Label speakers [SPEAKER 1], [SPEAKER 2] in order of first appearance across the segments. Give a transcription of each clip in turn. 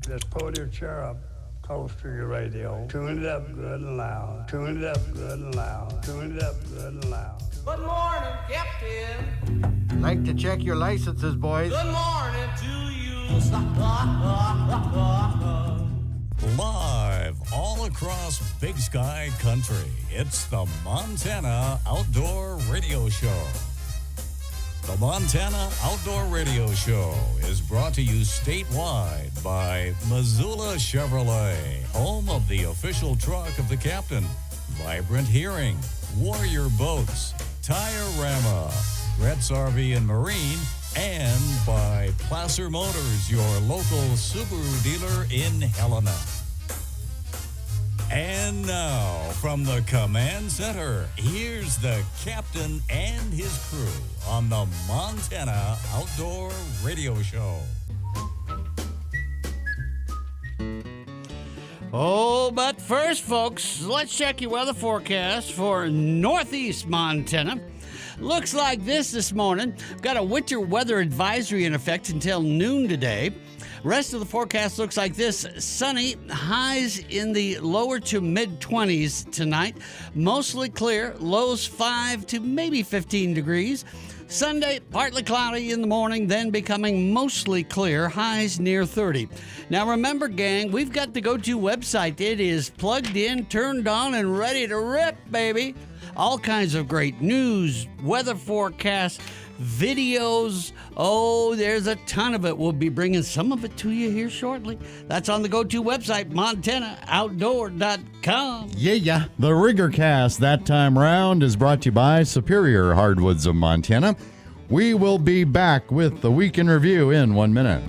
[SPEAKER 1] Just pull your chair up close to your radio. Tune it up good and loud. Tune it up good and loud. Tune it up good and loud.
[SPEAKER 2] Good morning, Captain.
[SPEAKER 3] Like to check your licenses, boys.
[SPEAKER 2] Good morning to you.
[SPEAKER 4] Live all across Big Sky Country, it's the Montana Outdoor Radio Show. The Montana Outdoor Radio Show is brought to you statewide by Missoula Chevrolet, home of the official truck of the captain, Vibrant Hearing, Warrior Boats, Tire-Rama, Gretz RV and Marine, and by Placer Motors, your local Subaru dealer in Helena. And now, from the command center, here's the captain and his crew on the Montana Outdoor Radio Show.
[SPEAKER 5] Oh, but first, folks, let's check your weather forecast for northeast Montana. Looks like this morning. Got a winter weather advisory in effect until noon today. Rest of the forecast looks like this. Sunny, highs in the lower to mid-20s tonight. Mostly clear, lows 5 to maybe 15 degrees. Sunday, partly cloudy in the morning, then becoming mostly clear, highs near 30. Now remember, gang, we've got the go-to website. It is plugged in, turned on, and ready to rip, baby. All kinds of great news, weather forecasts, videos. Oh, there's a ton of it. We'll be bringing some of it to you here shortly. That's on the go-to website, montanooutdoor.com.
[SPEAKER 6] Yeah. The Riggercast that time round is brought to you by Superior Hardwoods of Montana. We will be back with the Week in Review in 1 minute.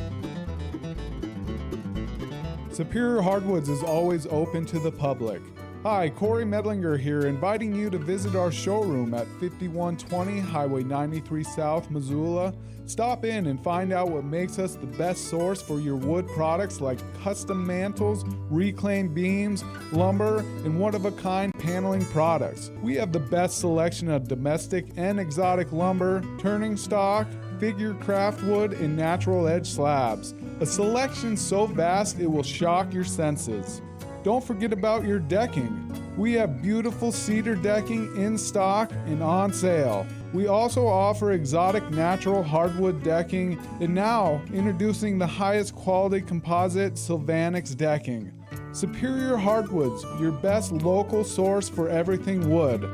[SPEAKER 7] Superior Hardwoods is always open to the public. Hi, Corey Medlinger here, inviting you to visit our showroom at 5120 Highway 93 South, Missoula. Stop in and find out what makes us the best source for your wood products like custom mantles, reclaimed beams, lumber, and one-of-a-kind paneling products. We have the best selection of domestic and exotic lumber, turning stock, figure craft wood, and natural edge slabs. A selection so vast it will shock your senses. Don't forget about your decking. We have beautiful cedar decking in stock and on sale. We also offer exotic natural hardwood decking, and now introducing the highest quality composite Sylvanix decking. Superior Hardwoods, your best local source for everything wood.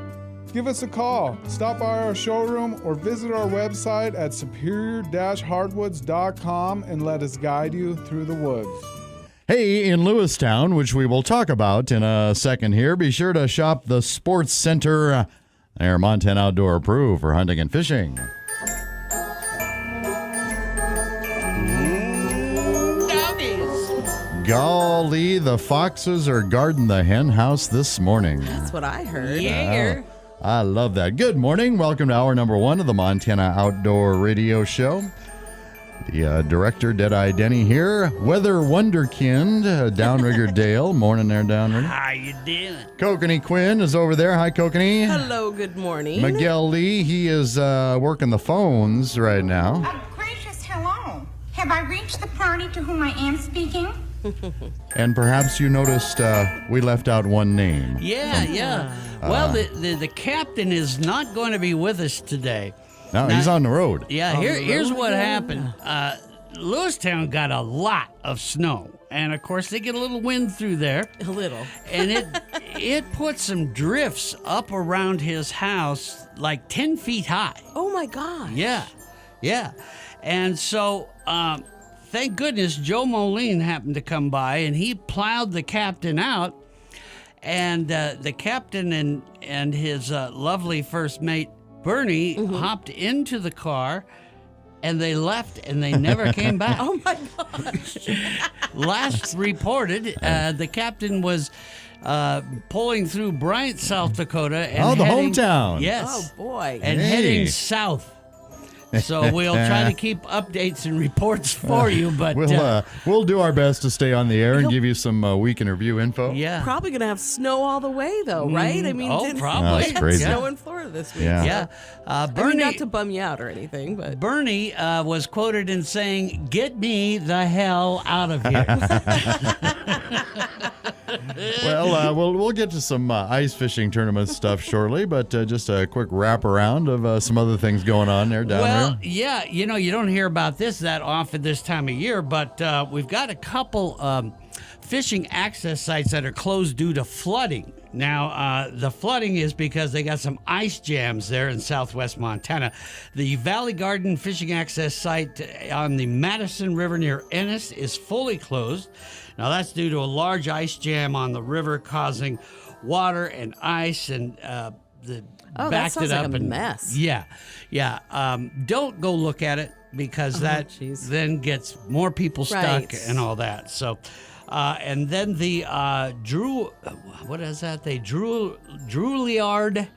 [SPEAKER 7] Give us a call, stop by our showroom, or visit our website at superior-hardwoods.com and let us guide you through the woods.
[SPEAKER 6] Hey, in Lewistown, which we will talk about in a second here, be sure to shop the Sports Center. They're Montana Outdoor approved for hunting and fishing.
[SPEAKER 5] Doggies.
[SPEAKER 6] Golly, the foxes are guarding the hen house this morning.
[SPEAKER 8] That's what I heard.
[SPEAKER 5] Yeah.
[SPEAKER 6] I love that. Good morning. Welcome to hour number 1 of the Montana Outdoor Radio Show. The director, Deadeye Denny here. Weather Wonderkind, Downrigger Dale. Morning there, Downrigger.
[SPEAKER 5] How you doing?
[SPEAKER 6] Kokanee Quinn is over there. Hi, Kokanee.
[SPEAKER 8] Hello, good morning.
[SPEAKER 6] Miguel Lee, he is working the phones right now.
[SPEAKER 9] Gracious hello. Have I reached the party to whom I am speaking?
[SPEAKER 6] And perhaps you noticed we left out one name.
[SPEAKER 5] Yeah. Well, the captain is not going to be with us today.
[SPEAKER 6] No, he's on the road.
[SPEAKER 5] Yeah, here's what happened. Lewistown got a lot of snow, and of course they get a little wind through there.
[SPEAKER 8] A little.
[SPEAKER 5] And it put some drifts up around his house like 10 feet high.
[SPEAKER 8] Oh my gosh.
[SPEAKER 5] Yeah. And so, thank goodness Joe Moline happened to come by, and he plowed the captain out. And the captain and his lovely first mate, Bernie, hopped into the car, and they left, and they never came back.
[SPEAKER 8] Oh, my gosh.
[SPEAKER 5] Last reported, the captain was pulling through Bryant, South Dakota. And
[SPEAKER 6] the hometown.
[SPEAKER 5] Yes.
[SPEAKER 8] Oh, boy.
[SPEAKER 5] And heading south. So we'll try to keep updates and reports for you, but
[SPEAKER 6] we'll do our best to stay on the air and give you some week in review info.
[SPEAKER 5] Yeah,
[SPEAKER 8] probably gonna have snow all the way though, right? I mean,
[SPEAKER 5] probably.
[SPEAKER 6] That's crazy.
[SPEAKER 8] Snow in Florida. more this week.
[SPEAKER 6] Yeah.
[SPEAKER 5] Yeah.
[SPEAKER 8] I mean,
[SPEAKER 5] Bernie,
[SPEAKER 8] not to bum you out or anything, but
[SPEAKER 5] Bernie was quoted in saying, "Get me the hell out of here."
[SPEAKER 6] Well, we'll get to some ice fishing tournament stuff shortly, but just a quick wraparound of some other things going on there down
[SPEAKER 5] Well,
[SPEAKER 6] there.
[SPEAKER 5] yeah, you know, you don't hear about this that often this time of year, but we've got a couple fishing access sites that are closed due to flooding. Now, the flooding is because they got some ice jams there in southwest Montana. The Valley Garden Fishing Access Site on the Madison River near Ennis is fully closed. Now, that's due to a large ice jam on the river causing water and ice and the
[SPEAKER 8] that
[SPEAKER 5] backed
[SPEAKER 8] sounds
[SPEAKER 5] it up
[SPEAKER 8] like a
[SPEAKER 5] and
[SPEAKER 8] mess.
[SPEAKER 5] Yeah. Don't go look at it because that
[SPEAKER 8] jeez.
[SPEAKER 5] then gets more people stuck
[SPEAKER 8] Right.
[SPEAKER 5] and all that. So, and then the Juilliard,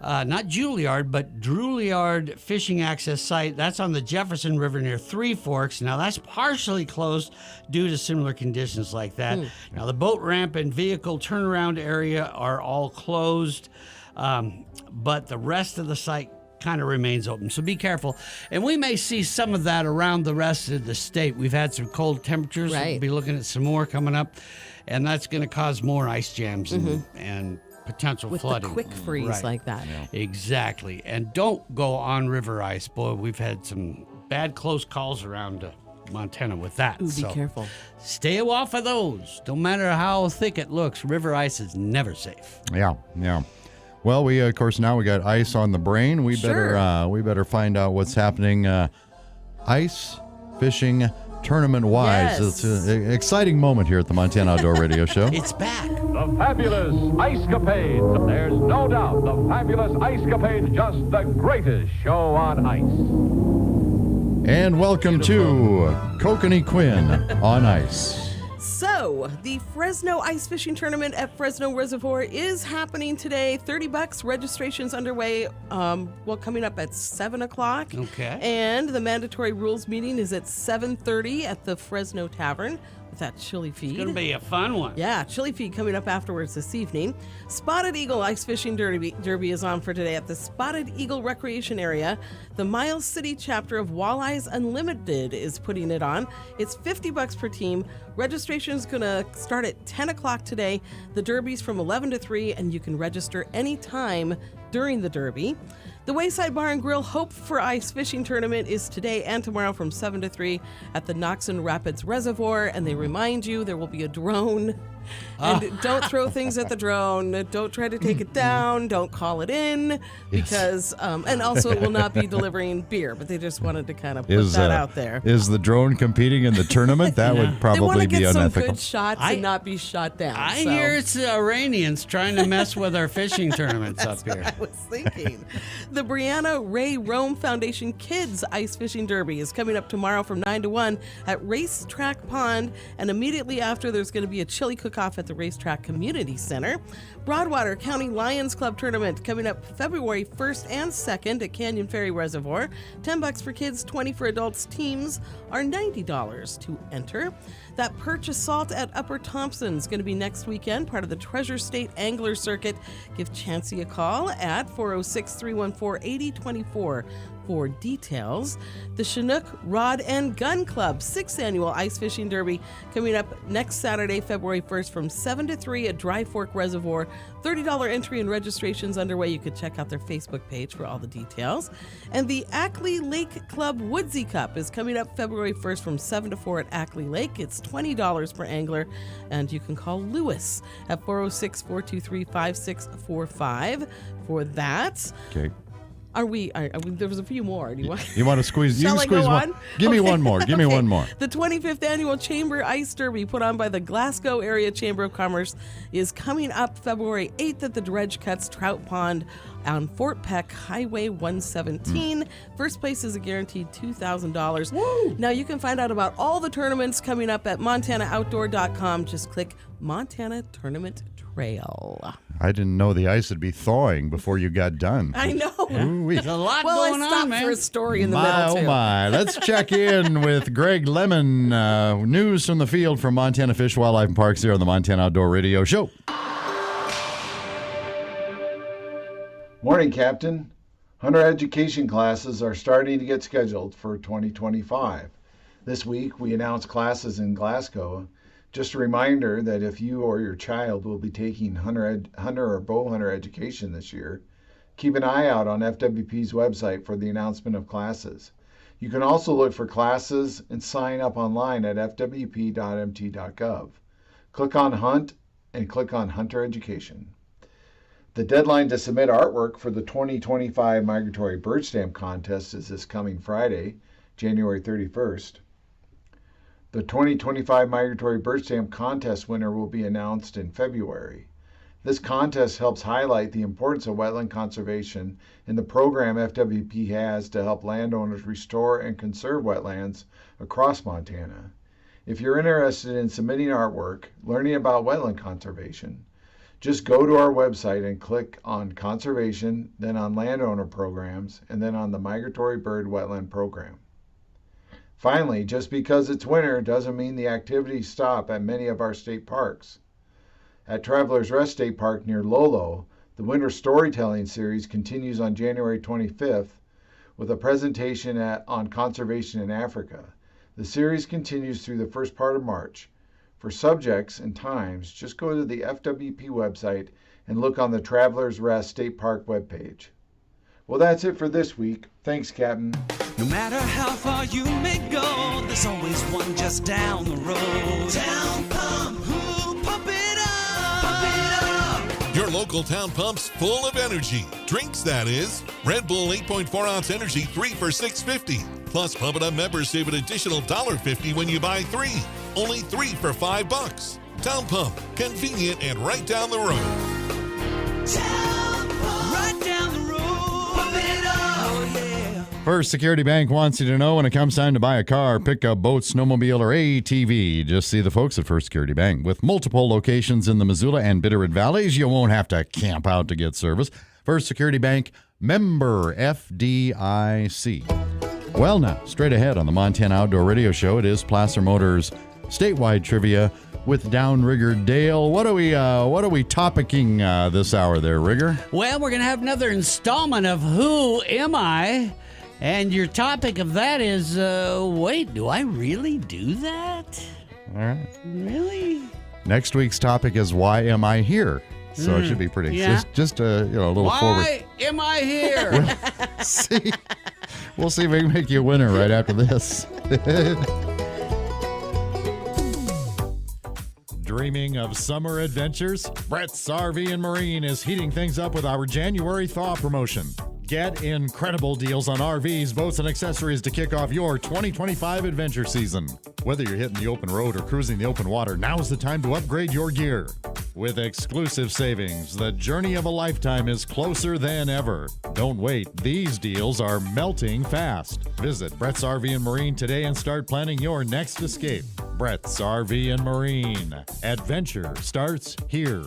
[SPEAKER 5] not Juilliard, but Juilliard Fishing Access Site. That's on the Jefferson River near Three Forks. Now, that's partially closed due to similar conditions like that. Now, the boat ramp and vehicle turnaround area are all closed, but the rest of the site kind of remains open. So be careful. And we may see some of that around the rest of the state. We've had some cold temperatures.
[SPEAKER 8] Right.
[SPEAKER 5] We'll be looking at some more coming up, and that's going to cause more ice jams and potential
[SPEAKER 8] with
[SPEAKER 5] flooding.
[SPEAKER 8] the quick freeze
[SPEAKER 5] Right.
[SPEAKER 8] like that.
[SPEAKER 5] Exactly. And don't go on river ice. Boy, we've had some bad close calls around Montana with that.
[SPEAKER 8] Ooh, be
[SPEAKER 5] So
[SPEAKER 8] careful.
[SPEAKER 5] stay off of those. No matter how thick it looks, river ice is never safe.
[SPEAKER 6] Yeah. Well, we of course now we got ice on the brain. We
[SPEAKER 8] Sure.
[SPEAKER 6] better find out what's happening ice fishing tournament wise.
[SPEAKER 8] Yes.
[SPEAKER 6] It's an exciting moment here at the Montana Outdoor Radio Show.
[SPEAKER 5] It's back.
[SPEAKER 10] The fabulous Ice Capades. There's no doubt the fabulous Ice Capades, just the greatest show on ice.
[SPEAKER 6] And welcome to Kokanee Quinn on ice.
[SPEAKER 8] So, the Fresno Ice Fishing Tournament at Fresno Reservoir is happening today. $30. Registration's underway, coming up at 7 o'clock.
[SPEAKER 5] Okay.
[SPEAKER 8] And the mandatory rules meeting is at 7:30 at the Fresno Tavern with that chili feed.
[SPEAKER 5] It's going to be a fun one.
[SPEAKER 8] Yeah, chili feed coming up afterwards this evening. Spotted Eagle Ice Fishing Derby is on for today at the Spotted Eagle Recreation Area. The Miles City chapter of Walleyes Unlimited is putting it on. It's $50 per team. Registration is going to start at 10 o'clock today. The Derby's from 11 to 3, and you can register anytime during the Derby. The Wayside Bar and Grill Hope for Ice Fishing Tournament is today and tomorrow from 7 to 3 at the Noxon Rapids Reservoir, and they remind you there will be a drone. And don't throw things at the drone. Don't try to take it down. Don't call it in because, and also it will not be delivering beer, but they just wanted to kind of put that out there.
[SPEAKER 6] Is the drone competing in the tournament? That would
[SPEAKER 8] They want
[SPEAKER 6] probably
[SPEAKER 8] to
[SPEAKER 6] be
[SPEAKER 8] get some
[SPEAKER 6] unethical.
[SPEAKER 8] good shots and not be shot down.
[SPEAKER 5] I
[SPEAKER 8] so.
[SPEAKER 5] hear it's the Iranians trying to mess with our fishing tournaments up here.
[SPEAKER 8] I was thinking. The Brianna Ray Rome Foundation Kids Ice Fishing Derby is coming up tomorrow from 9 to 1 at Racetrack Pond, and immediately after there's going to be a chili cook-off at the Racetrack Community Center. Broadwater County Lions Club Tournament coming up February 1st and 2nd at Canyon Ferry Reservoir. $10 for kids, $20 for adults. Teams are $90 to enter. That Perch Assault at Upper Thompson is going to be next weekend, part of the Treasure State Angler Circuit. Give Chancey a call at 406-314-8024 for details. The Chinook Rod and Gun Club 6th Annual Ice Fishing Derby coming up next Saturday, February 1st from 7 to 3 at Dry Fork Reservoir. $30 entry and registrations underway. You could check out their Facebook page for all the details. And the Ackley Lake Club Woodsy Cup is coming up February 1st from 7 to 4 at Ackley Lake. It's $20 per angler, and you can call Lewis at 406-423-5645 for that.
[SPEAKER 6] Okay.
[SPEAKER 8] Are we, there was a few more. Do you want?
[SPEAKER 6] You want to squeeze? You
[SPEAKER 8] Shall
[SPEAKER 6] can
[SPEAKER 8] I go
[SPEAKER 6] squeeze
[SPEAKER 8] on?
[SPEAKER 6] one. Give me
[SPEAKER 8] Okay.
[SPEAKER 6] one more. Give me
[SPEAKER 8] Okay.
[SPEAKER 6] one more.
[SPEAKER 8] The 25th Annual Chamber Ice Derby, put on by the Glasgow Area Chamber of Commerce, is coming up February 8th at the Dredge Cuts Trout Pond on Fort Peck Highway 117. First place is a guaranteed $2,000. Now you can find out about all the tournaments coming up at montanooutdoor.com. Just click Montana Tournament Trail.
[SPEAKER 6] I didn't know the ice would be thawing before you got done.
[SPEAKER 8] I know.
[SPEAKER 6] Ooh-wee.
[SPEAKER 5] There's a lot
[SPEAKER 8] Well,
[SPEAKER 5] going
[SPEAKER 8] I
[SPEAKER 5] on,
[SPEAKER 8] stopped
[SPEAKER 5] man.
[SPEAKER 8] for a story in the
[SPEAKER 6] My,
[SPEAKER 8] middle,
[SPEAKER 6] oh
[SPEAKER 8] too.
[SPEAKER 6] my. Let's check in with Greg Lemon. News from the field from Montana Fish, Wildlife, and Parks here on the Montana Outdoor Radio Show.
[SPEAKER 11] Morning, Captain. Hunter education classes are starting to get scheduled for 2025. This week, we announced classes in Glasgow. Just a reminder that if you or your child will be taking hunter or bow hunter education this year, keep an eye out on FWP's website for the announcement of classes. You can also look for classes and sign up online at fwp.mt.gov. Click on Hunt and click on Hunter Education. The deadline to submit artwork for the 2025 Migratory Bird Stamp Contest is this coming Friday, January 31st. The 2025 Migratory Bird Stamp Contest winner will be announced in February. This contest helps highlight the importance of wetland conservation and the program FWP has to help landowners restore and conserve wetlands across Montana. If you're interested in submitting artwork, learning about wetland conservation, just go to our website and click on Conservation, then on Landowner Programs, and then on the Migratory Bird Wetland Program. Finally, just because it's winter doesn't mean the activities stop at many of our state parks. At Travelers Rest State Park near Lolo, the Winter Storytelling Series continues on January 25th with a presentation on conservation in Africa. The series continues through the first part of March. For subjects and times, just go to the FWP website and look on the Travelers Rest State Park webpage. Well, that's it for this week. Thanks, Captain.
[SPEAKER 12] No matter how far you may go, there's always one just down the road. Town Pump, who pump it up, pump it up.
[SPEAKER 13] Your local Town Pump's full of energy. Drinks, that is. Red Bull 8.4 ounce energy, 3 for $6.50. Plus, Pump It Up members save an additional $1.50 when you buy 3. Only 3 for $5. Town Pump, convenient and right down the road.
[SPEAKER 12] Town Pump, right down the road. Pump it up, oh yeah.
[SPEAKER 6] First Security Bank wants you to know when it comes time to buy a car, pickup, boat, snowmobile, or ATV. Just see the folks at First Security Bank. With multiple locations in the Missoula and Bitterroot Valleys, you won't have to camp out to get service. First Security Bank, member FDIC. Well, now, straight ahead on the Montana Outdoor Radio Show, it is Placer Motors statewide trivia with Downrigger Dale. What are we topicking this hour there, Rigger?
[SPEAKER 5] Well, we're going to have another installment of Who Am I? And your topic of that is, wait, do I really do that?
[SPEAKER 6] All right.
[SPEAKER 5] Really?
[SPEAKER 6] Next week's topic is Why Am I Here? So it should be pretty.
[SPEAKER 5] Yeah.
[SPEAKER 6] Just a little
[SPEAKER 5] Why
[SPEAKER 6] forward.
[SPEAKER 5] Why am I here?
[SPEAKER 6] See, we'll see if we can make you a winner right after this. Dreaming of summer adventures? Brett's RV and Marine is heating things up with our January Thaw promotion. Get incredible deals on RVs, boats, and accessories to kick off your 2025 adventure season. Whether you're hitting the open road or cruising the open water, now's the time to upgrade your gear. With exclusive savings, the journey of a lifetime is closer than ever. Don't wait. These deals are melting fast. Visit Brett's RV and Marine today and start planning your next escape. Brett's RV and Marine. Adventure starts here.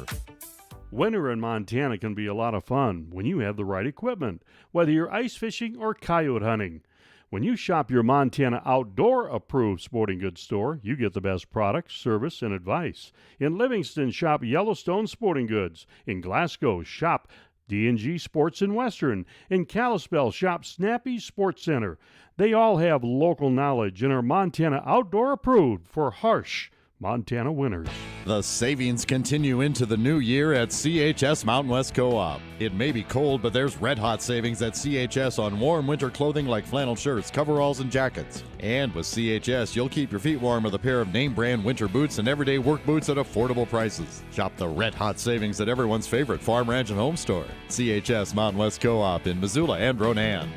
[SPEAKER 14] Winter in Montana can be a lot of fun when you have the right equipment, whether you're ice fishing or coyote hunting. When you shop your Montana Outdoor Approved Sporting Goods store, you get the best products, service, and advice. In Livingston, shop Yellowstone Sporting Goods. In Glasgow, shop D&G Sports and Western. In Kalispell, shop Snappy Sports Center. They all have local knowledge and are Montana Outdoor Approved for harsh Montana winters.
[SPEAKER 6] The savings continue into the new year at CHS Mountain West Co-op. It may be cold, but there's red-hot savings at CHS on warm winter clothing like flannel shirts, coveralls, and jackets. And with CHS, you'll keep your feet warm with a pair of name-brand winter boots and everyday work boots at affordable prices. Shop the red-hot savings at everyone's favorite farm, ranch, and home store. CHS Mountain West Co-op in Missoula and Ronan.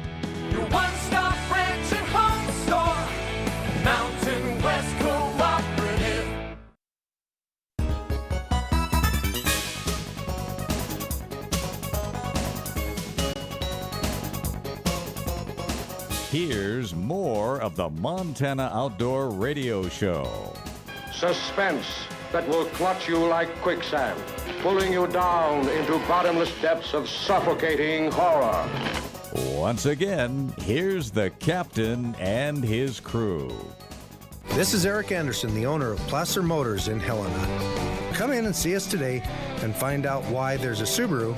[SPEAKER 12] Your one-stop ranch and home store, Mountain West Cooperative.
[SPEAKER 4] Here's more of the Montana Outdoor Radio Show.
[SPEAKER 10] Suspense that will clutch you like quicksand, pulling you down into bottomless depths of suffocating horror.
[SPEAKER 4] Once again, here's the captain and his crew.
[SPEAKER 15] This is Eric Anderson, the owner of Placer Motors in Helena. Come in and see us today and find out why there's a Subaru,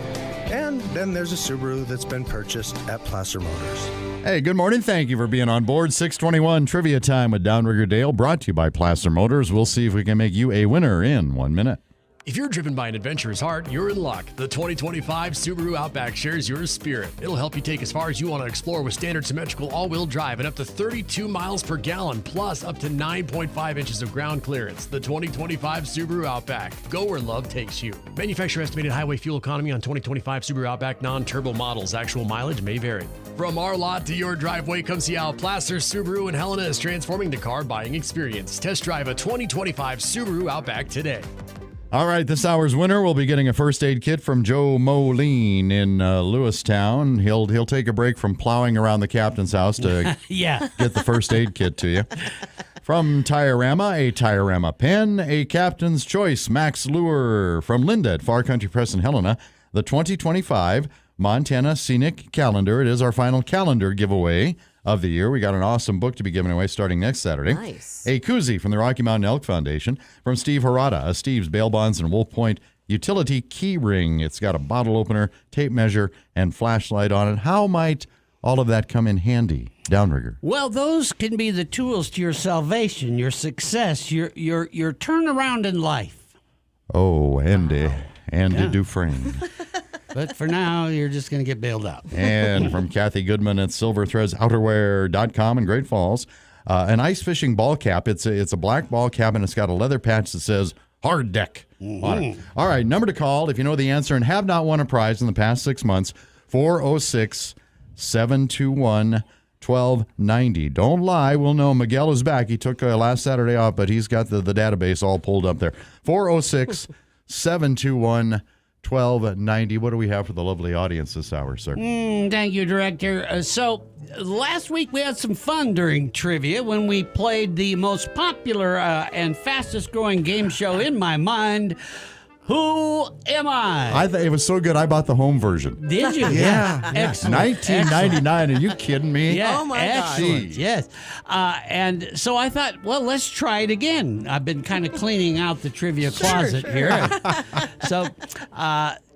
[SPEAKER 15] and then there's a Subaru that's been purchased at Placer Motors.
[SPEAKER 6] Hey, good morning. Thank you for being on board. 621 Trivia Time with Downrigger Dale, brought to you by Placer Motors. We'll see if we can make you a winner in 1 minute.
[SPEAKER 16] If you're driven by an adventurous heart, you're in luck. The 2025 Subaru Outback shares your spirit. It'll help you take as far as you want to explore with standard symmetrical all-wheel drive and up to 32 miles per gallon, plus up to 9.5 inches of ground clearance. The 2025 Subaru Outback. Go where love takes you. Manufacturer estimated highway fuel economy on 2025 Subaru Outback non-turbo models. Actual mileage may vary. From our lot to your driveway, come see how Placer Subaru in Helena is transforming the car buying experience. Test drive a 2025 Subaru Outback today.
[SPEAKER 6] All right, this hour's winner will be getting a first aid kit from Joe Moline in Lewistown. He'll take a break from plowing around the captain's house to get the first aid kit to you. From Tiorama, a Tiorama pen, a Captain's Choice Max Lure. From Linda at Far Country Press in Helena, the 2025 Montana Scenic Calendar. It is our final calendar giveaway of the year. We got an awesome book to be given away starting next Saturday.
[SPEAKER 8] Nice.
[SPEAKER 6] A koozie from the Rocky Mountain Elk Foundation. From Steve Harada, a Steve's Bail Bonds and Wolf Point utility key ring. It's got a bottle opener, tape measure, and flashlight on it. How might all of that come in handy, Downrigger?
[SPEAKER 5] Well, those can be the tools to your salvation, your success, your turnaround in life.
[SPEAKER 6] Oh, Andy Dufresne.
[SPEAKER 5] But for now, you're just going to get bailed out.
[SPEAKER 6] And from Kathy Goodman at SilverThreadsOuterwear.com in Great Falls, an ice fishing ball cap. It's a black ball cap, and it's got a leather patch that says Hard Deck on it. All right, number to call if you know the answer and have not won a prize in the past 6 months, 406-721-1290. Don't lie. We'll know. Miguel is back. He took last Saturday off, but he's got the database all pulled up there. 406-721-1290. What do we have for the lovely audience this hour, sir?
[SPEAKER 5] Thank you, Director. So last week we had some fun during trivia when we played the most popular and fastest growing game show in my mind, Who Am I?
[SPEAKER 6] I thought it was so good I bought the home version.
[SPEAKER 5] Did you?
[SPEAKER 6] Yeah.
[SPEAKER 5] Excellent.
[SPEAKER 6] 1999. Are you kidding me?
[SPEAKER 5] Yeah,
[SPEAKER 8] Oh, my
[SPEAKER 5] excellent.
[SPEAKER 8] gosh.
[SPEAKER 5] Yes. And so I thought, well, let's try it again. I've been kind of cleaning out the trivia closet here. So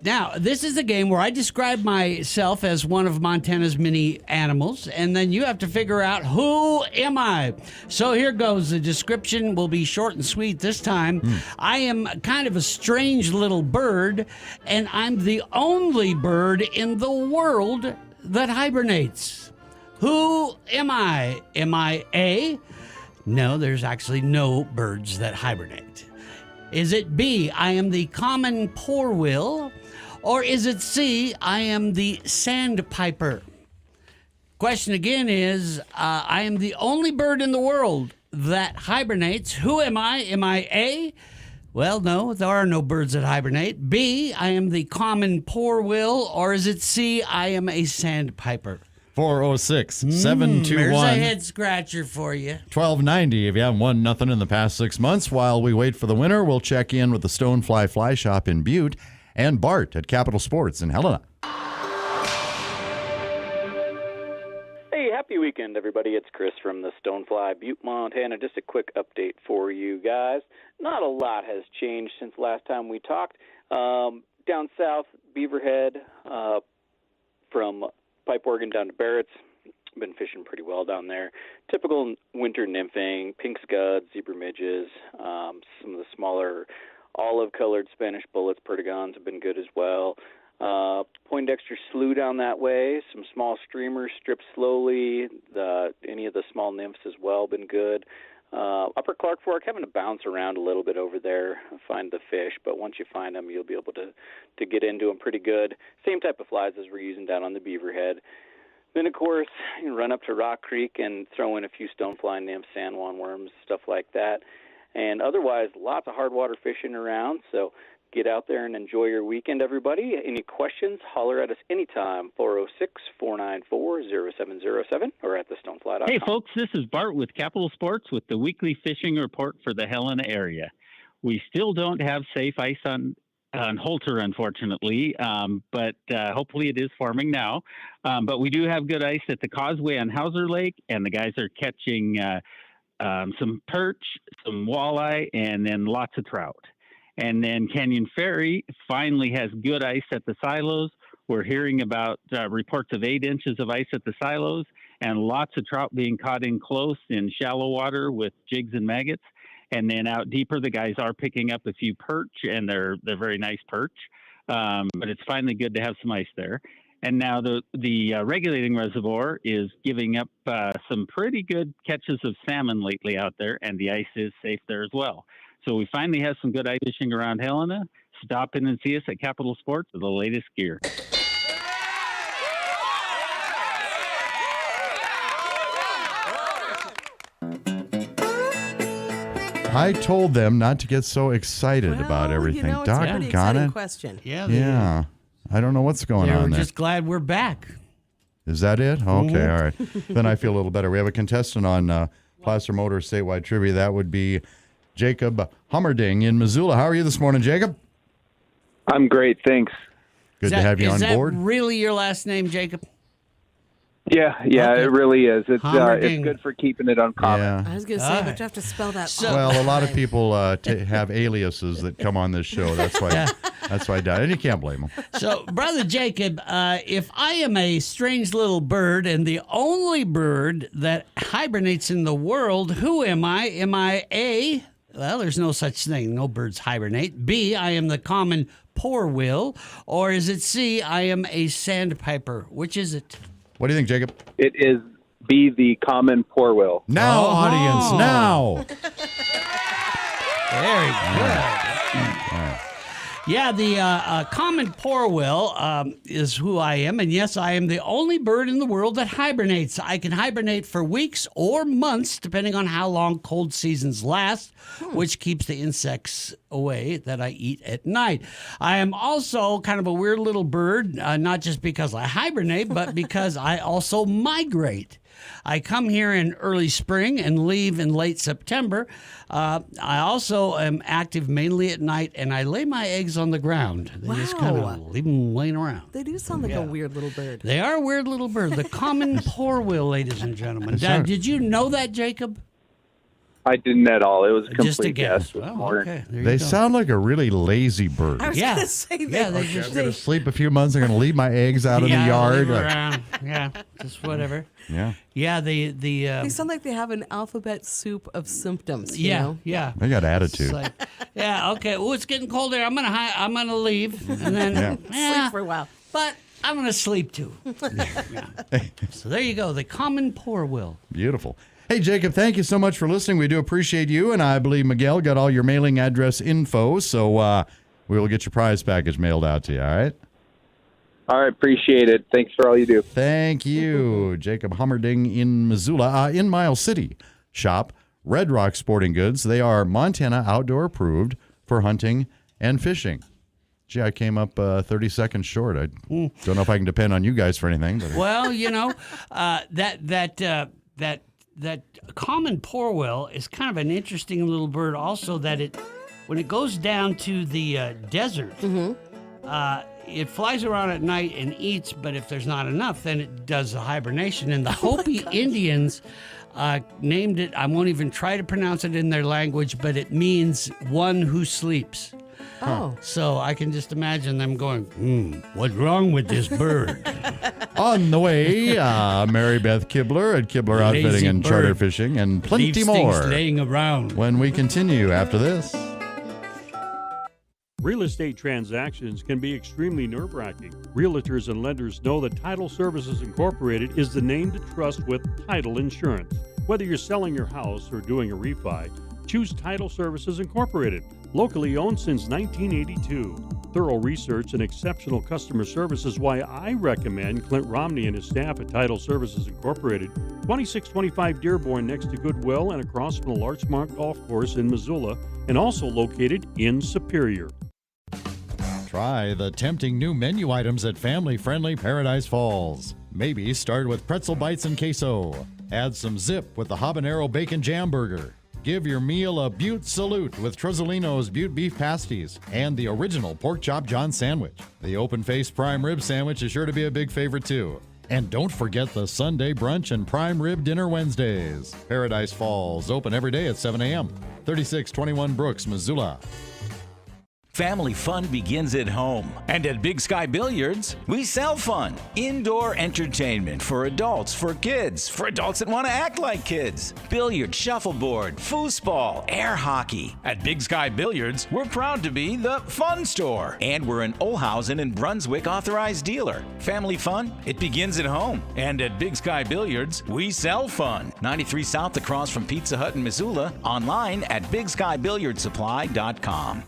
[SPEAKER 5] now, this is a game where I describe myself as one of Montana's many animals, and then you have to figure out who am I. So here goes. The description will be short and sweet this time. I am kind of a strange little bird, and I'm the only bird in the world that hibernates. Who am I? Am I A? No, there's actually no birds that hibernate. Is it B, I am the common poorwill? Or is it C, I am the sandpiper? Question again is, I am the only bird in the world that hibernates. Who am I? Am I A? Well, no, there are no birds that hibernate. B, I am the common poorwill. Or is it C, I am a sandpiper?
[SPEAKER 6] 406-721.
[SPEAKER 5] There's a head scratcher for you.
[SPEAKER 6] 1290. If you haven't won nothing in the past 6 months, while we wait for the winner, we'll check in with the Stonefly Fly Shop in Butte and Bart at Capital Sports in Helena.
[SPEAKER 17] Hey, happy weekend, everybody. It's Chris from the Stonefly, Butte, Montana. Just a quick update for you guys. Not a lot has changed since last time we talked. Down south, Beaverhead, from Pipe Organ down to Barrett's. Been fishing pretty well down there. Typical winter nymphing, pink scuds, zebra midges, some of the smaller olive-colored Spanish bullets, perdigons have been good as well. Poindexter Slough down that way, some small streamers stripped slowly. Any of the small nymphs as well been good. Upper Clark Fork, having to bounce around a little bit over there, find the fish, but once you find them, you'll be able to get into them pretty good. Same type of flies as we're using down on the Beaverhead. Then, of course, you can run up to Rock Creek and throw in a few stonefly nymphs, San Juan worms, stuff like that. And otherwise, lots of hard water fishing around, so get out there and enjoy your weekend, everybody. Any questions, holler at us anytime, 406-494-0707 or at thestonefly.com.
[SPEAKER 18] Hey, folks, this is Bart with Capital Sports with the weekly fishing report for the Helena area. We still don't have safe ice on Holter, unfortunately, but hopefully it is forming now. But we do have good ice at the Causeway on Hauser Lake, and the guys are catching some perch, some walleye, and then lots of trout. And then Canyon Ferry finally has good ice at the silos. We're hearing about reports of 8 inches of ice at the silos and lots of trout being caught in close in shallow water with jigs and maggots. And then out deeper, the guys are picking up a few perch, and they're very nice perch. But it's finally good to have some ice there. And now the regulating reservoir is giving up some pretty good catches of salmon lately out there, and the ice is safe there as well. So we finally have some good ice fishing around Helena. Stop in and see us at Capital Sports with the latest gear.
[SPEAKER 6] I told them not to get so excited about everything.
[SPEAKER 8] It's a pretty exciting question.
[SPEAKER 6] Yeah. I don't know what's going on
[SPEAKER 5] We're
[SPEAKER 6] there.
[SPEAKER 5] just glad we're back.
[SPEAKER 6] Is that it? Okay, all right. Then I feel a little better. We have a contestant on Placer Motors Statewide Trivia. That would be Jacob Hummerding in Missoula. How are you this morning, Jacob?
[SPEAKER 19] I'm great, thanks.
[SPEAKER 6] Good to have you on board.
[SPEAKER 5] Is that really your last name, Jacob?
[SPEAKER 19] Yeah,
[SPEAKER 5] Okay.
[SPEAKER 19] it really is. It's
[SPEAKER 5] Hummerding.
[SPEAKER 19] good for keeping it uncommon.
[SPEAKER 6] Yeah.
[SPEAKER 8] I was going to say, but you have to spell that.
[SPEAKER 6] Well, a lot of people have aliases that come on this show. That's why. That's why I died, and you can't blame them.
[SPEAKER 5] So, Brother Jacob, if I am a strange little bird and the only bird that hibernates in the world, who am I? Am I A? Well, there's no such thing. No birds hibernate. B, I am the common poorwill. Or is it C, I am a sandpiper? Which is it?
[SPEAKER 6] What do you think, Jacob?
[SPEAKER 19] It is B, the common poorwill.
[SPEAKER 6] Now, audience, now.
[SPEAKER 5] Very good. Yeah, the common poorwill is who I am. And yes, I am the only bird in the world that hibernates. I can hibernate for weeks or months, depending on how long cold seasons last, which keeps the insects away that I eat at night. I am also kind of a weird little bird, not just because I hibernate, but because I also migrate. I come here in early spring and leave in late September. I also am active mainly at night, and I lay my eggs on the ground. They just kind of leave them laying around.
[SPEAKER 8] They do sound like a weird little bird.
[SPEAKER 5] They are a weird little bird. The common poorwill, ladies and gentlemen. Did you know that, Jacob?
[SPEAKER 19] I didn't at all. It was a
[SPEAKER 5] Just a
[SPEAKER 19] complete
[SPEAKER 5] guess.
[SPEAKER 19] guess.
[SPEAKER 5] Okay.
[SPEAKER 6] They sound like a really lazy bird.
[SPEAKER 8] I was going to say that.
[SPEAKER 5] they
[SPEAKER 6] I'm
[SPEAKER 5] just
[SPEAKER 6] going to sleep a few months. I'm going to leave my eggs out in the yard.
[SPEAKER 5] leave 'em around. Yeah, just whatever.
[SPEAKER 6] Yeah.
[SPEAKER 5] Yeah,
[SPEAKER 8] they sound like they have an alphabet soup of symptoms. You know?
[SPEAKER 5] Yeah.
[SPEAKER 6] They got attitude.
[SPEAKER 5] It's like, yeah, okay. Oh, it's getting colder. I'm gonna leave, and then
[SPEAKER 8] Sleep for a while.
[SPEAKER 5] But I'm gonna sleep too. So there you go. The common poorwill.
[SPEAKER 6] Beautiful. Hey, Jacob, thank you so much for listening. We do appreciate you, and I believe Miguel got all your mailing address info, so we will get your prize package mailed out to you, all right?
[SPEAKER 19] All right, appreciate it. Thanks for all you do.
[SPEAKER 6] Thank you. Jacob Hummerding in Missoula. In Miles City, shop Red Rock Sporting Goods. They are Montana outdoor approved for hunting and fishing. Gee, I came up 30 seconds short. I don't know if I can depend on you guys for anything. But
[SPEAKER 5] Well, you know, that common poorwill is kind of an interesting little bird. Also, that when it goes down to the desert, it flies around at night and eats. But if there's not enough, then it does a hibernation. And the Hopi Indians named it. I won't even try to pronounce it in their language, but it means one who sleeps.
[SPEAKER 8] Oh.
[SPEAKER 5] So I can just imagine them going, what's wrong with this bird?
[SPEAKER 6] on the way, Mary Beth Kibler at Kibler
[SPEAKER 5] Lazy
[SPEAKER 6] Outfitting and
[SPEAKER 5] bird.
[SPEAKER 6] Charter Fishing, and plenty
[SPEAKER 5] Leaves
[SPEAKER 6] more
[SPEAKER 5] things laying around.
[SPEAKER 6] when we continue after this.
[SPEAKER 14] Real estate transactions can be extremely nerve-wracking. Realtors and lenders know that Title Services Incorporated is the name to trust with title insurance. Whether you're selling your house or doing a refi, choose Title Services Incorporated. Locally owned since 1982. Thorough research and exceptional customer service is why I recommend Clint Romney and his staff at Title Services Incorporated, 2625 Dearborn next to Goodwill and across from the Larchmont Golf Course in Missoula, and also located in Superior.
[SPEAKER 6] Try the tempting new menu items at family-friendly Paradise Falls. Maybe start with pretzel bites and queso. Add some zip with the habanero bacon jam burger. Give your meal a Butte salute with Trozzolino's Butte beef pasties and the original pork chop John sandwich. The open-faced prime rib sandwich is sure to be a big favorite too. And don't forget the Sunday brunch and prime rib dinner Wednesdays. Paradise Falls, open every day at 7 a.m. 3621 Brooks, Missoula.
[SPEAKER 20] Family fun begins at home. And at Big Sky Billiards, we sell fun. Indoor entertainment for adults, for adults that want to act like kids. Billiard, shuffleboard, foosball, air hockey. At Big Sky Billiards, we're proud to be the fun store. And we're an Olhausen and Brunswick authorized dealer. Family fun, it begins at home. And at Big Sky Billiards, we sell fun. 93 South across from Pizza Hut in Missoula. Online at BigSkyBilliardSupply.com.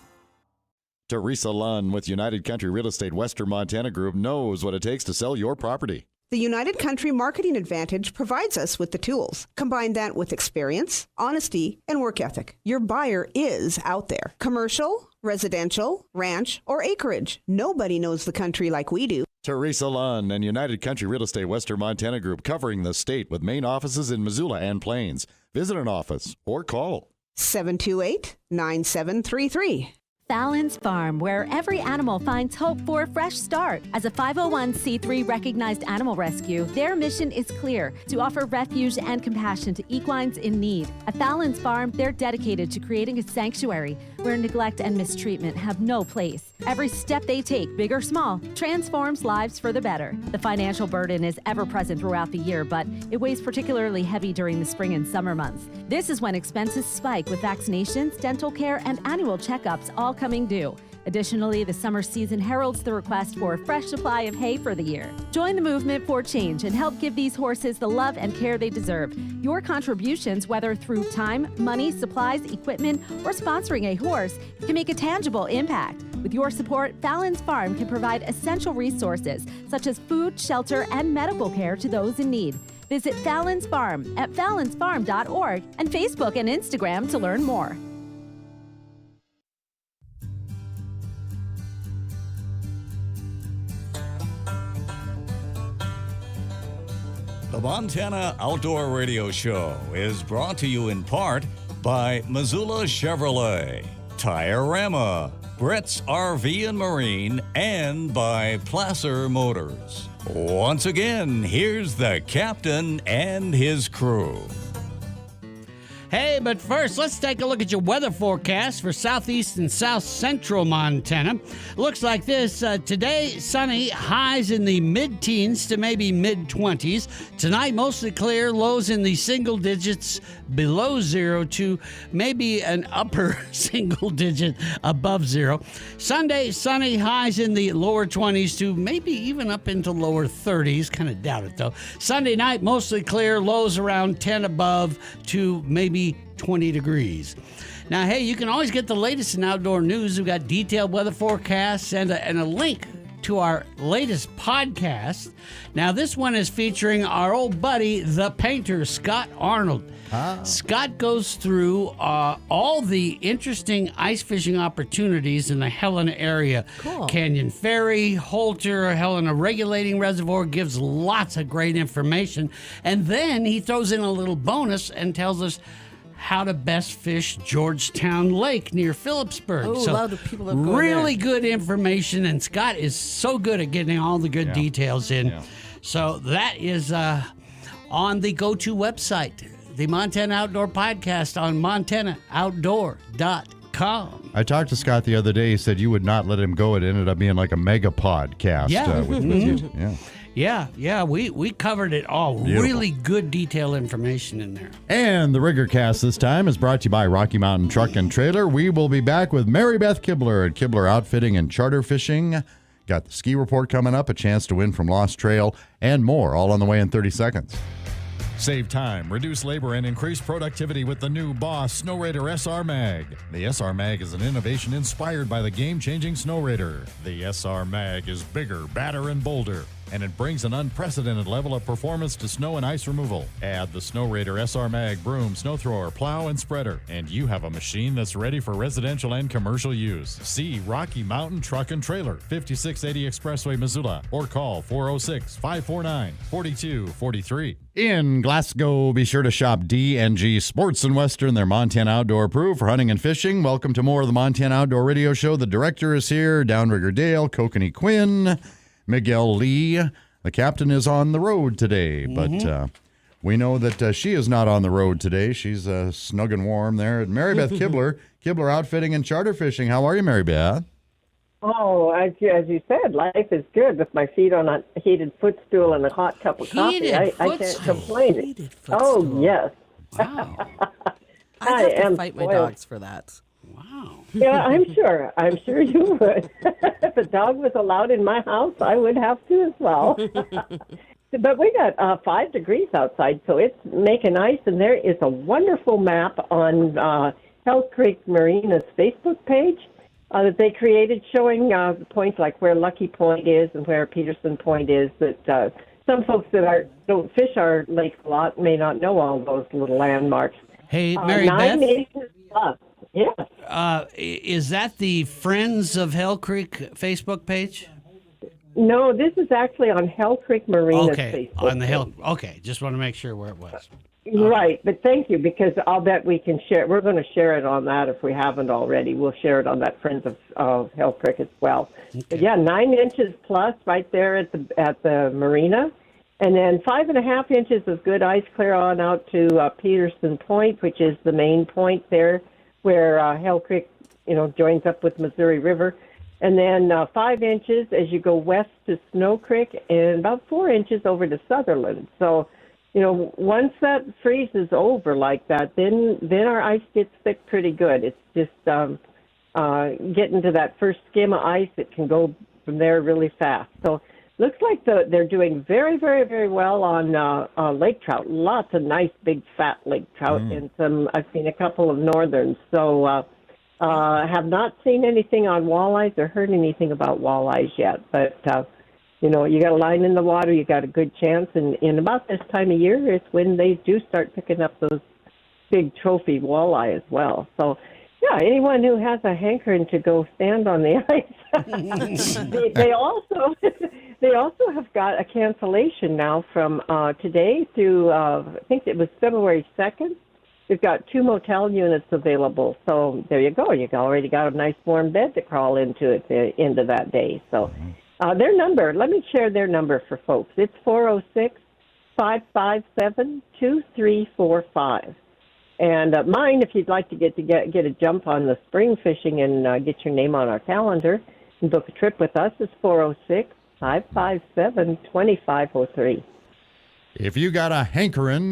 [SPEAKER 6] Teresa Lunn with United Country Real Estate Western Montana Group knows what it takes to sell your property.
[SPEAKER 21] The United Country Marketing Advantage provides us with the tools. Combine that with experience, honesty, and work ethic. Your buyer is out there. Commercial, residential, ranch, or acreage. Nobody knows the country like we do.
[SPEAKER 6] Teresa Lunn and United Country Real Estate Western Montana Group, covering the state with main offices in Missoula and Plains. Visit an office or call
[SPEAKER 21] 728-9733.
[SPEAKER 22] Fallon's Farm, where every animal finds hope for a fresh start. As a 501c3 recognized animal rescue, their mission is clear: to offer refuge and compassion to equines in need. At Fallon's Farm, they're dedicated to creating a sanctuary where neglect and mistreatment have no place. Every step they take, big or small, transforms lives for the better. The financial burden is ever present throughout the year, but it weighs particularly heavy during the spring and summer months. This is when expenses spike with vaccinations, dental care, and annual checkups all coming due. Additionally, the summer season heralds the request for a fresh supply of hay for the year. Join the movement for change and help give these horses the love and care they deserve. Your contributions, whether through time, money, supplies, equipment, or sponsoring a horse, can make a tangible impact. With your support, Fallon's Farm can provide essential resources such as food, shelter, and medical care to those in need. Visit Fallon's Farm at fallonsfarm.org and Facebook and Instagram to learn more.
[SPEAKER 4] The Montana Outdoor Radio Show is brought to you in part by Missoula Chevrolet, Tire-Rama, Brett's RV and Marine, and by Placer Motors. Once again, here's the captain and his crew.
[SPEAKER 5] Hey, but first, let's take a look at your weather forecast for southeast and south central Montana. Looks like this. Today, sunny, highs in the mid-teens to maybe mid-20s. Tonight, mostly clear, lows in the single digits below zero to maybe an upper single digit above zero. Sunday, sunny, highs in the lower 20s to maybe even up into lower 30s. Kind of doubt it, though. Sunday night, mostly clear, lows around 10 above to maybe 20 degrees. Now, hey, you can always get the latest in outdoor news. We've got detailed weather forecasts and a link to our latest podcast. Now, this one is featuring our old buddy, the painter, Scott Arnold. Scott goes through all the interesting ice fishing opportunities in the Helena area.
[SPEAKER 8] Cool.
[SPEAKER 5] Canyon Ferry, Holter, Helena Regulating Reservoir, gives lots of great information. And then he throws in a little bonus and tells us how to best fish Georgetown Lake near Phillipsburg.
[SPEAKER 8] Oh, a lot of people have gone
[SPEAKER 5] really
[SPEAKER 8] there.
[SPEAKER 5] good information, and Scott is so good at getting all the good details in.
[SPEAKER 6] Yeah.
[SPEAKER 5] So that is on the go-to website, the Montana Outdoor Podcast on MontanaOutdoor.com.
[SPEAKER 6] I talked to Scott the other day. He said you would not let him go. It ended up being like a mega podcast.
[SPEAKER 5] Yeah.
[SPEAKER 6] With you.
[SPEAKER 5] Yeah, we covered it all.
[SPEAKER 6] Beautiful.
[SPEAKER 5] Really good detailed information in there.
[SPEAKER 6] And the Rigger Cast this time is brought to you by Rocky Mountain Truck and Trailer. We will be back with Mary Beth Kibler at Kibler Outfitting and Charter Fishing. Got the ski report coming up, a chance to win from Lost Trail, and more, all on the way in 30 seconds. Save time, reduce labor, and increase productivity with the new Boss Snow Raider SR Mag. The SR Mag is an innovation inspired by the game-changing Snow Raider. The SR Mag is bigger, badder, and bolder, and it brings an unprecedented level of performance to snow and ice removal. Add the Snow Raider SR Mag broom, snow thrower, plow, and spreader, and you have a machine that's ready for residential and commercial use. See Rocky Mountain Truck and Trailer, 5680 Expressway, Missoula, or call 406-549-4243. In Glasgow, be sure to shop D&G Sports and Western, their Montana Outdoor approved for hunting and fishing. Welcome to more of the Montana Outdoor Radio Show. The director is here, Downrigger Dale, Kokanee Quinn, Miguel Lee. The captain is on the road today, but we know that she is not on the road today. She's snug and warm there at Mary Beth Kibler, Kibler Outfitting and Charter Fishing. How are you, Mary Beth?
[SPEAKER 1] Oh, as you said, life is good with my feet on a heated footstool and a hot cup of coffee. I can't complain. Oh, yes.
[SPEAKER 8] Wow.
[SPEAKER 1] I
[SPEAKER 8] I'd have to
[SPEAKER 1] am
[SPEAKER 8] fight my
[SPEAKER 1] spoiled.
[SPEAKER 8] dogs for that.
[SPEAKER 5] Wow.
[SPEAKER 1] Yeah, I'm sure. I'm sure you would. If a dog was allowed in my house, I would have to as well. But we got 5 degrees outside, so it's making ice, and there is a wonderful map on Hell Creek Marina's Facebook page that they created showing points like where Lucky Point is and where Peterson Point is that some folks that don't fish our lake a lot may not know all those little landmarks.
[SPEAKER 5] Hey, Mary
[SPEAKER 1] 9
[SPEAKER 5] Beth?
[SPEAKER 1] acres plus. Yes.
[SPEAKER 5] Is that the Friends of Hell Creek Facebook page?
[SPEAKER 1] No, this is actually on Hell Creek Marina's
[SPEAKER 5] Okay,
[SPEAKER 1] Facebook
[SPEAKER 5] on the
[SPEAKER 1] page.
[SPEAKER 5] Hell. Okay, just want to make sure where it was.
[SPEAKER 1] Right, but thank you, because I'll bet we can share. We're going to share it on that if we haven't already. We'll share it on that Friends of Hell Creek as well. But yeah, 9 inches plus right there at the marina, and then 5.5 inches of good ice clear on out to Peterson Point, which is the main point there, where Hell Creek, joins up with Missouri River, and then 5 inches as you go west to Snow Creek, and about 4 inches over to Sutherland. So, once that freezes over like that, then our ice gets thick pretty good. It's just getting to that first skim of ice. It can go from there really fast. So looks like they're doing very, very, very well on lake trout. Lots of nice big fat lake trout, and I've seen a couple of northerns. So have not seen anything on walleyes or heard anything about walleyes yet, but. You got a line in the water, you got a good chance. And in about this time of year is when they do start picking up those big trophy walleye as well. So, yeah, anyone who has a hankering to go stand on the ice. they also have got a cancellation now from today through, I think it was February 2nd. We've got 2 motel units available. So there you go. You've already got a nice warm bed to crawl into at the end of that day. So. Their number, let me share their number for folks. It's 406-557-2345. And mine, if you'd like to get a jump on the spring fishing and get your name on our calendar and book a trip with us, is 406-557-2503.
[SPEAKER 6] If you got a hankering,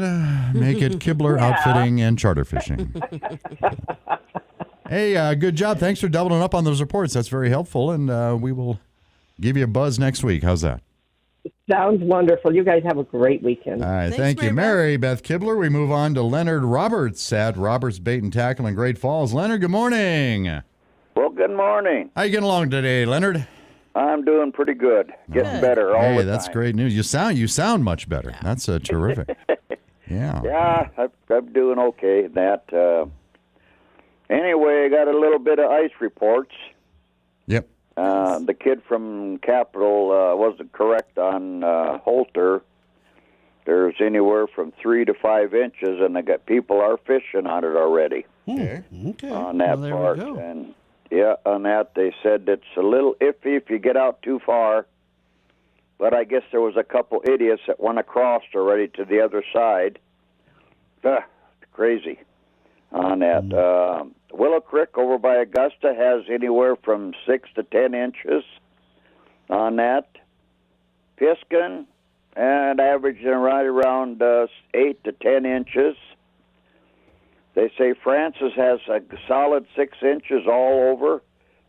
[SPEAKER 6] make it Kibler Outfitting and Charter Fishing. Hey, good job. Thanks for doubling up on those reports. That's very helpful, and we will give you a buzz next week. How's that?
[SPEAKER 1] Sounds wonderful. You guys have a great weekend.
[SPEAKER 6] All right. Thank you, Mary Beth Kibler. We move on to Leonard Roberts at Roberts Bait and Tackle in Great Falls. Leonard, good morning.
[SPEAKER 3] Well, good morning.
[SPEAKER 6] How you getting along today, Leonard?
[SPEAKER 3] I'm doing pretty good. Getting better all the time.
[SPEAKER 6] Hey, that's great news. You sound much better. Yeah. That's terrific. Yeah.
[SPEAKER 3] Yeah, I'm doing okay in that. Anyway, I got a little bit of ice reports.
[SPEAKER 6] Nice.
[SPEAKER 3] The kid from Capital wasn't correct on Holter. There's anywhere from 3 to 5 inches, and people are fishing on it already.
[SPEAKER 5] Okay.
[SPEAKER 3] On that part, and on that they said it's a little iffy if you get out too far. But I guess there was a couple idiots that went across already to the other side. Crazy on that. Willow Creek over by Augusta has anywhere from 6 to 10 inches on that. Piskin, and averaging right around 8 to 10 inches. They say Francis has a solid 6 inches all over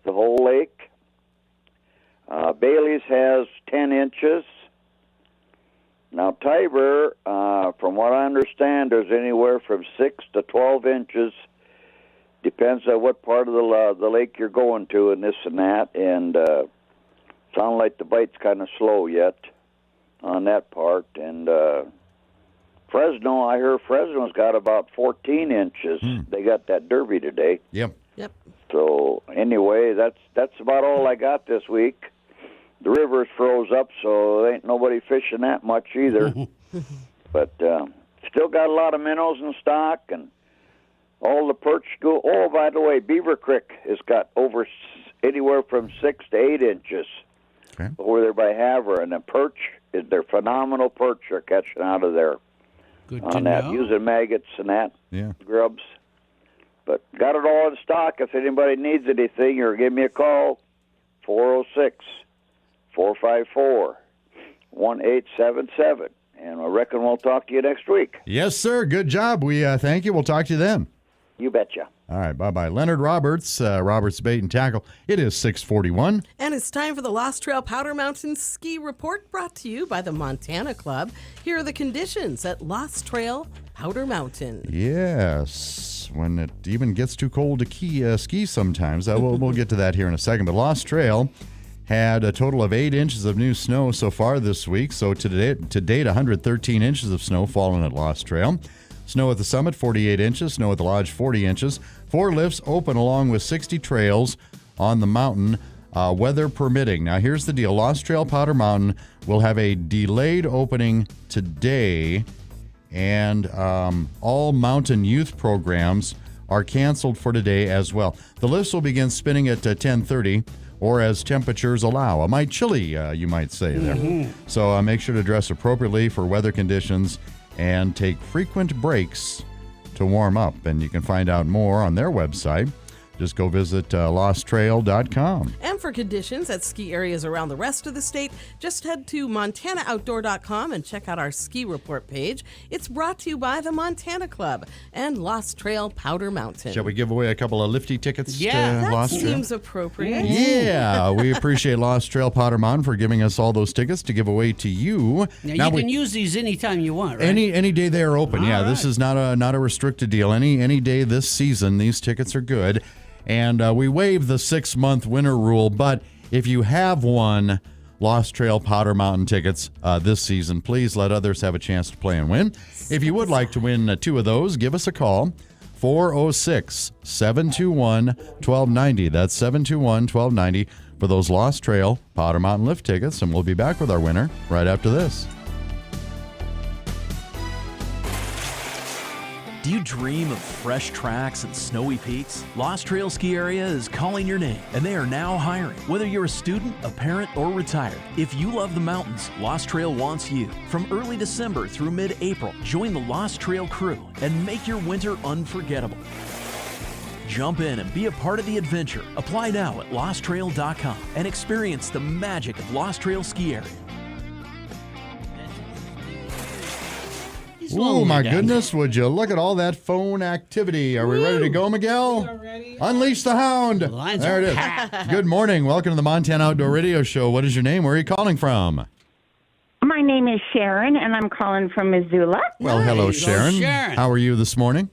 [SPEAKER 3] the whole lake. Bailey's has 10 inches. Now, Tiber, from what I understand, there's anywhere from 6 to 12 inches. Depends on what part of the lake you're going to and this and that. And sound like the bite's kind of slow yet on that part. And Fresno, I hear Fresno's got about 14 inches. They got that derby today.
[SPEAKER 6] Yep.
[SPEAKER 3] So anyway, that's about all I got this week. The river's froze up, so there ain't nobody fishing that much either. But still got a lot of minnows in stock, and all the perch go. Oh, by the way, Beaver Creek has got over anywhere from 6 to 8 inches over there by Havre, and the perch, they're phenomenal perch they're catching out of there.
[SPEAKER 5] Good
[SPEAKER 3] on
[SPEAKER 5] to
[SPEAKER 3] that,
[SPEAKER 5] know.
[SPEAKER 3] using maggots and that, grubs. But got it all in stock. If anybody needs anything, or give me a call, 406-454-1877. And I reckon we'll talk to you next week.
[SPEAKER 6] Yes, sir. Good job. We thank you. We'll talk to you then.
[SPEAKER 3] You betcha.
[SPEAKER 6] All right, bye-bye. Leonard Roberts, Roberts Bait and Tackle. It is 6:41.
[SPEAKER 8] And it's time for the Lost Trail Powder Mountain Ski Report, brought to you by the Montana Club. Here are the conditions at Lost Trail Powder Mountain.
[SPEAKER 6] Yes, when it even gets too cold to ski sometimes. We'll get to that here in a second. But Lost Trail had a total of 8 inches of new snow so far this week. So to date, 113 inches of snow fallen at Lost Trail. Snow at the summit, 48 inches. Snow at the lodge, 40 inches. 4 lifts open along with 60 trails on the mountain, weather permitting. Now, here's the deal. Lost Trail Powder Mountain will have a delayed opening today, and all mountain youth programs are canceled for today as well. The lifts will begin spinning at 10:30, or as temperatures allow. A mite chilly, you might say there.
[SPEAKER 5] Mm-hmm.
[SPEAKER 6] So make sure to dress appropriately for weather conditions and take frequent breaks to warm up. And you can find out more on their website. Just go visit losttrail.com.
[SPEAKER 8] And for conditions at ski areas around the rest of the state, just head to montanooutdoor.com and check out our ski report page. It's brought to you by the Montana Club and Lost Trail Powder Mountain.
[SPEAKER 6] Shall we give away a couple of lifty tickets to
[SPEAKER 8] that
[SPEAKER 6] Lost Trail?
[SPEAKER 8] seems appropriate.
[SPEAKER 6] Yeah, we appreciate Lost Trail Powder Mountain for giving us all those tickets to give away to you.
[SPEAKER 5] Now you can use these anytime you want, right?
[SPEAKER 6] Any day they are open.
[SPEAKER 5] All
[SPEAKER 6] Yeah,
[SPEAKER 5] right.
[SPEAKER 6] this is not a restricted deal. Any day this season, these tickets are good. And we waive the 6-month winter rule, but if you have won Lost Trail Powder Mountain tickets this season, please let others have a chance to play and win. If you would like to win 2 of those, give us a call. 406-721-1290. That's 721-1290 for those Lost Trail Powder Mountain lift tickets, and we'll be back with our winner right after this.
[SPEAKER 2] Do you dream of fresh tracks and snowy peaks? Lost Trail Ski Area is calling your name, and they are now hiring. Whether you're a student, a parent, or retired, if you love the mountains, Lost Trail wants you. From early December through mid-April, join the Lost Trail crew and make your winter unforgettable. Jump in and be a part of the adventure. Apply now at losttrail.com and experience the magic of Lost Trail Ski Area.
[SPEAKER 6] Oh, my goodness, would you look at all that phone activity. Are we ready to go, Miguel? Unleash the hound. There it is. Good morning. Welcome to the Montana Outdoor Radio Show. What is your name? Where are you calling from?
[SPEAKER 7] My name is Sharon, and I'm calling from Missoula.
[SPEAKER 6] Well, hello, Sharon. How are you this morning?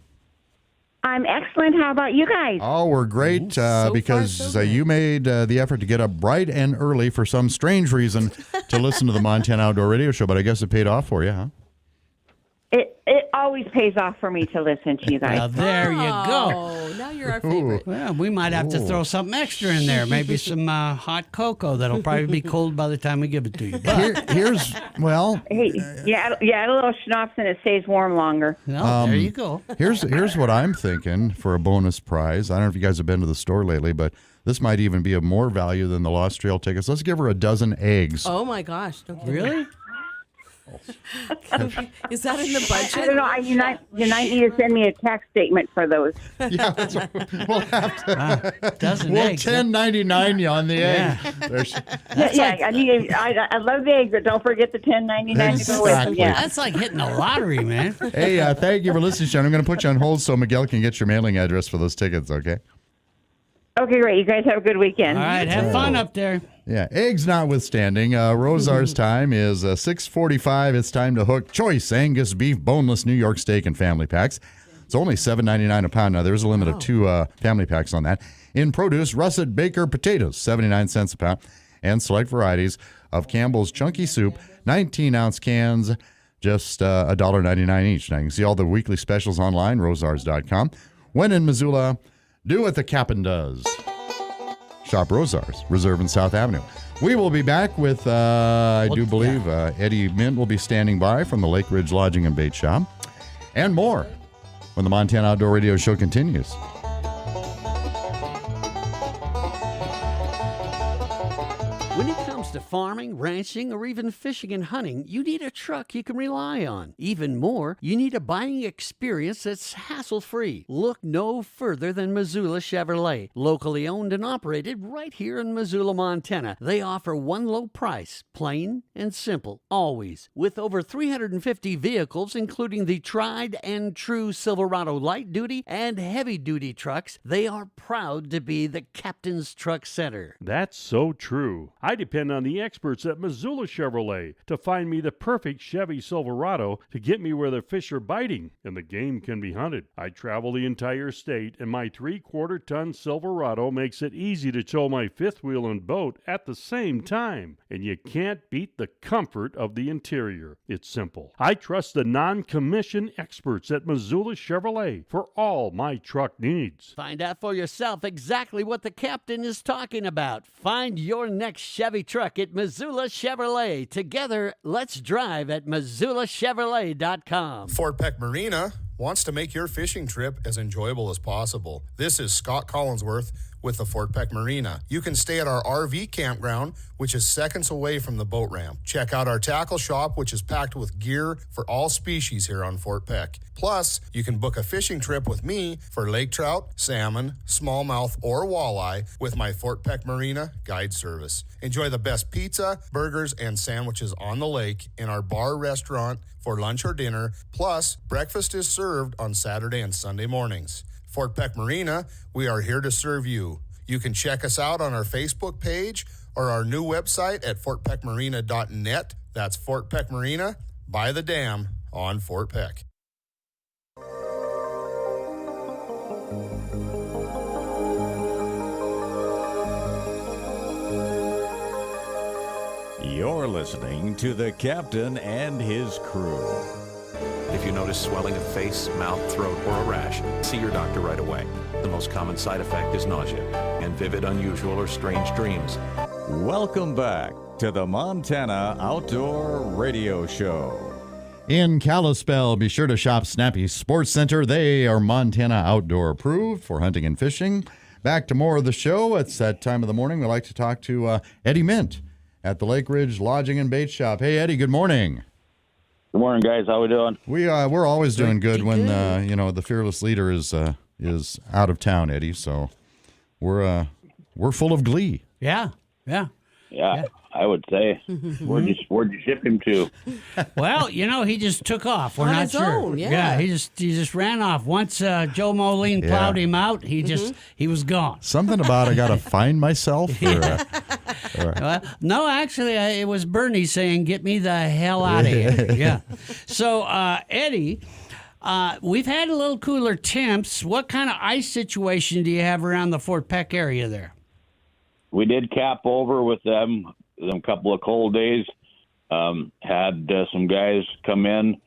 [SPEAKER 7] I'm excellent. How about you guys?
[SPEAKER 6] Oh, we're great because you made the effort to get up bright and early for some strange reason to listen to the Montana Outdoor Radio Show, but I guess it paid off for you, huh?
[SPEAKER 7] It always pays off for me to listen to you guys.
[SPEAKER 5] Now, there you go.
[SPEAKER 8] Now you're our favorite.
[SPEAKER 5] Well, we might have to throw something extra in there. Maybe some hot cocoa that'll probably be cold by the time we give it to you. But
[SPEAKER 7] Hey, add a little schnapps and it stays warm longer.
[SPEAKER 5] there you go.
[SPEAKER 6] Here's what I'm thinking for a bonus prize. I don't know if you guys have been to the store lately, but this might even be of more value than the Lost Trail tickets. Let's give her a dozen eggs.
[SPEAKER 8] Oh, my gosh. Don't kid me.
[SPEAKER 5] Really?
[SPEAKER 8] Is that in the budget?
[SPEAKER 7] I don't know. You might need to send me a tax statement for those.
[SPEAKER 6] Yeah, that's what we'll have to.
[SPEAKER 5] Dozen
[SPEAKER 6] we'll
[SPEAKER 5] eggs.
[SPEAKER 6] $10.99 you on the egg.
[SPEAKER 7] I love the eggs, but don't forget the $10.99 to go with them. Yeah.
[SPEAKER 5] That's like hitting the lottery, man.
[SPEAKER 6] Hey, thank you for listening, Sharon. I'm going to put you on hold so Miguel can get your mailing address for those tickets, okay?
[SPEAKER 7] Okay, great. You guys have a good weekend.
[SPEAKER 5] All right, have fun up there.
[SPEAKER 6] Yeah, eggs notwithstanding, Rosar's time is 6:45. It's time to hook choice Angus beef, boneless New York steak, and family packs. It's only $7.99 a pound. Now, there's a limit of 2 family packs on that. In produce, russet baker potatoes, 79 cents a pound, and select varieties of Campbell's chunky soup, 19-ounce cans, just $1.99 each. Now, you can see all the weekly specials online, rosars.com. When in Missoula, do what the cap'n does. Shop Rosars, Reserve and South Avenue. We will be back with, I do believe, Eddie Mint will be standing by from the Lake Ridge Lodging and Bait Shop. And more when the Montana Outdoor Radio Show continues.
[SPEAKER 5] When it comes to farming, ranching, or even fishing and hunting, you need a truck you can rely on. Even more, you need a buying experience that's hassle-free. Look no further than Missoula Chevrolet. Locally owned and operated right here in Missoula, Montana. They offer one low price, plain and simple, always. With over 350 vehicles, including the tried and true Silverado light-duty and heavy-duty trucks, they are proud to be the Captain's Truck Center.
[SPEAKER 14] That's so true. I depend on the experts at Missoula Chevrolet to find me the perfect Chevy Silverado to get me where the fish are biting and the game can be hunted. I travel the entire state, and my 3/4-ton Silverado makes it easy to tow my fifth wheel and boat at the same time. And you can't beat the comfort of the interior. It's simple. I trust the non-commissioned experts at Missoula Chevrolet for all my truck needs.
[SPEAKER 5] Find out for yourself exactly what the captain is talking about. Find your next Chevy truck at Missoula Chevrolet. Together, let's drive at MissoulaChevrolet.com.
[SPEAKER 9] Fort Peck Marina wants to make your fishing trip as enjoyable as possible. This is Scott Collinsworth with the Fort Peck Marina. You can stay at our RV campground, which is seconds away from the boat ramp. Check out our tackle shop, which is packed with gear for all species here on Fort Peck. Plus, you can book a fishing trip with me for lake trout, salmon, smallmouth, or walleye with my Fort Peck Marina guide service. Enjoy the best pizza, burgers, and sandwiches on the lake in our bar restaurant for lunch or dinner. Plus, breakfast is served on Saturday and Sunday mornings. Fort Peck Marina, we are here to serve you. You can check us out on our Facebook page or our new website at fortpeckmarina.net. That's Fort Peck Marina by the dam on Fort Peck.
[SPEAKER 11] You're listening to the captain and his crew.
[SPEAKER 23] If you notice swelling of face, mouth, throat, or a rash, see your doctor right away. The most common side effect is nausea and vivid, unusual, or strange dreams.
[SPEAKER 11] Welcome back to the Montana Outdoor Radio Show.
[SPEAKER 6] In Kalispell, be sure to shop Snappy Sports Center. They are Montana Outdoor approved for hunting and fishing. Back to more of the show. It's that time of the morning. We like to talk to Eddie Mint at the Lake Ridge Lodging and Bait Shop. Hey, Eddie, good morning.
[SPEAKER 24] Good morning, guys. How we doing?
[SPEAKER 6] We're always doing good when the fearless leader is out of town, Eddie. So we're full of glee.
[SPEAKER 5] Yeah.
[SPEAKER 24] I would say. Where'd you ship him to?
[SPEAKER 5] Well, he just took off. We're
[SPEAKER 8] On
[SPEAKER 5] not
[SPEAKER 8] his
[SPEAKER 5] sure.
[SPEAKER 8] own, yeah.
[SPEAKER 5] he just ran off. Once Joe Moline plowed him out, he was gone.
[SPEAKER 6] Something about I got to find myself.
[SPEAKER 5] No, actually, it was Bernie saying, "Get me the hell out of here." Yeah. So, Eddie, we've had a little cooler temps. What kind of ice situation do you have around the Fort Peck area there?
[SPEAKER 24] We did cap over with them a couple of cold days. Had some guys come in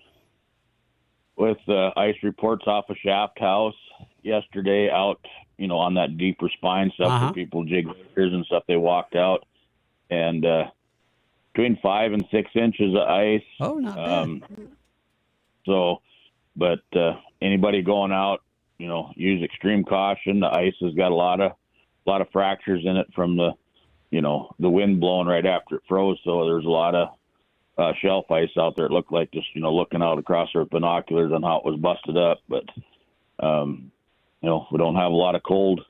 [SPEAKER 24] with ice reports off of Shaft House yesterday out, on that deeper spine stuff where people jig breakers and stuff. They walked out and between 5 and 6 inches of ice.
[SPEAKER 5] Oh, not bad.
[SPEAKER 24] But anybody going out, use extreme caution. The ice has got a lot of fractures in it from the wind blowing right after it froze. So there's a lot of shelf ice out there. It looked like just, looking out across our binoculars on how it was busted up. But, we don't have a lot of cold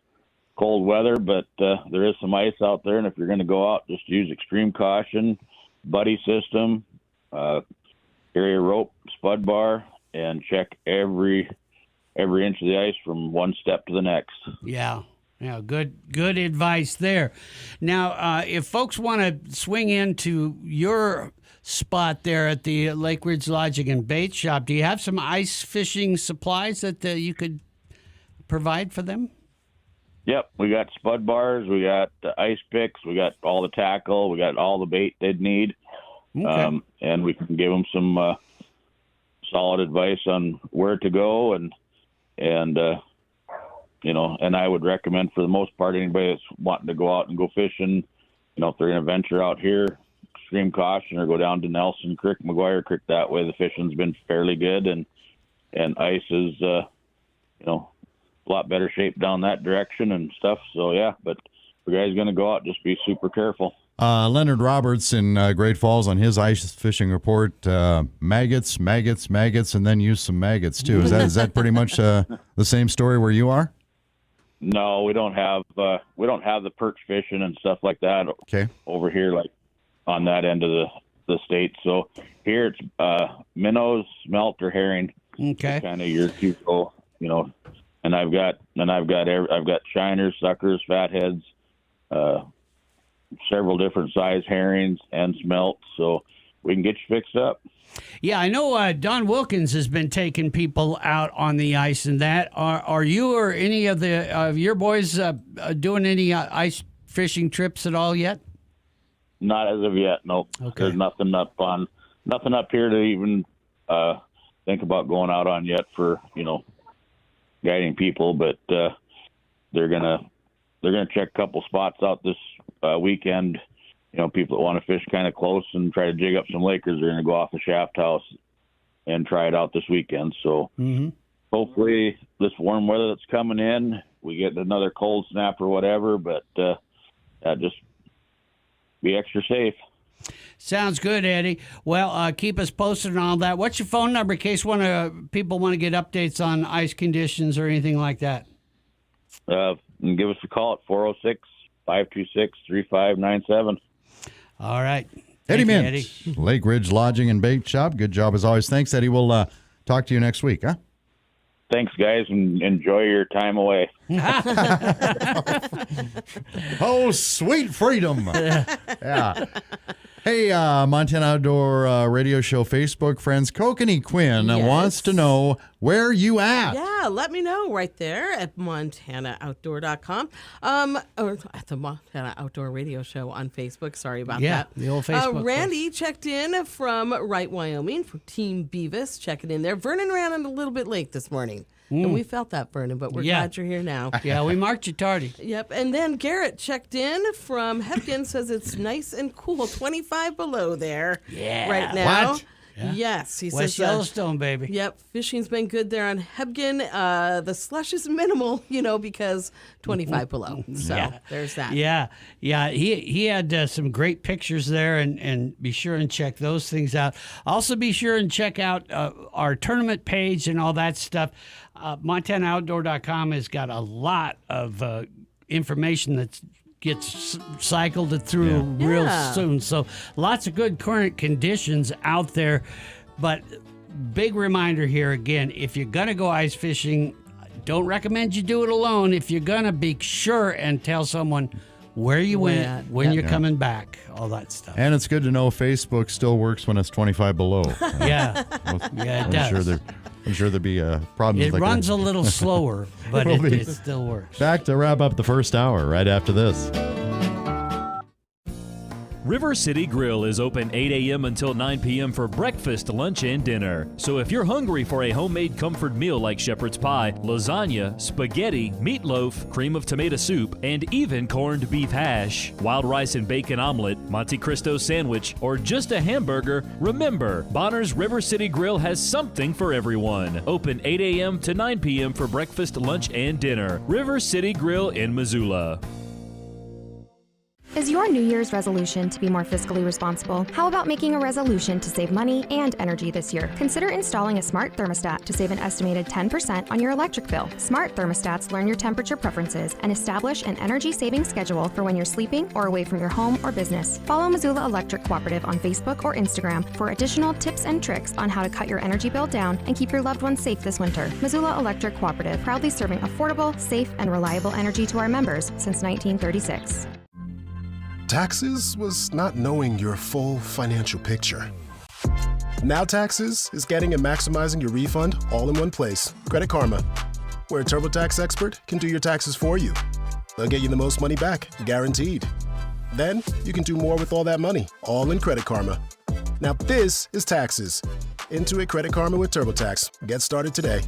[SPEAKER 24] weather, but there is some ice out there. And if you're going to go out, just use extreme caution, buddy system, carry a rope, spud bar, and check every inch of the ice from one step to the next.
[SPEAKER 5] Yeah. Yeah, good advice there. Now, if folks want to swing into your spot there at the Lake Ridge Lodging and Bait Shop, do you have some ice fishing supplies that you could provide for them?
[SPEAKER 24] Yep, we got spud bars, we got ice picks, we got all the tackle, we got all the bait they'd need, and we can give them some solid advice on where to go and I would recommend for the most part anybody that's wanting to go out and go fishing, if they're going to venture out here, extreme caution or go down to Nelson Creek, McGuire Creek. That way the fishing's been fairly good and ice is, a lot better shape down that direction and stuff. So, yeah, but if you guys going to go out, just be super careful.
[SPEAKER 6] Leonard Roberts in Great Falls on his ice fishing report, maggots, and then use some maggots too. Is that pretty much the same story where you are?
[SPEAKER 24] No, we don't have the perch fishing and stuff like that.
[SPEAKER 6] Okay.
[SPEAKER 24] Over here, like on that end of the state. So here it's minnows, smelt, or herring.
[SPEAKER 5] Okay.
[SPEAKER 24] Kind of your usual, And I've got shiners, suckers, fatheads, several different size herrings and smelt, so we can get you fixed up.
[SPEAKER 5] Yeah, I know Don Wilkins has been taking people out on the ice and that. Are you or any of your boys doing any ice fishing trips at all yet?
[SPEAKER 24] Not as of yet, nope.
[SPEAKER 5] Okay.
[SPEAKER 24] There's nothing up here to even think about going out on yet for, guiding people, but they're gonna check a couple spots out this weekend. People that want to fish kind of close and try to jig up some Lakers are going to go off the Shaft House and try it out this weekend. So hopefully this warm weather that's coming in, we get another cold snap or whatever, but just be extra safe.
[SPEAKER 5] Sounds good, Eddie. Well, keep us posted on all that. What's your phone number in case people want to get updates on ice conditions or anything like that?
[SPEAKER 24] And give us a call at 406-526-3597.
[SPEAKER 5] All right.
[SPEAKER 6] Eddie
[SPEAKER 5] Thank you,
[SPEAKER 6] Mint,
[SPEAKER 5] Eddie.
[SPEAKER 6] Lake Ridge Lodging and Bait Shop. Good job as always. Thanks, Eddie. We'll talk to you next week, huh?
[SPEAKER 24] Thanks, guys, and enjoy your time away.
[SPEAKER 6] Oh, sweet freedom. Yeah. Hey, Montana Outdoor Radio Show Facebook friends, Kokanee Quinn wants to know where you at.
[SPEAKER 8] Yeah, let me know right there at MontanaOutdoor.com. Or at the Montana Outdoor Radio Show on Facebook. Sorry about that.
[SPEAKER 5] The old Facebook.
[SPEAKER 8] Randy checked in from Wright, Wyoming, from Team Beavis, checking in there. Vernon ran a little bit late this morning. And we felt that, Vernon, but we're glad you're here now.
[SPEAKER 5] Yeah, we marked you tardy.
[SPEAKER 8] Yep. And then Garrett checked in from Hebgen, says it's nice and cool, 25 below there right now.
[SPEAKER 5] What?
[SPEAKER 8] Yeah. Yes. He
[SPEAKER 5] West
[SPEAKER 8] says,
[SPEAKER 5] Yellowstone, baby.
[SPEAKER 8] Yep. Fishing's been good there on Hebgen. The slush is minimal, because 25 below. So there's that.
[SPEAKER 5] Yeah. Yeah. He had some great pictures there, and be sure and check those things out. Also, be sure and check out our tournament page and all that stuff. MontanaOutdoor.com has got a lot of information that gets cycled through real soon. So lots of good current conditions out there. But big reminder here again, if you're going to go ice fishing, don't recommend you do it alone. If you're going to, be sure and tell someone where you went, when you're coming back, all that stuff.
[SPEAKER 6] And it's good to know Facebook still works when it's 25 below.
[SPEAKER 5] Yeah, it does.
[SPEAKER 6] I'm sure there'd be problems.
[SPEAKER 5] It runs a little slower, but it still works.
[SPEAKER 6] Back to wrap up the first hour right after this.
[SPEAKER 10] River City Grill is open 8 a.m. until 9 p.m. for breakfast, lunch, and dinner. So if you're hungry for a homemade comfort meal like shepherd's pie, lasagna, spaghetti, meatloaf, cream of tomato soup, and even corned beef hash, wild rice and bacon omelet, Monte Cristo sandwich, or just a hamburger, remember, Bonner's River City Grill has something for everyone. Open 8 a.m. to 9 p.m. for breakfast, lunch, and dinner. River City Grill in Missoula.
[SPEAKER 12] Is your New Year's resolution to be more fiscally responsible? How about making a resolution to save money and energy this year? Consider installing a smart thermostat to save an estimated 10% on your electric bill. Smart thermostats learn your temperature preferences and establish an energy-saving schedule for when you're sleeping or away from your home or business. Follow Missoula Electric Cooperative on Facebook or Instagram for additional tips and tricks on how to cut your energy bill down and keep your loved ones safe this winter. Missoula Electric Cooperative, proudly serving affordable, safe, and reliable energy to our members since 1936.
[SPEAKER 13] Taxes was not knowing your full financial picture. Now Taxes is getting and maximizing your refund all in one place. Credit Karma, where a TurboTax expert can do your taxes for you. They'll get you the most money back, guaranteed. Then you can do more with all that money, all in Credit Karma. Now this is Taxes. Intuit Credit Karma with TurboTax. Get started today.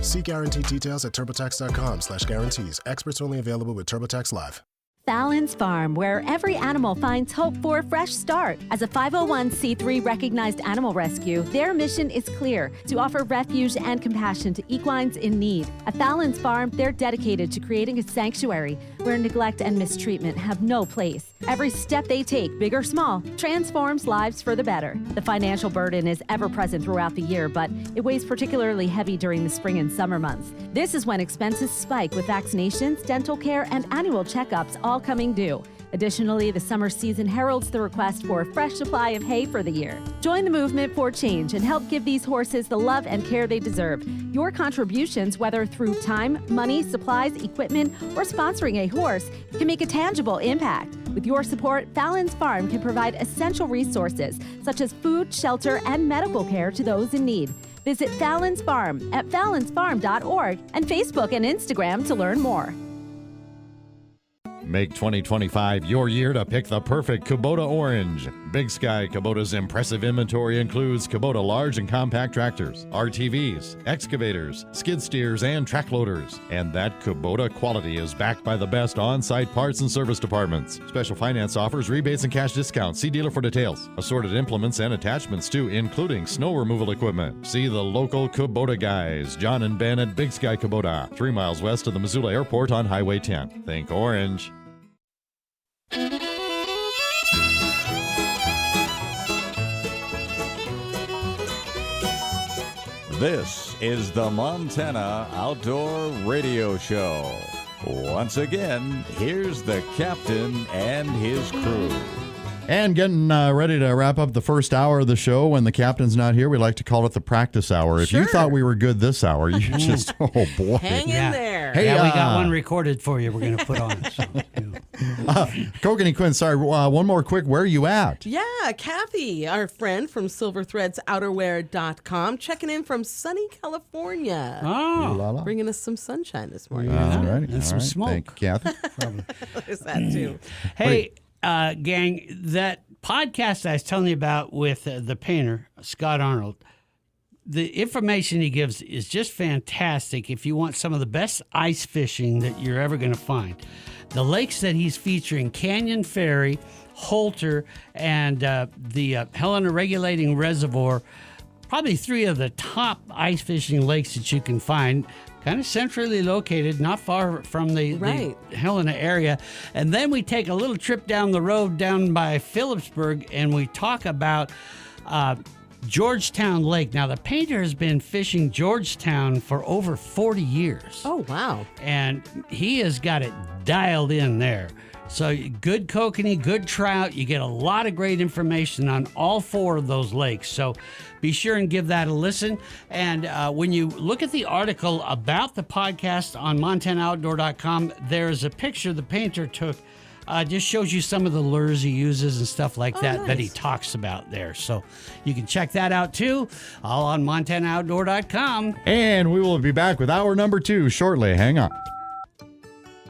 [SPEAKER 13] See guarantee details at turbotax.com/guarantees. Experts only available with TurboTax Live.
[SPEAKER 22] Fallon's Farm, where every animal finds hope for a fresh start. As a 501c3 recognized animal rescue, their mission is clear: to offer refuge and compassion to equines in need. At Fallon's Farm, they're dedicated to creating a sanctuary where neglect and mistreatment have no place. Every step they take, big or small, transforms lives for the better. The financial burden is ever present throughout the year, but it weighs particularly heavy during the spring and summer months. This is when expenses spike with vaccinations, dental care, and annual checkups all coming due. Additionally, the summer season heralds the request for a fresh supply of hay for the year. Join the movement for change and help give these horses the love and care they deserve. Your contributions, whether through time, money, supplies, equipment, or sponsoring a horse, can make a tangible impact. With your support, Fallon's Farm can provide essential resources such as food, shelter, and medical care to those in need. Visit Fallon's Farm at fallonsfarm.org and Facebook and Instagram to learn more.
[SPEAKER 6] Make 2025 your year to pick the perfect Kubota orange. Big Sky Kubota's impressive inventory includes Kubota large and compact tractors, RTVs, excavators, skid steers, and track loaders. And that Kubota quality is backed by the best on-site parts and service departments. Special finance offers, rebates, and cash discounts. See dealer for details. Assorted implements and attachments too, including snow removal equipment. See the local Kubota guys, John and Ben at Big Sky Kubota, 3 miles west of the Missoula Airport on Highway 10. Think orange.
[SPEAKER 11] This is the Montana Outdoor Radio Show. Once again, here's the captain and his crew.
[SPEAKER 6] And getting ready to wrap up the first hour of the show. When the captain's not here, we like to call it the practice hour. If you thought we were good this hour, you just, oh boy.
[SPEAKER 8] Hang in there.
[SPEAKER 6] Hey,
[SPEAKER 5] we got one recorded for you we're going to put on. So,
[SPEAKER 6] Kogan Quinn, sorry, one more quick. Where are you at?
[SPEAKER 8] Yeah, Kathy, our friend from SilverThreadsOuterwear.com, checking in from sunny California.
[SPEAKER 5] Oh.
[SPEAKER 8] Bringing us some sunshine this morning.
[SPEAKER 6] All right.
[SPEAKER 5] And some smoke.
[SPEAKER 6] Thank you, Kathy.
[SPEAKER 8] There's that too.
[SPEAKER 5] Hey, gang, that podcast I was telling you about with the painter, Scott Arnold, the information he gives is just fantastic if you want some of the best ice fishing that you're ever going to find. The lakes that he's featuring, Canyon Ferry, Holter, and the Helena Regulating Reservoir, probably 3 of the top ice fishing lakes that you can find. Kind of centrally located, not far from the Helena area. And then we take a little trip down the road down by Phillipsburg, and we talk about Georgetown Lake. Now, the painter has been fishing Georgetown for over 40 years.
[SPEAKER 8] Oh, wow.
[SPEAKER 5] And he has got it dialed in there. So good kokanee, good trout. You get a lot of great information on all 4 of those lakes. So be sure and give that a listen. And when you look at the article about the podcast on MontanaOutdoor.com, there's a picture the painter took. Just shows you some of the lures he uses and stuff like that that he talks about there. So you can check that out too, all on MontanaOutdoor.com.
[SPEAKER 6] And we will be back with hour number 2 shortly. Hang on.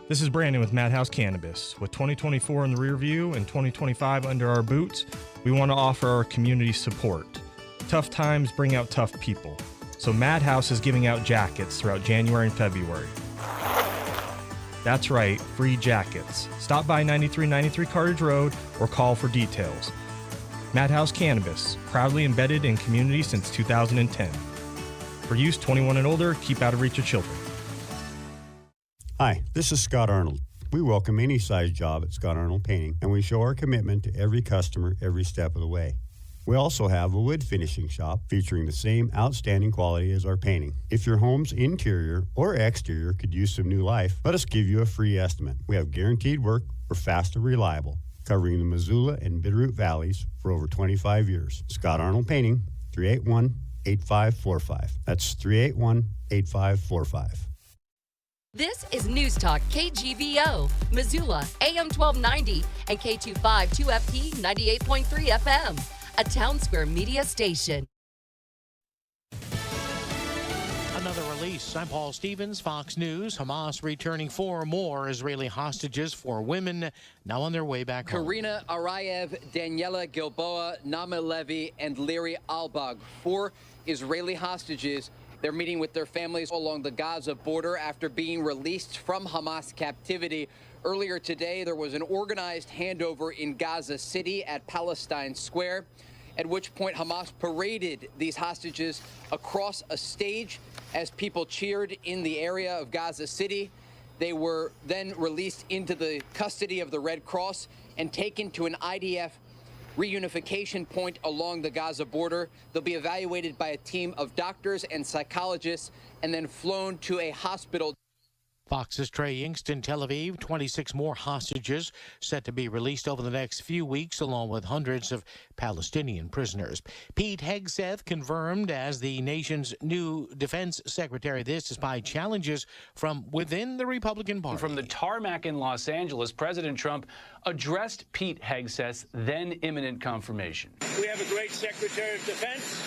[SPEAKER 15] This is Brandon with Madhouse Cannabis. With 2024 in the rear view and 2025 under our boots, we want to offer our community support. Tough times bring out tough people. So Madhouse is giving out jackets throughout January and February. That's right, free jackets. Stop by 9393 Cartage Road or call for details. Madhouse Cannabis, proudly embedded in community since 2010. For use 21 and older, keep out of reach of children.
[SPEAKER 16] Hi, this is Scott Arnold. We welcome any size job at Scott Arnold Painting, and we show our commitment to every customer every step of the way. We also have a wood finishing shop featuring the same outstanding quality as our painting. If your home's interior or exterior could use some new life, let us give you a free estimate. We have guaranteed work, we're fast and reliable, covering the Missoula and Bitterroot Valleys for over 25 years. Scott Arnold Painting, 381-8545. That's 381-8545.
[SPEAKER 17] This is News Talk KGVO, Missoula, AM 1290, and K25 2FP 98.3 FM, a Town Square media station.
[SPEAKER 18] Another release. I'm Paul Stevens, Fox News. Hamas returning 4 more Israeli hostages for women now on their way back home.
[SPEAKER 25] Karina Arayev, Daniela Gilboa, Nama Levy, and Liri Albag, 4 Israeli hostages. They're meeting with their families along the Gaza border after being released from Hamas captivity. Earlier today, there was an organized handover in Gaza City at Palestine Square, at which point Hamas paraded these hostages across a stage as people cheered in the area of Gaza City. They were then released into the custody of the Red Cross and taken to an IDF reunification point along the Gaza border. They'll be evaluated by a team of doctors and psychologists and then flown to a hospital.
[SPEAKER 18] Fox's Trey Ingston, Tel Aviv. 26 more hostages set to be released over the next few weeks, along with hundreds of Palestinian prisoners. Pete Hegseth confirmed as the nation's new defense secretary. This despite challenges from within the Republican Party.
[SPEAKER 1] From the tarmac in Los Angeles, President Trump addressed Pete Hegseth's then imminent confirmation.
[SPEAKER 4] We have a great Secretary of Defense.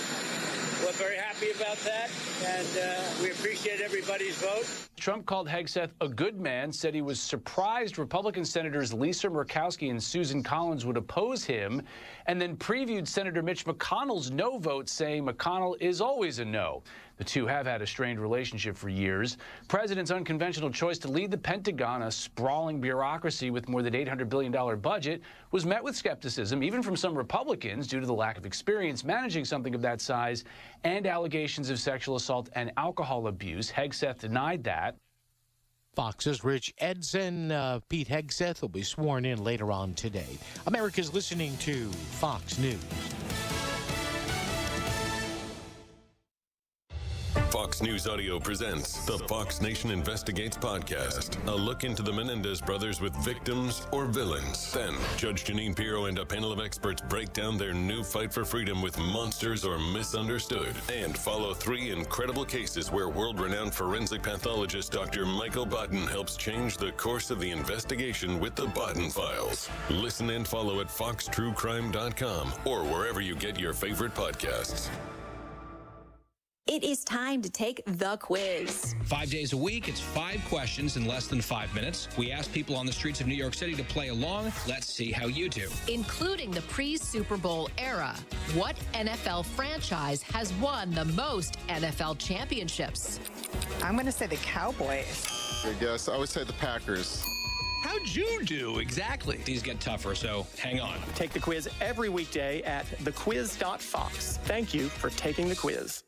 [SPEAKER 4] We're very happy about that, and we appreciate everybody's vote.
[SPEAKER 1] Trump called Hegseth a good man, said he was surprised Republican Senators Lisa Murkowski and Susan Collins would oppose him, and then previewed Senator Mitch McConnell's no vote, saying McConnell is always a no. The two have had a strained relationship for years. President's unconventional choice to lead the Pentagon, a sprawling bureaucracy with more than $800 billion budget, was met with skepticism, even from some Republicans, due to the lack of experience managing something of that size and allegations of sexual assault and alcohol abuse. Hegseth denied that.
[SPEAKER 18] Fox's Rich Edson. Pete Hegseth will be sworn in later on today. America's listening to Fox News.
[SPEAKER 19] Fox News Audio presents the Fox Nation Investigates podcast, a look into the Menendez brothers with victims or villains. Then, Judge Janine Pirro and a panel of experts break down their new fight for freedom with monsters or misunderstood, and follow 3 incredible cases where world-renowned forensic pathologist Dr. Michael Botten helps change the course of the investigation with the Botten Files. Listen and follow at foxtruecrime.com or wherever you get your favorite podcasts.
[SPEAKER 20] It is time to take the quiz.
[SPEAKER 21] 5 days a week, it's 5 questions in less than 5 minutes. We ask people on the streets of New York City to play along. Let's see how you do.
[SPEAKER 17] Including the pre-Super Bowl era, what NFL franchise has won the most NFL championships?
[SPEAKER 26] I'm going to say the Cowboys.
[SPEAKER 27] I guess I would say the Packers.
[SPEAKER 21] How'd you do? Exactly. These get tougher, so hang on.
[SPEAKER 28] Take the quiz every weekday at thequiz.fox. Thank you for taking the quiz.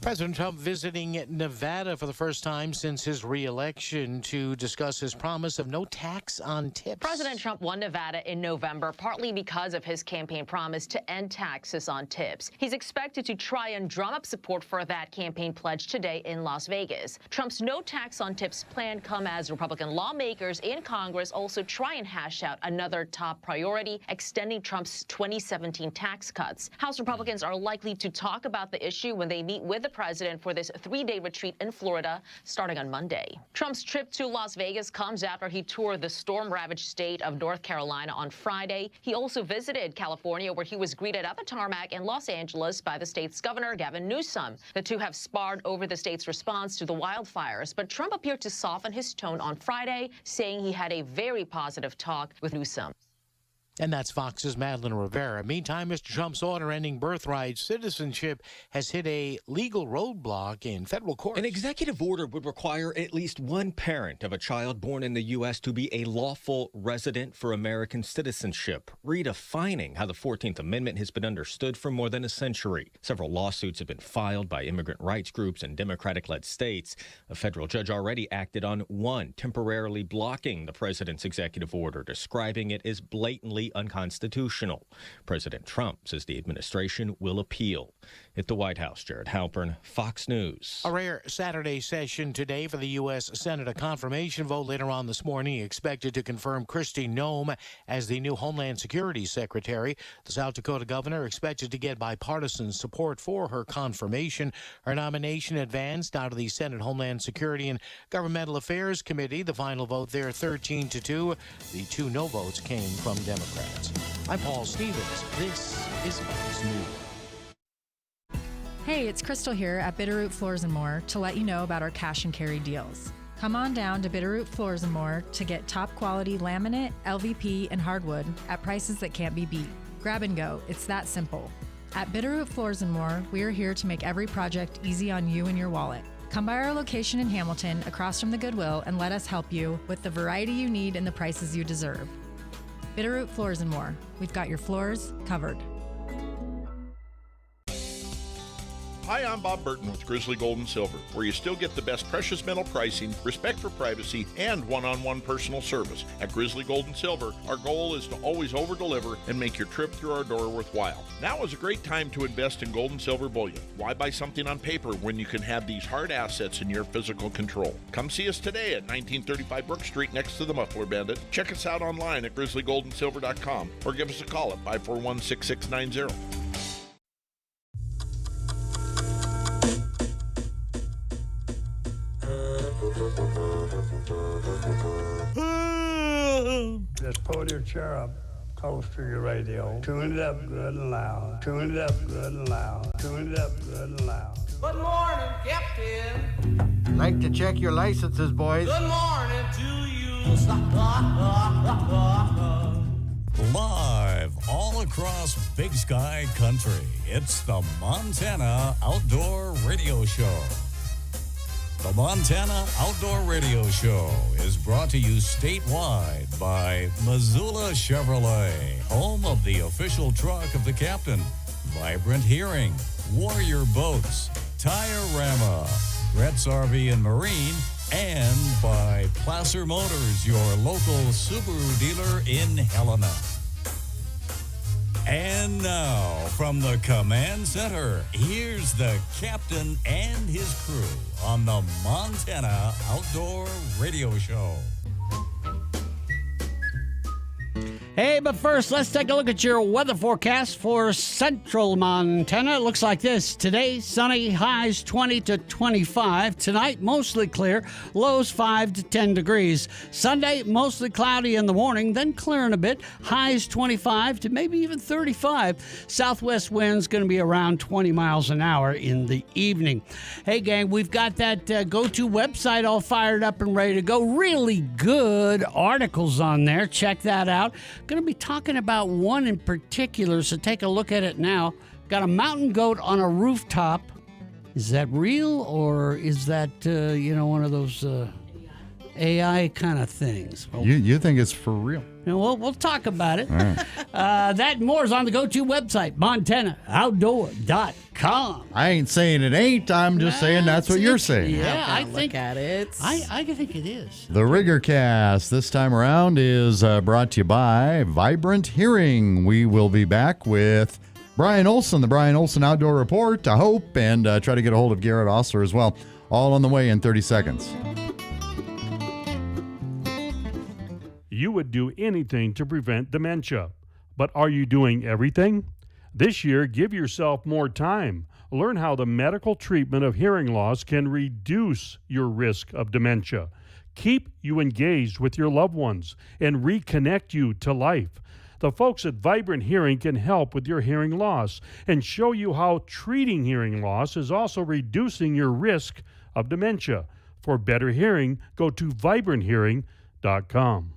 [SPEAKER 18] President Trump visiting Nevada for the first time since his re-election to discuss his promise of no tax on tips.
[SPEAKER 29] President Trump won Nevada in November, partly because of his campaign promise to end taxes on tips. He's expected to try and drum up support for that campaign pledge today in Las Vegas. Trump's no tax on tips plan come as Republican lawmakers in Congress also try and hash out another top priority, extending Trump's 2017 tax cuts. House Republicans are likely to talk about the issue when they meet with the president for this 3-day retreat in Florida starting on Monday. Trump's trip to Las Vegas comes after he toured the storm-ravaged state of North Carolina on Friday. He also visited California, where he was greeted at the tarmac in Los Angeles by the state's governor, Gavin Newsom. The two have sparred over the state's response to the wildfires, but Trump appeared to soften his tone on Friday, saying he had a very positive talk with Newsom.
[SPEAKER 18] And that's Fox's Madeline Rivera. Meantime, Mr. Trump's order ending birthright citizenship has hit a legal roadblock in federal court.
[SPEAKER 30] An executive order would require at least one parent of a child born in the U.S. to be a lawful resident for American citizenship, redefining how the 14th Amendment has been understood for more than a century. Several lawsuits have been filed by immigrant rights groups in Democratic-led states. A federal judge already acted on one, temporarily blocking the president's executive order, describing it as blatantly unconstitutional. President Trump says the administration will appeal. At the White House, Jared Halpern, Fox News.
[SPEAKER 18] A rare Saturday session today for the U.S. Senate. A confirmation vote later on this morning expected to confirm Kristi Noem as the new Homeland Security Secretary. The South Dakota governor expected to get bipartisan support for her confirmation. Her nomination advanced out of the Senate Homeland Security and Governmental Affairs Committee. The final vote there, 13-2. The 2 no votes came from Democrats. I'm Paul Stevens. This is Fox News.
[SPEAKER 31] Hey, it's Crystal here at Bitterroot Floors & More to let you know about our cash and carry deals. Come on down to Bitterroot Floors & More to get top quality laminate, LVP, and hardwood at prices that can't be beat. Grab and go. It's that simple. At Bitterroot Floors & More, we are here to make every project easy on you and your wallet. Come by our location in Hamilton across from the Goodwill and let us help you with the variety you need and the prices you deserve. Bitterroot Floors & More. We've got your floors covered.
[SPEAKER 2] Hi, I'm Bob Burton with Grizzly Gold and Silver, where you still get the best precious metal pricing, respect for privacy, and one-on-one personal service. At Grizzly Gold and Silver, our goal is to always over-deliver and make your trip through our door worthwhile. Now is a great time to invest in gold and silver bullion. Why buy something on paper when you can have these hard assets in your physical control? Come see us today at 1935 Brook Street next to the Muffler Bandit. Check us out online at grizzlygoldandsilver.com or give us a call at 541-6690.
[SPEAKER 3] Just pull your chair up close to your radio. Tune it up good and loud. Tune it up good and loud. Tune it up good and loud.
[SPEAKER 7] Good morning, Captain.
[SPEAKER 9] Like to check your licenses, boys.
[SPEAKER 7] Good morning to you.
[SPEAKER 11] Live all across Big Sky Country, it's the Montana Outdoor Radio Show. The Montana Outdoor Radio Show is brought to you statewide by Missoula Chevrolet, home of the official truck of the captain, Vibrant Hearing, Warrior Boats, Tire-Rama, Gretz RV and Marine, and by Placer Motors, your local Subaru dealer in Helena. And now, from the command center, here's the captain and his crew on the Montana Outdoor Radio Show.
[SPEAKER 5] Hey, but first, let's take a look at your weather forecast for central Montana. It looks like this. Today, sunny, highs 20 to 25. Tonight, mostly clear, lows 5 to 10 degrees. Sunday, mostly cloudy in the morning, then clearing a bit, highs 25 to maybe even 35. Southwest wind's going to be around 20 miles an hour in the evening. Hey, gang, we've got that go-to website all fired up and ready to go. Really good articles on there. Check that out. Going to be talking about one in particular, so take a look at it now. Got a mountain goat on a rooftop. Is that real, or is that, one of those AI kind of things? Well,
[SPEAKER 6] You think it's for real?
[SPEAKER 5] We'll talk about it.
[SPEAKER 6] All right.
[SPEAKER 5] That and more is on the go-to website, MontanaOutdoor.com.
[SPEAKER 6] I ain't saying it ain't. I'm just saying that's what you're saying.
[SPEAKER 5] Yeah, I think
[SPEAKER 8] look at it.
[SPEAKER 5] I think it is.
[SPEAKER 6] The Riggercast this time around is brought to you by Vibrant Hearing. We will be back with Brian Olson, the Brian Olson Outdoor Report, I hope, and try to get a hold of Garrett Osler as well. All on the way in 30 seconds.
[SPEAKER 10] You would do anything to prevent dementia. But are you doing everything? This year, give yourself more time. Learn how the medical treatment of hearing loss can reduce your risk of dementia, keep you engaged with your loved ones, and reconnect you to life. The folks at Vibrant Hearing can help with your hearing loss and show you how treating hearing loss is also reducing your risk of dementia. For better hearing, go to vibranthearing.com.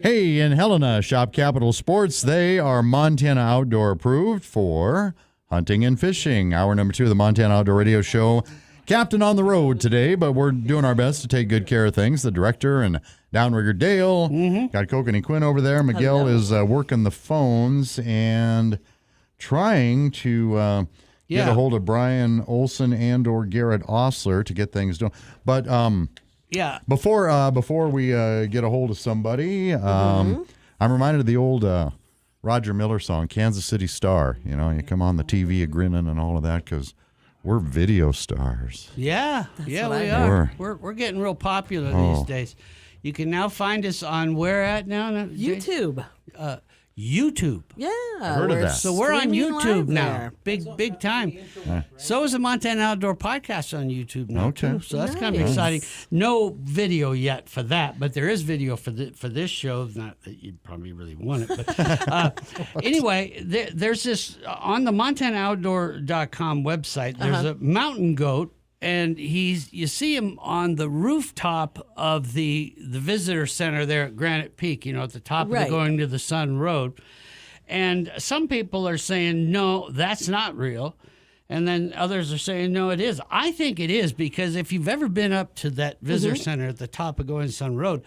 [SPEAKER 6] Hey, in Helena, Shop Capital Sports, they are Montana Outdoor approved for hunting and fishing. Hour number 2 of the Montana Outdoor Radio Show. Captain on the road today, but we're doing our best to take good care of things. The director and Downrigger Dale. Got Kokanee Quinn over there. Miguel is working the phones and trying to get a hold of Brian Olson and or Garrett Osler to get things done. But
[SPEAKER 5] yeah.
[SPEAKER 6] Before we get a hold of somebody, I'm reminded of the old Roger Miller song, Kansas City Star. You know, you come on the TV a grinning and all of that because we're video stars.
[SPEAKER 5] Yeah, we
[SPEAKER 6] I
[SPEAKER 5] are. We're getting real popular these days. You can now find us on where at now?
[SPEAKER 8] YouTube.
[SPEAKER 5] YouTube.
[SPEAKER 8] Yeah.
[SPEAKER 6] I've heard of that.
[SPEAKER 5] So we're on YouTube now.
[SPEAKER 8] There.
[SPEAKER 5] Big time. So is the Montana Outdoor Podcast on YouTube now, too. So that's kind of exciting. No video yet for that, but there is video for this show. Not that you probably really want it. But anyway, there's this, on the MontanaOutdoor.com website, there's a mountain goat. And you see him on the rooftop of the visitor center there at Granite Peak, at the top of the Going to the Sun Road. And some people are saying, no, that's not real. And then others are saying, no, it is. I think it is, because if you've ever been up to that visitor center at the top of Going to the Sun Road,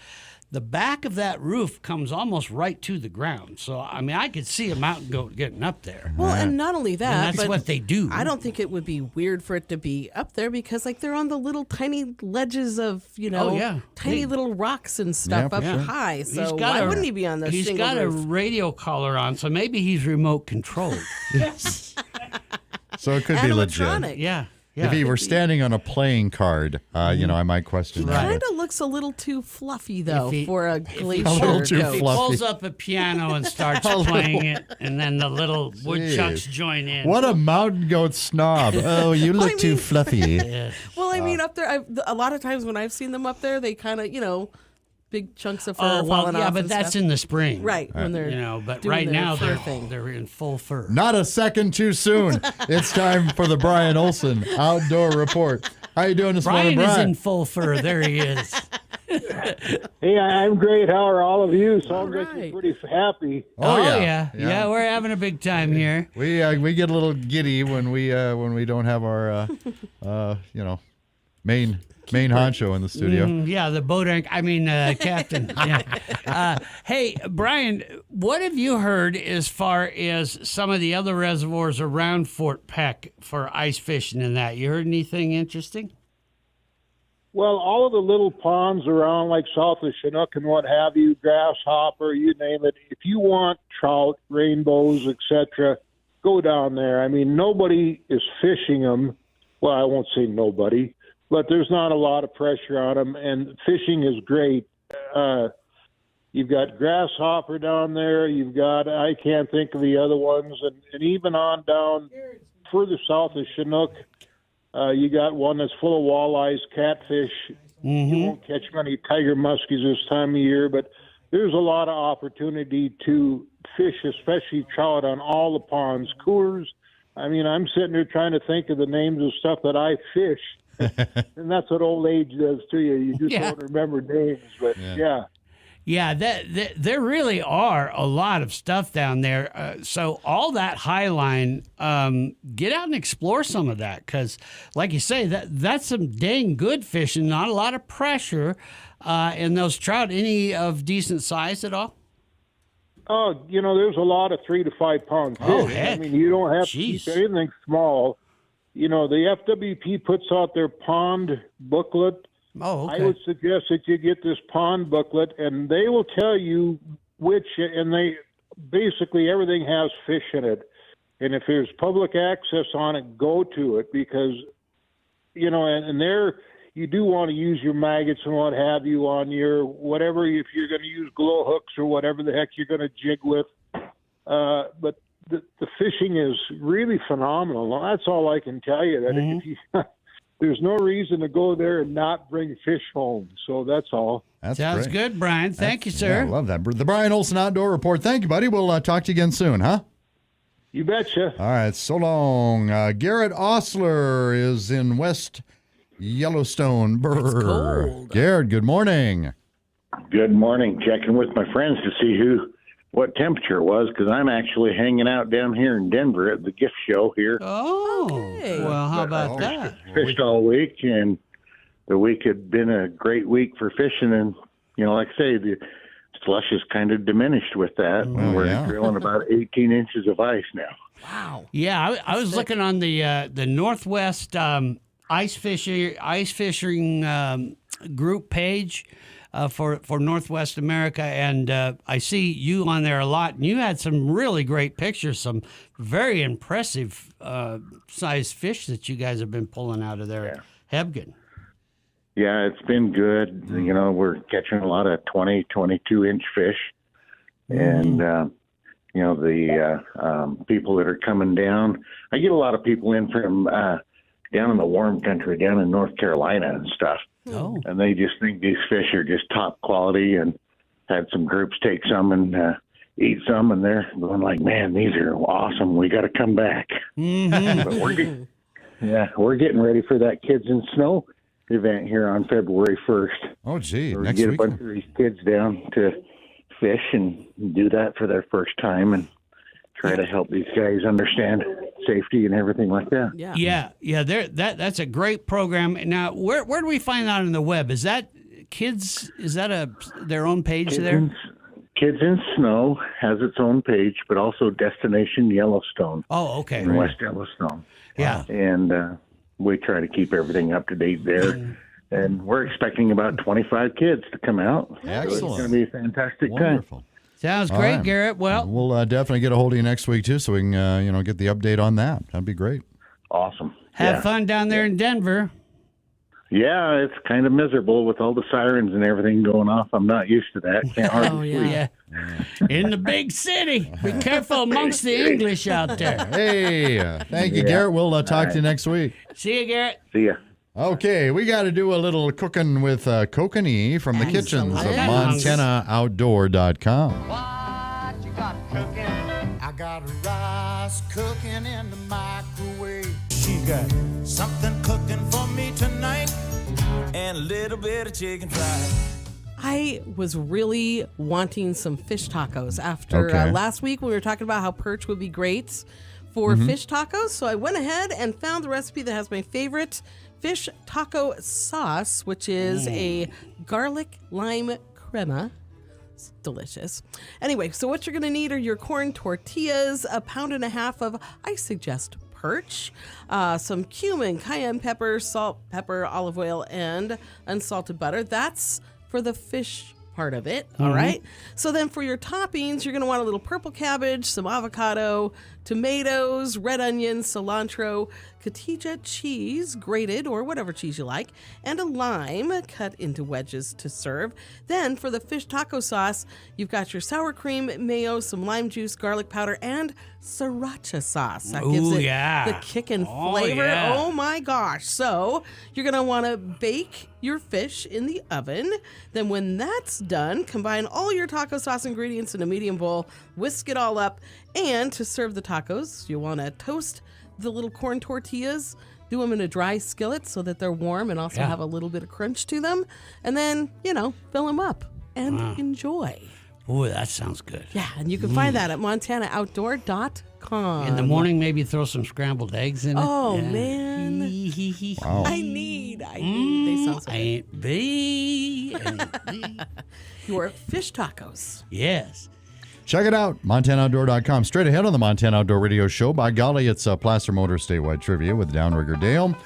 [SPEAKER 5] the back of that roof comes almost right to the ground. So, I mean, I could see a mountain goat getting up there.
[SPEAKER 8] Well, and not only that,
[SPEAKER 5] And that's
[SPEAKER 8] but
[SPEAKER 5] what they do.
[SPEAKER 8] I don't think it would be weird for it to be up there because, like, they're on the little tiny ledges of, tiny little rocks and stuff up high. So why wouldn't he be on the
[SPEAKER 5] He's
[SPEAKER 8] shingle
[SPEAKER 5] got
[SPEAKER 8] roof?
[SPEAKER 5] a radio collar on, so maybe he's remote controlled.
[SPEAKER 6] Yes. So it could
[SPEAKER 8] And
[SPEAKER 6] be legit.
[SPEAKER 8] electronic.
[SPEAKER 5] Yeah.
[SPEAKER 6] If he were standing on a playing card, I might question
[SPEAKER 8] He
[SPEAKER 6] that.
[SPEAKER 8] kind of looks a little too fluffy, though, for a glacier
[SPEAKER 6] A little too
[SPEAKER 8] goat.
[SPEAKER 5] He pulls up a piano and starts playing it, and then the little woodchucks join in.
[SPEAKER 6] What a mountain goat snob. Oh, you look too fluffy.
[SPEAKER 5] Yeah.
[SPEAKER 8] Well, I mean, up there, a lot of times when I've seen them up there, they kind of, big chunks of fur are falling off.
[SPEAKER 5] Yeah, but
[SPEAKER 8] and
[SPEAKER 5] that's
[SPEAKER 8] stuff.
[SPEAKER 5] in the spring.
[SPEAKER 8] Right, when they're
[SPEAKER 5] but
[SPEAKER 8] doing
[SPEAKER 5] right
[SPEAKER 8] their
[SPEAKER 5] now
[SPEAKER 8] fur
[SPEAKER 5] they're in full fur.
[SPEAKER 6] Not a second too soon. It's time for the Brian Olson Outdoor Report. How you doing this morning,
[SPEAKER 5] Brian is
[SPEAKER 6] Brian?
[SPEAKER 5] in full fur. There he is.
[SPEAKER 1] Hey, I'm great. How are all of you? Sounds like you're pretty happy.
[SPEAKER 5] Oh yeah. We're having a big time here.
[SPEAKER 6] We get a little giddy when we don't have our main honcho in the studio.
[SPEAKER 5] The boat captain. Yeah. Hey, Brian, what have you heard as far as some of the other reservoirs around Fort Peck for ice fishing and that? You heard anything interesting?
[SPEAKER 1] Well, all of the little ponds around, like south of Chinook and what have you, grasshopper, you name it. If you want trout, rainbows, etc., go down there. I mean, nobody is fishing them. Well, I won't say nobody, but there's not a lot of pressure on them, and fishing is great. You've got grasshopper down there. You've got, I can't think of the other ones, and even on down further south of Chinook, you got one that's full of walleyes, catfish. You won't catch many tiger muskies this time of year, but there's a lot of opportunity to fish, especially trout, on all the ponds. Coors, I mean, I'm sitting there trying to think of the names of stuff that I fish, and that's what old age does to you. You just don't remember names, but
[SPEAKER 5] Yeah, there really are a lot of stuff down there. So all that high line, get out and explore some of that because, like you say, that's some dang good fishing. Not a lot of pressure, and those trout. Any of decent size at all?
[SPEAKER 1] Oh, there's a lot of 3 to 5 pound fish.
[SPEAKER 5] Oh, heck.
[SPEAKER 1] I mean, you don't have to keep anything small. The FWP puts out their pond booklet.
[SPEAKER 5] Oh, okay.
[SPEAKER 1] I would suggest that you get this pond booklet, and they will tell you and they basically everything has fish in it. And if there's public access on it, go to it because, and there you do want to use your maggots and what have you on your whatever, if you're going to use glow hooks or whatever the heck you're going to jig with. But the fishing is really phenomenal. That's all I can tell you. That if you there's no reason to go there and not bring fish home. So that's all.
[SPEAKER 5] Sounds
[SPEAKER 6] great.
[SPEAKER 5] good, Brian. Thank you, sir.
[SPEAKER 6] I love that. The Brian Olson Outdoor Report. Thank you, buddy. We'll talk to you again soon, huh?
[SPEAKER 1] You betcha.
[SPEAKER 6] All right, so long. Garrett Osler is in West Yellowstone. Brr.
[SPEAKER 8] cold.
[SPEAKER 6] Garrett, good morning.
[SPEAKER 4] Good morning. Checking with my friends to see what temperature it was because I'm actually hanging out down here in Denver at the gift show here.
[SPEAKER 5] Oh, well, how about that?
[SPEAKER 4] Fished all week, and the week had been a great week for fishing. And, like I say, the slush is kind of diminished with that. And we're drilling about 18 inches of ice now.
[SPEAKER 8] Wow.
[SPEAKER 5] Yeah, I was looking on the Northwest ice fishing group page for Northwest America, and I see you on there a lot. And you had some really great pictures, some very impressive sized fish that you guys have been pulling out of there at Hebgen.
[SPEAKER 4] Yeah, it's been good. We're catching a lot of 20, 22-inch fish. And, the people that are coming down, I get a lot of people in from down in the warm country, down in North Carolina and stuff.
[SPEAKER 5] Oh.
[SPEAKER 4] And they just think these fish are just top quality, and had some groups take some and eat some, and they're going like, man, these are awesome. We got to come back. But we're getting ready for that Kids in Snow event here on February 1st.
[SPEAKER 6] Oh, gee,
[SPEAKER 4] so
[SPEAKER 6] next
[SPEAKER 4] we get
[SPEAKER 6] week.
[SPEAKER 4] a bunch of these kids down to fish and do that for their first time and try to help these guys understand safety and everything like that.
[SPEAKER 5] Yeah. That's a great program. Now, where do we find that on the web? Is that Kids, is that their own page there?
[SPEAKER 4] Kids in Snow has its own page, but also Destination Yellowstone.
[SPEAKER 5] Oh, okay.
[SPEAKER 4] In West Yellowstone.
[SPEAKER 5] Yeah.
[SPEAKER 4] And we try to keep everything up to date there. And we're expecting about 25 kids to come out.
[SPEAKER 6] Excellent.
[SPEAKER 4] So it's going to be a fantastic
[SPEAKER 6] Wonderful.
[SPEAKER 4] time.
[SPEAKER 5] Sounds great,
[SPEAKER 6] right.
[SPEAKER 5] Garrett. Well,
[SPEAKER 6] we'll definitely get a hold of you next week, too, so we can, get the update on that. That'd be great.
[SPEAKER 4] Awesome.
[SPEAKER 5] Have fun down there in Denver.
[SPEAKER 4] Yeah, it's kind of miserable with all the sirens and everything going off. I'm not used to that. Can't hardly sleep.
[SPEAKER 5] Yeah. In the big city. Be careful amongst the English out there.
[SPEAKER 6] Hey, thank you, Garrett. We'll talk to you next week.
[SPEAKER 5] See you, Garrett.
[SPEAKER 4] See ya.
[SPEAKER 6] Okay, we got to do a little cooking with Kokanee from the kitchens of MontanaOutdoor.com.
[SPEAKER 9] What you got cooking? I got rice cooking in the microwave. She got something cooking for me tonight, and a little bit of chicken fried.
[SPEAKER 8] I was really wanting some fish tacos after last week when we were talking about how perch would be great for fish tacos. So I went ahead and found the recipe that has my favorite fish taco sauce, which is a garlic lime crema. It's delicious. Anyway, so what you're going to need are your corn tortillas, 1.5 pounds of, I suggest, perch, some cumin, cayenne pepper, salt, pepper, olive oil, and unsalted butter. That's for the fish part of it. All right. So then for your toppings, you're going to want a little purple cabbage, some avocado, tomatoes, red onions, cilantro, cotija cheese, grated or whatever cheese you like, and a lime cut into wedges to serve. Then for the fish taco sauce, you've got your sour cream, mayo, some lime juice, garlic powder, and sriracha sauce. That gives it the kick and flavor.
[SPEAKER 5] Yeah.
[SPEAKER 8] Oh my gosh. So you're going to want to bake your fish in the oven. Then when that's done, combine all your taco sauce ingredients in a medium bowl, whisk it all up, and to serve the tacos, you want to toast the little corn tortillas, do them in a dry skillet so that they're warm and also have a little bit of crunch to them, and then, fill them up and enjoy.
[SPEAKER 5] Oh, that sounds good.
[SPEAKER 8] Yeah, and you can find that at MontanaOutdoor.com.
[SPEAKER 5] In the morning, maybe throw some scrambled eggs in it.
[SPEAKER 8] Oh, man.
[SPEAKER 6] Wow.
[SPEAKER 8] I need. They sound so good. Your fish tacos.
[SPEAKER 5] Yes.
[SPEAKER 6] Check it out, MontanaOutdoor.com. Straight ahead on the Montana Outdoor Radio Show. By golly, it's Placer Motors Statewide Trivia with Downrigger Dale.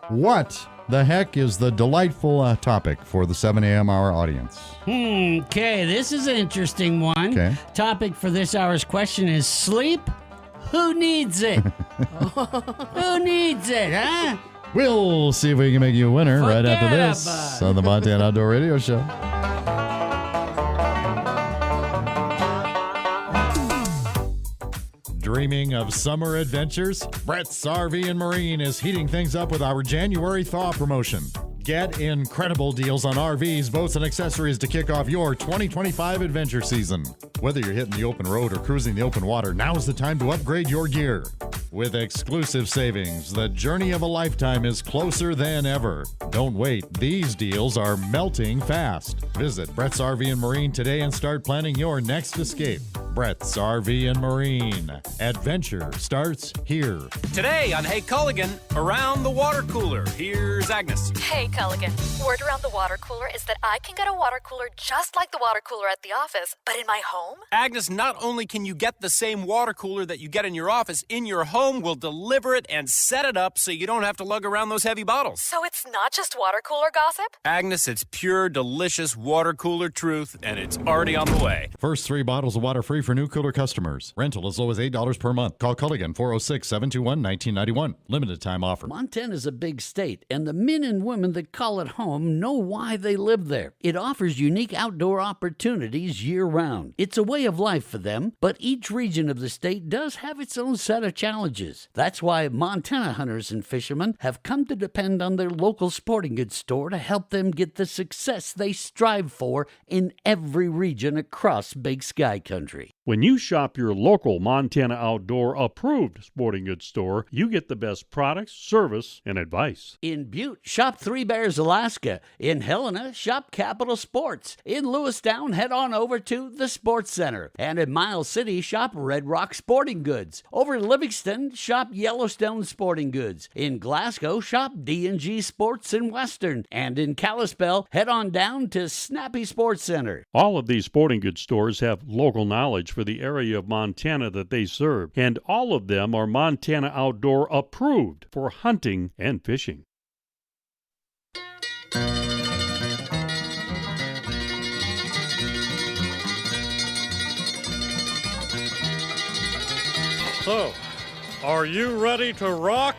[SPEAKER 6] What the heck is the delightful topic for the 7 a.m. hour audience?
[SPEAKER 5] Okay, this is an interesting one.
[SPEAKER 6] Okay.
[SPEAKER 5] Topic for this hour's question is sleep. Who needs it? Who needs it, huh?
[SPEAKER 6] We'll see if we can make you a winner right after this
[SPEAKER 5] about
[SPEAKER 6] on the Montana Outdoor Radio Show. Dreaming of summer adventures? Brett's RV and Marine is heating things up with our January Thaw promotion. Get incredible deals on RVs, boats, and accessories to kick off your 2025 adventure season. Whether you're hitting the open road or cruising the open water, now's the time to upgrade your gear. With exclusive savings, the journey of a lifetime is closer than ever. Don't wait. These deals are melting fast. Visit Brett's RV and Marine today and start planning your next escape. Brett's RV and Marine. Adventure starts here.
[SPEAKER 12] Today on Hey Culligan, around the water cooler. Here's Agnes.
[SPEAKER 13] Hey Culligan, word around the water cooler is that I can get a water cooler just like the water cooler at the office, but in my home?
[SPEAKER 12] Agnes, not only can you get the same water cooler that you get in your office, in your home we'll deliver it and set it up so you don't have to lug around those heavy bottles.
[SPEAKER 13] So it's not just water cooler gossip?
[SPEAKER 12] Agnes, it's pure, delicious water cooler truth, and it's already on the way.
[SPEAKER 6] First 3 bottles of water free for new cooler customers. Rental as low as $8 per month. Call Culligan 406-721-1991. Limited time offer.
[SPEAKER 5] Montana's a big state, and the men and women that call it home know why they live there. It offers unique outdoor opportunities year-round. It's a way of life for them, but each region of the state does have its own set of challenges. That's why Montana hunters and fishermen have come to depend on their local sporting goods store to help them get the success they strive for in every region across Big Sky Country.
[SPEAKER 10] When you shop your local Montana Outdoor approved sporting goods store, you get the best products, service, and advice.
[SPEAKER 5] In Butte, shop Three Bears, Alaska. In Helena, shop Capital Sports. In Lewistown, head on over to the Sports Center. And in Miles City, shop Red Rock Sporting Goods. Over in Livingston, shop Yellowstone Sporting Goods. In Glasgow, shop D&G Sports in Western. And in Kalispell, head on down to Snappy Sports Center.
[SPEAKER 10] All of these sporting goods stores have local knowledge for the area of Montana that they serve, and all of them are Montana Outdoor approved for hunting and fishing.
[SPEAKER 14] So, are you ready to rock?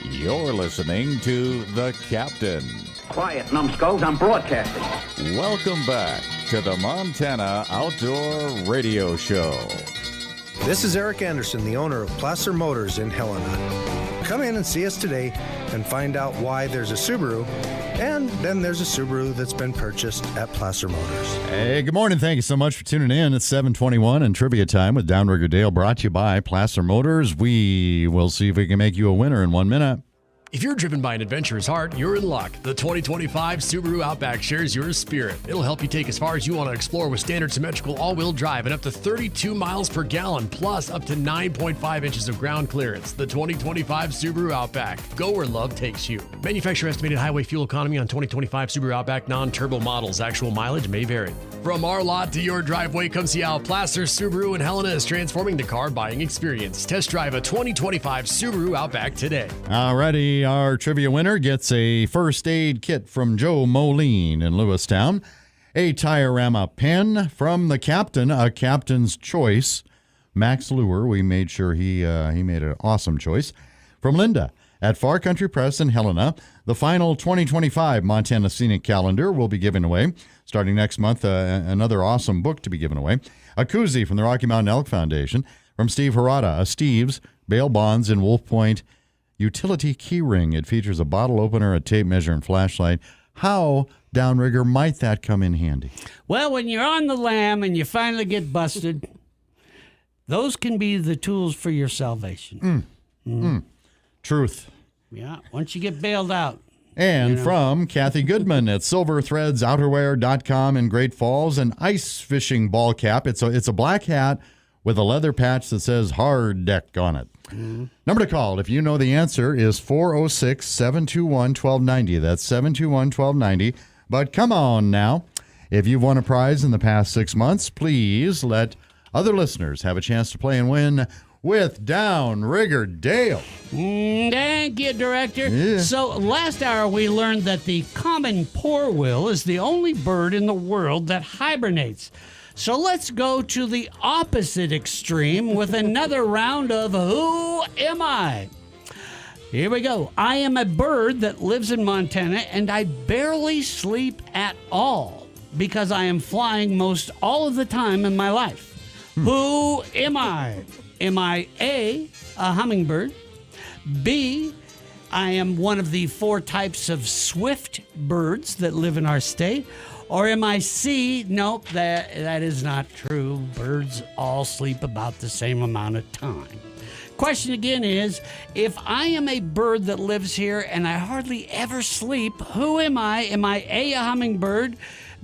[SPEAKER 11] You're listening to The Captain.
[SPEAKER 15] Quiet, numbskulls, I'm broadcasting.
[SPEAKER 11] Welcome back to the Montana Outdoor Radio Show.
[SPEAKER 16] This is Eric Anderson, the owner of Placer Motors in Helena. Come in and see us today and find out why there's a Subaru, and then there's a Subaru that's been purchased at Placer Motors.
[SPEAKER 6] Hey, good morning. Thank you so much for tuning in. It's 7:21 and Trivia Time with Downrigger Dale, brought to you by Placer Motors. We will see if we can make you a winner in 1 minute.
[SPEAKER 17] If you're driven by an adventurous heart, you're in luck. The 2025 Subaru Outback shares your spirit. It'll help you take as far as you want to explore with standard symmetrical all-wheel drive and up to 32 miles per gallon, plus up to 9.5 inches of ground clearance. The 2025 Subaru Outback. Go where love takes you. Manufacturer estimated highway fuel economy on 2025 Subaru Outback non-turbo models. Actual mileage may vary. From our lot to your driveway, come see how Placer Subaru in Helena is transforming the car buying experience. Test drive a 2025 Subaru Outback today.
[SPEAKER 6] Alrighty, our trivia winner gets a first aid kit from Joe Moline in Lewistown, a Tiorama pen from the captain, a captain's choice, Max Lure. We made sure he made an awesome choice. From Linda at Far Country Press in Helena, the final 2025 Montana Scenic Calendar will be given away. Starting next month, another awesome book to be given away. A koozie from the Rocky Mountain Elk Foundation. From Steve Harada, a Steve's Bail Bonds in Wolf Point utility key ring. It features a bottle opener, a tape measure, and flashlight. How, Downrigger, might that come in handy?
[SPEAKER 5] Well, when you're on the lam and you finally get busted, those can be the tools for your salvation.
[SPEAKER 6] Truth.
[SPEAKER 5] Yeah, once you get bailed out.
[SPEAKER 6] And from Kathy Goodman at silverthreadsouterwear.com in Great Falls, an ice fishing ball cap. It's a black hat with a leather patch that says Hard Deck on it. Number to call if you know the answer is 406-721-1290. That's 721-1290. But come on now. If you've won a prize in the past 6 months, please let other listeners have a chance to play and win with Downrigger Dale.
[SPEAKER 5] Thank you, Director.
[SPEAKER 6] Yeah.
[SPEAKER 5] So last hour we learned that the common poorwill is the only bird in the world that hibernates. So let's go to the opposite extreme with another round of Who Am I? Here we go. I am a bird that lives in Montana, and I barely sleep at all because I am flying most all of the time in my life. Who am I? Am I A, hummingbird? B, I am one of the 4 types of swift birds that live in our state? Or am I C? Nope, that is not true. Birds all sleep about the same amount of time. Question again is, if I am a bird that lives here and I hardly ever sleep, who am I? Am I A, a hummingbird,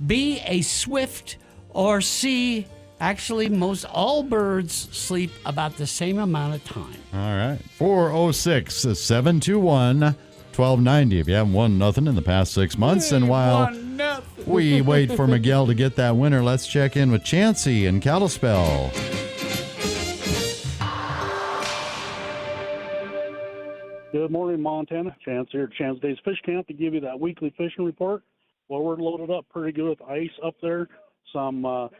[SPEAKER 5] B, a swift, or C, actually most all birds sleep about the same amount of time?
[SPEAKER 6] All right. 406-721-1290. If you haven't won nothing in the past 6 months, and while we wait for Miguel to get that winner, let's check in with Chancey in Kalispell.
[SPEAKER 19] Good morning, Montana. Chance here at Chance Days Fish Camp to give you that weekly fishing report. Well, we're loaded up pretty good with ice up there. Some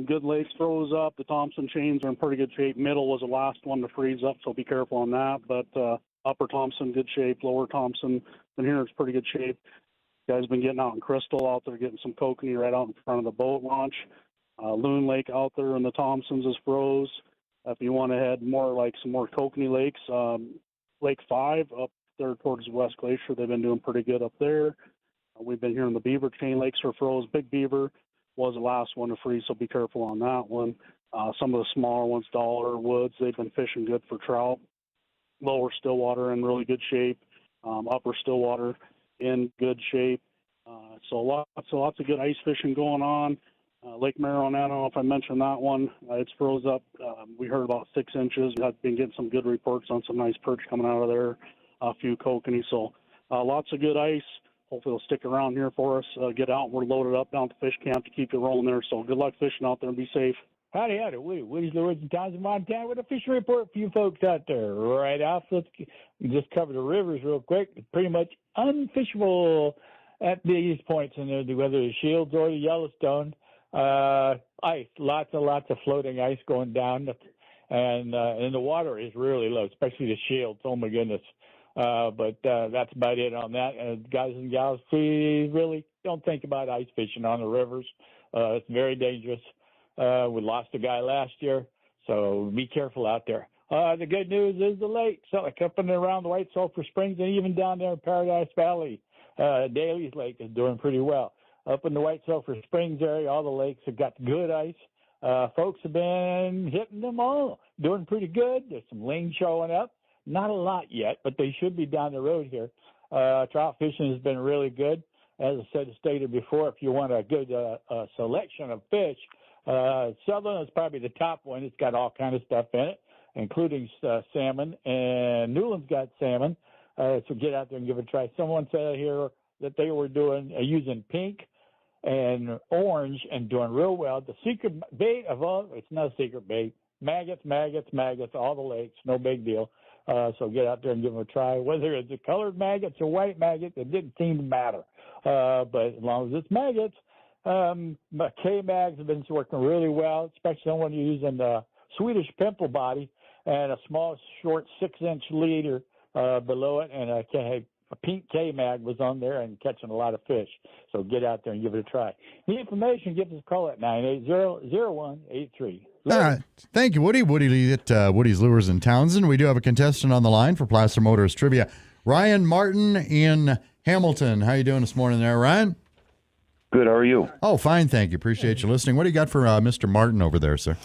[SPEAKER 19] good lakes froze up. The Thompson chains are in pretty good shape. Middle was the last one to freeze up, so be careful on that. But Upper Thompson, good shape. Lower Thompson, in here it's pretty good shape. Guys been getting out in Crystal out there, getting some kokanee right out in front of the boat launch. Loon Lake out there in the Thompsons is froze. If you want to head more like some more kokanee lakes, Lake 5 up there towards the West Glacier, they've been doing pretty good up there. We've been here in the Beaver chain lakes are froze. Big Beaver, was the last one to freeze, so be careful on that one. Some of the smaller ones, Dollar, Woods, they've been fishing good for trout. Lower Stillwater in really good shape. Upper Stillwater in good shape. So lots of good ice fishing going on. Lake Marion, I don't know if I mentioned that one. It's froze up. We heard about 6 inches. I've been getting some good reports on some nice perch coming out of there, a few kokanee. So lots of good ice. Hopefully it'll stick around here for us. Get out. We're loaded up down at the fish camp to keep you rolling there. So good luck fishing out there and be safe.
[SPEAKER 20] Howdy, Woody. Woody's Lures in Townsend, Montana with a fishing report for you folks out there. Right off, we just cover the rivers real quick. It's pretty much unfishable at these points in there, whether the Shields or the Yellowstone. Ice, lots and lots of floating ice going down, and the water is really low, especially the Shields. Oh my goodness! But that's about it on that. Guys and gals, please really don't think about ice fishing on the rivers. It's very dangerous. We lost a guy last year, so be careful out there. The good news is the lake, so like up and around the White Sulphur Springs and even down there in Paradise Valley, Daly's Lake is doing pretty well. Up in the White Sulphur Springs area, all the lakes have got good ice. Folks have been hitting them all, doing pretty good. There's some ling showing up. Not a lot yet, but they should be down the road here. Trout fishing has been really good. As I stated before, if you want a good selection of fish, Southern is probably the top one. It's got all kind of stuff in it, including salmon, and Newland's got salmon. So get out there and give it a try. Someone said here that they were using pink and orange and doing real well. The secret bait of all, it's not a secret bait. Maggots, all the lakes, no big deal. So get out there and give them a try. Whether it's a colored maggots or white maggots, it didn't seem to matter. But as long as it's maggots, K-mags have been working really well, especially when you're using the Swedish pimple body and a small, short 6-inch leader below it, and a pink K-mag was on there and catching a lot of fish. So get out there and give it a try. The information, give us a call at 980-0183.
[SPEAKER 6] All right. Thank you, Woody. Woody Lee at Woody's Lures in Townsend. We do have a contestant on the line for Placer Motors Trivia. Ryan Martin in Hamilton. How you doing this morning there, Ryan?
[SPEAKER 21] Good. How are you?
[SPEAKER 6] Oh, fine. Thank you. Appreciate you listening. What do you got for Mr. Martin over there, sir?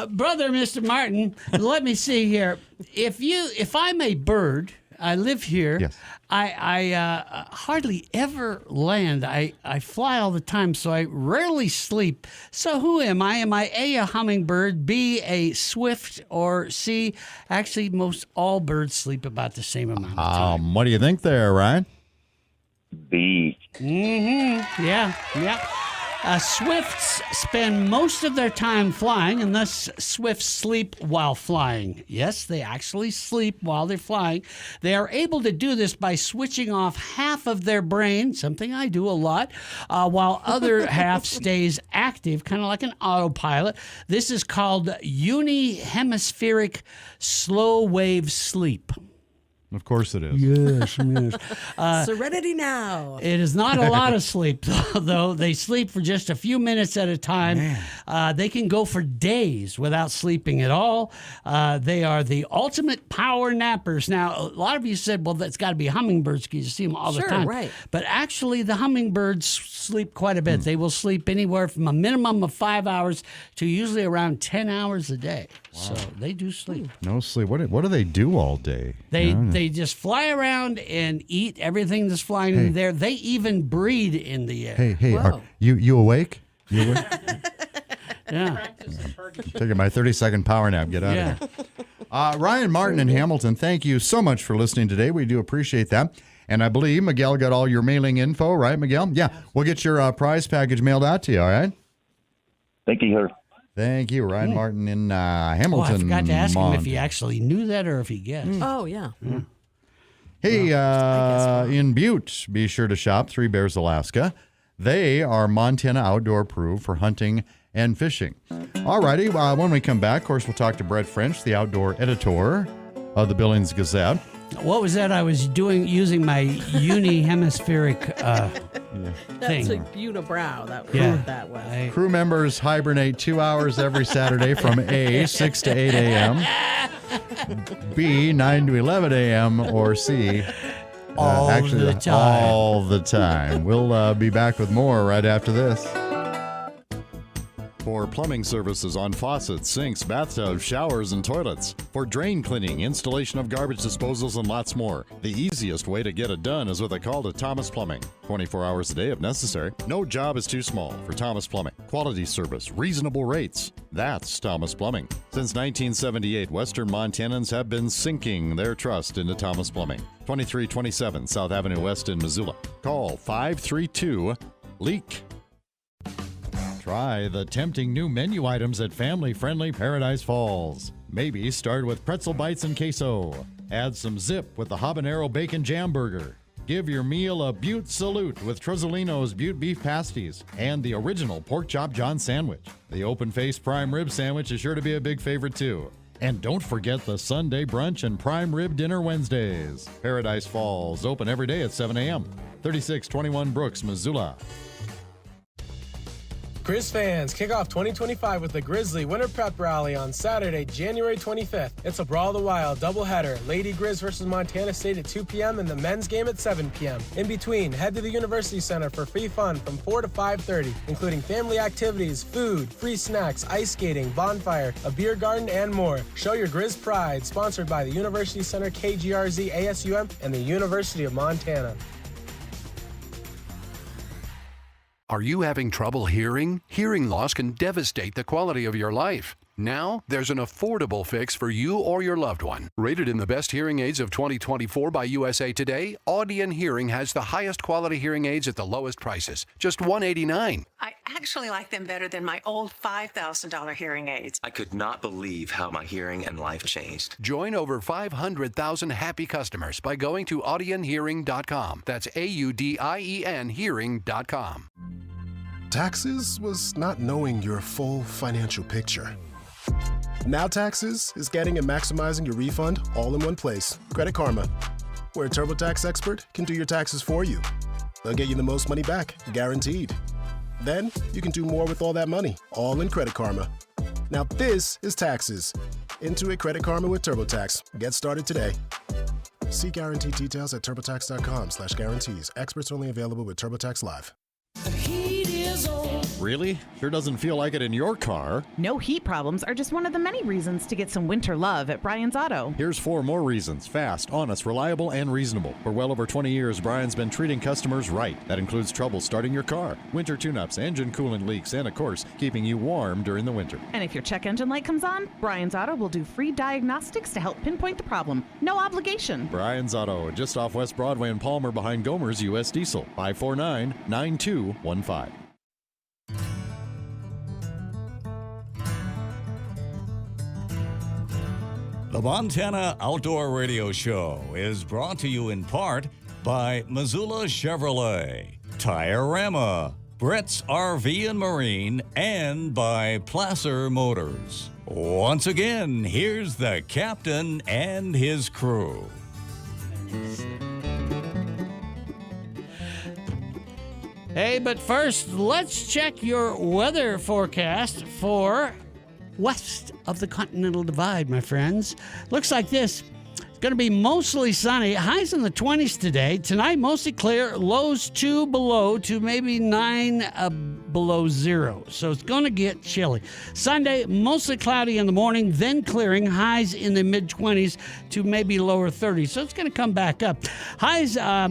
[SPEAKER 5] Brother, Mr. Martin, let me see here. If I'm a bird, I live here.
[SPEAKER 6] Yes.
[SPEAKER 5] I hardly ever land. I fly all the time, so I rarely sleep. So who am I? Am I A, a hummingbird, B, a swift, or C, actually most all birds sleep about the same amount of time?
[SPEAKER 6] What do you think there, Ryan?
[SPEAKER 21] B.
[SPEAKER 5] Mm-hmm. Yeah. Swifts spend most of their time flying, and thus swifts sleep while flying. Yes, they actually sleep while they're flying. They are able to do this by switching off half of their brain, something I do a lot, while other half stays active, kind of like an autopilot. This is called unihemispheric slow wave sleep.
[SPEAKER 6] Of course it is.
[SPEAKER 5] Yes.
[SPEAKER 8] Serenity now.
[SPEAKER 5] It is not a lot of sleep, though. They sleep for just a few minutes at a time. They can go for days without sleeping at all. They are the ultimate power nappers. Now, a lot of you said, well, that's got to be hummingbirds because you see them all the time.
[SPEAKER 8] Right.
[SPEAKER 5] But actually, the hummingbirds sleep quite a bit. They will sleep anywhere from a minimum of 5 hours to usually around 10 hours a day. Wow. So they do sleep.
[SPEAKER 6] No sleep. What do they do all day?
[SPEAKER 5] They just fly around and eat everything that's flying in there. They even breed in the air.
[SPEAKER 6] Hey, are you awake? You awake?
[SPEAKER 5] Yeah.
[SPEAKER 6] Taking my 30-second power nap. Get out of here. Ryan Martin in Hamilton, thank you so much for listening today. We do appreciate that. And I believe Miguel got all your mailing info, right, Miguel? Yeah. We'll get your prize package mailed out to you, all right?
[SPEAKER 21] Thank you, sir.
[SPEAKER 6] Thank you, Ryan Martin in Hamilton.
[SPEAKER 5] I forgot to ask him if he actually knew that or if he guessed.
[SPEAKER 8] Oh, yeah.
[SPEAKER 6] Hey, in Butte, be sure to shop Three Bears, Alaska. They are Montana outdoor approved for hunting and fishing. All righty, when we come back, of course, we'll talk to Brett French, the outdoor editor of the Billings Gazette.
[SPEAKER 5] What was that I was doing using my unihemispheric thing?
[SPEAKER 8] That's a unibrow. That was.
[SPEAKER 6] Crew members hibernate 2 hours every Saturday from A, 6 to 8 a.m., B, 9 to 11 a.m., or C,
[SPEAKER 5] all the time.
[SPEAKER 6] All the time. We'll be back with more right after this. For plumbing services on faucets, sinks, bathtubs, showers, and toilets. For drain cleaning, installation of garbage disposals, and lots more. The easiest way to get it done is with a call to Thomas Plumbing. 24 hours a day if necessary. No job is too small for Thomas Plumbing. Quality service, reasonable rates. That's Thomas Plumbing. Since 1978, Western Montanans have been sinking their trust into Thomas Plumbing. 2327 South Avenue West in Missoula. Call 532-LEAK. Try the tempting new menu items at family-friendly Paradise Falls. Maybe start with pretzel bites and queso. Add some zip with the habanero bacon jam burger. Give your meal a Butte salute with Trozzolino's Butte beef pasties and the original pork chop John sandwich. The open-faced prime rib sandwich is sure to be a big favorite too. And don't forget the Sunday brunch and prime rib dinner Wednesdays. Paradise Falls, open every day at 7 a.m. 3621 Brooks, Missoula.
[SPEAKER 18] Grizz fans, kick off 2025 with the Grizzly Winter Prep Rally on Saturday, January 25th. It's a Brawl of the Wild doubleheader. Lady Grizz versus Montana State at 2 p.m. and the men's game at 7 p.m. In between, head to the University Center for free fun from 4 to 5:30, including family activities, food, free snacks, ice skating, bonfire, a beer garden, and more. Show your Grizz pride, sponsored by the University Center, KGRZ, ASUM, and the University of Montana.
[SPEAKER 22] Are you having trouble hearing? Hearing loss can devastate the quality of your life. Now, there's an affordable fix for you or your loved one. Rated in the best hearing aids of 2024 by USA Today, Audion Hearing has the highest quality hearing aids at the lowest prices, just $189.
[SPEAKER 23] I actually like them better than my old $5,000 hearing aids.
[SPEAKER 24] I could not believe how my hearing and life changed.
[SPEAKER 22] Join over 500,000 happy customers by going to audionhearing.com. That's AUDIEN hearing.com.
[SPEAKER 25] Taxes was not knowing your full financial picture. Now Taxes is getting and maximizing your refund all in one place. Credit Karma, where a TurboTax expert can do your taxes for you. They'll get you the most money back, guaranteed. Then you can do more with all that money, all in Credit Karma. Now this is Taxes. Intuit Credit Karma with TurboTax. Get started today. See guarantee details at turbotax.com/guarantees. Experts only available with TurboTax Live.
[SPEAKER 6] Really? Sure doesn't feel like it in your car.
[SPEAKER 26] No heat problems are just one of the many reasons to get some winter love at Brian's Auto.
[SPEAKER 6] Here's 4 more reasons. Fast, honest, reliable, and reasonable. For well over 20 years, Brian's been treating customers right. That includes trouble starting your car, winter tune-ups, engine coolant leaks, and of course, keeping you warm during the winter.
[SPEAKER 26] And if your check engine light comes on, Brian's Auto will do free diagnostics to help pinpoint the problem. No obligation.
[SPEAKER 6] Brian's Auto, just off West Broadway in Palmer behind Gomer's U.S. Diesel. 549-9215.
[SPEAKER 11] The Montana Outdoor Radio Show is brought to you in part by Missoula Chevrolet, Tire-Rama, Brett's RV and Marine, and by Placer Motors. Once again, here's the captain and his crew.
[SPEAKER 5] Hey, but first, let's check your weather forecast for west of the Continental Divide, my friends. Looks like this. It's going to be mostly sunny. Highs in the 20s today. Tonight, mostly clear. Lows 2 below to maybe 9 below 0. So it's going to get chilly. Sunday, mostly cloudy in the morning, then clearing. Highs in the mid-20s to maybe lower 30s. So it's going to come back up. Highs are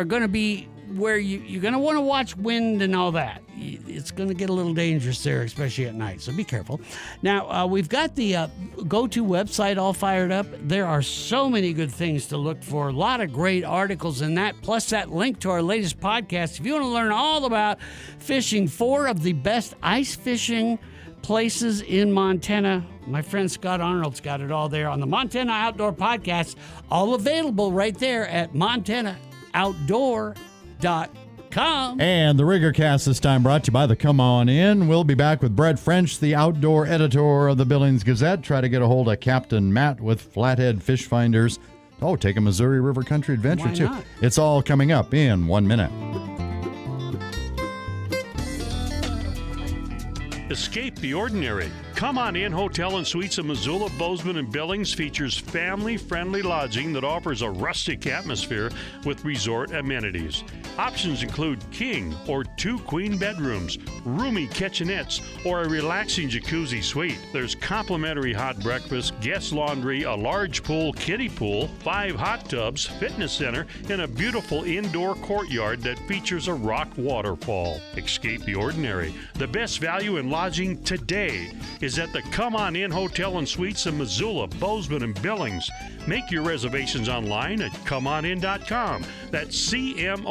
[SPEAKER 5] going to be where you're going to want to watch wind and all that. It's going to get a little dangerous there, especially at night, so be careful. Now, we've got the go-to website all fired up. There are so many good things to look for, a lot of great articles in that, plus that link to our latest podcast. If you want to learn all about fishing 4 of the best ice fishing places in Montana, my friend Scott Arnold's got it all there on the Montana Outdoor Podcast, all available right there at montanaoutdoor.com.
[SPEAKER 6] And the Riggercast this time brought to you by the Come On In. We'll be back with Brett French, the outdoor editor of the Billings Gazette. Try to get a hold of Captain Matt with Flathead Fish Finders. Oh, take a Missouri River Country adventure,
[SPEAKER 5] Why
[SPEAKER 6] too.
[SPEAKER 5] not?
[SPEAKER 6] It's all coming up in 1 minute.
[SPEAKER 10] Escape the ordinary. Come On In Hotel and Suites in Missoula, Bozeman, and Billings features family-friendly lodging that offers a rustic atmosphere with resort amenities. Options include king or 2 queen bedrooms, roomy kitchenettes, or a relaxing jacuzzi suite. There's complimentary hot breakfast, guest laundry, a large pool, kiddie pool, 5 hot tubs, fitness center, and a beautiful indoor courtyard that features a rock waterfall. Escape the ordinary. The best value in lodging today is at the Come On In Hotel and Suites in Missoula, Bozeman, and Billings. Make your reservations online at comeonin.com. That's CMONINN.com.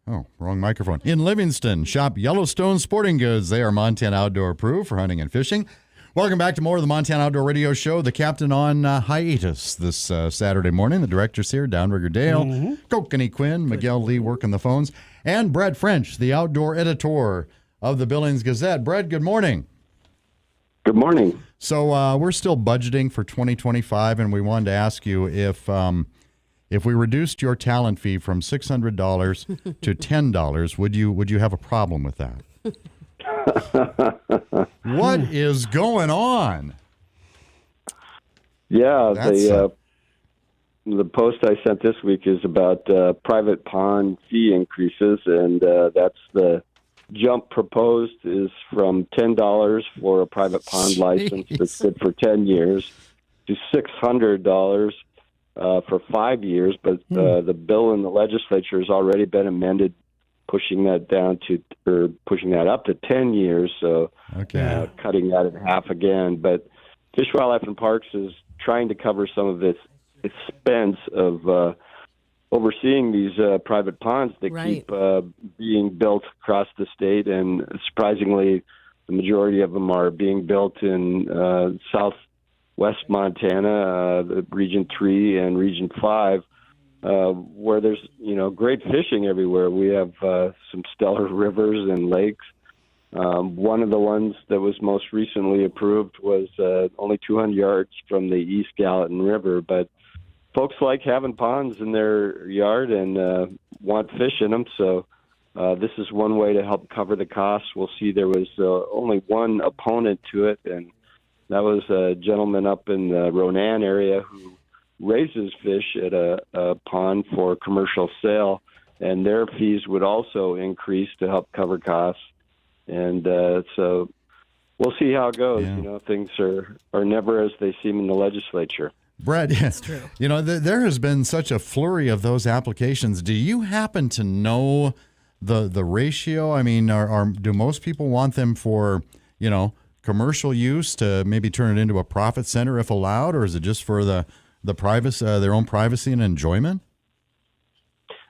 [SPEAKER 6] Oh, wrong microphone. In Livingston, shop Yellowstone Sporting Goods. They are Montana Outdoor approved for hunting and fishing. Welcome back to more of the Montana Outdoor Radio Show. The captain on hiatus this Saturday morning. The director's here, Downrigger Dale, Kokanee Quinn, Miguel Lee working the phones, and Brett French, the outdoor editor of the Billings Gazette. Brett, good morning.
[SPEAKER 1] Good morning.
[SPEAKER 6] So we're still budgeting for 2025, and we wanted to ask you if we reduced your talent fee from $600 to $10, would you have a problem with that? What is going on?
[SPEAKER 1] Yeah, the post I sent this week is about private pond fee increases, and that's the jump proposed is from $10 for a private pond license that's good for 10 years to $600 for 5 years, but the bill in the legislature has already been amended, pushing that up to 10 years, so cutting that in half again. But Fish, Wildlife, and Parks is trying to cover some of its expense of overseeing these private ponds that keep being built across the state, and surprisingly, the majority of them are being built in southwest Montana, Region 3 and Region 5, where there's great fishing everywhere. We have some stellar rivers and lakes. One of the ones that was most recently approved was only 200 yards from the East Gallatin River, but folks like having ponds in their yard and want fish in them, so this is one way to help cover the costs. We'll see. There was only one opponent to it, and that was a gentleman up in the Ronan area who raises fish at a pond for commercial sale, and their fees would also increase to help cover costs. And so we'll see how it goes. Things are never as they seem in the legislature.
[SPEAKER 6] Brett,
[SPEAKER 8] That's true.
[SPEAKER 6] There has been such a flurry of those applications. Do you happen to know the ratio? I mean, do most people want them for, commercial use to maybe turn it into a profit center if allowed, or is it just for the privacy, their own privacy and enjoyment?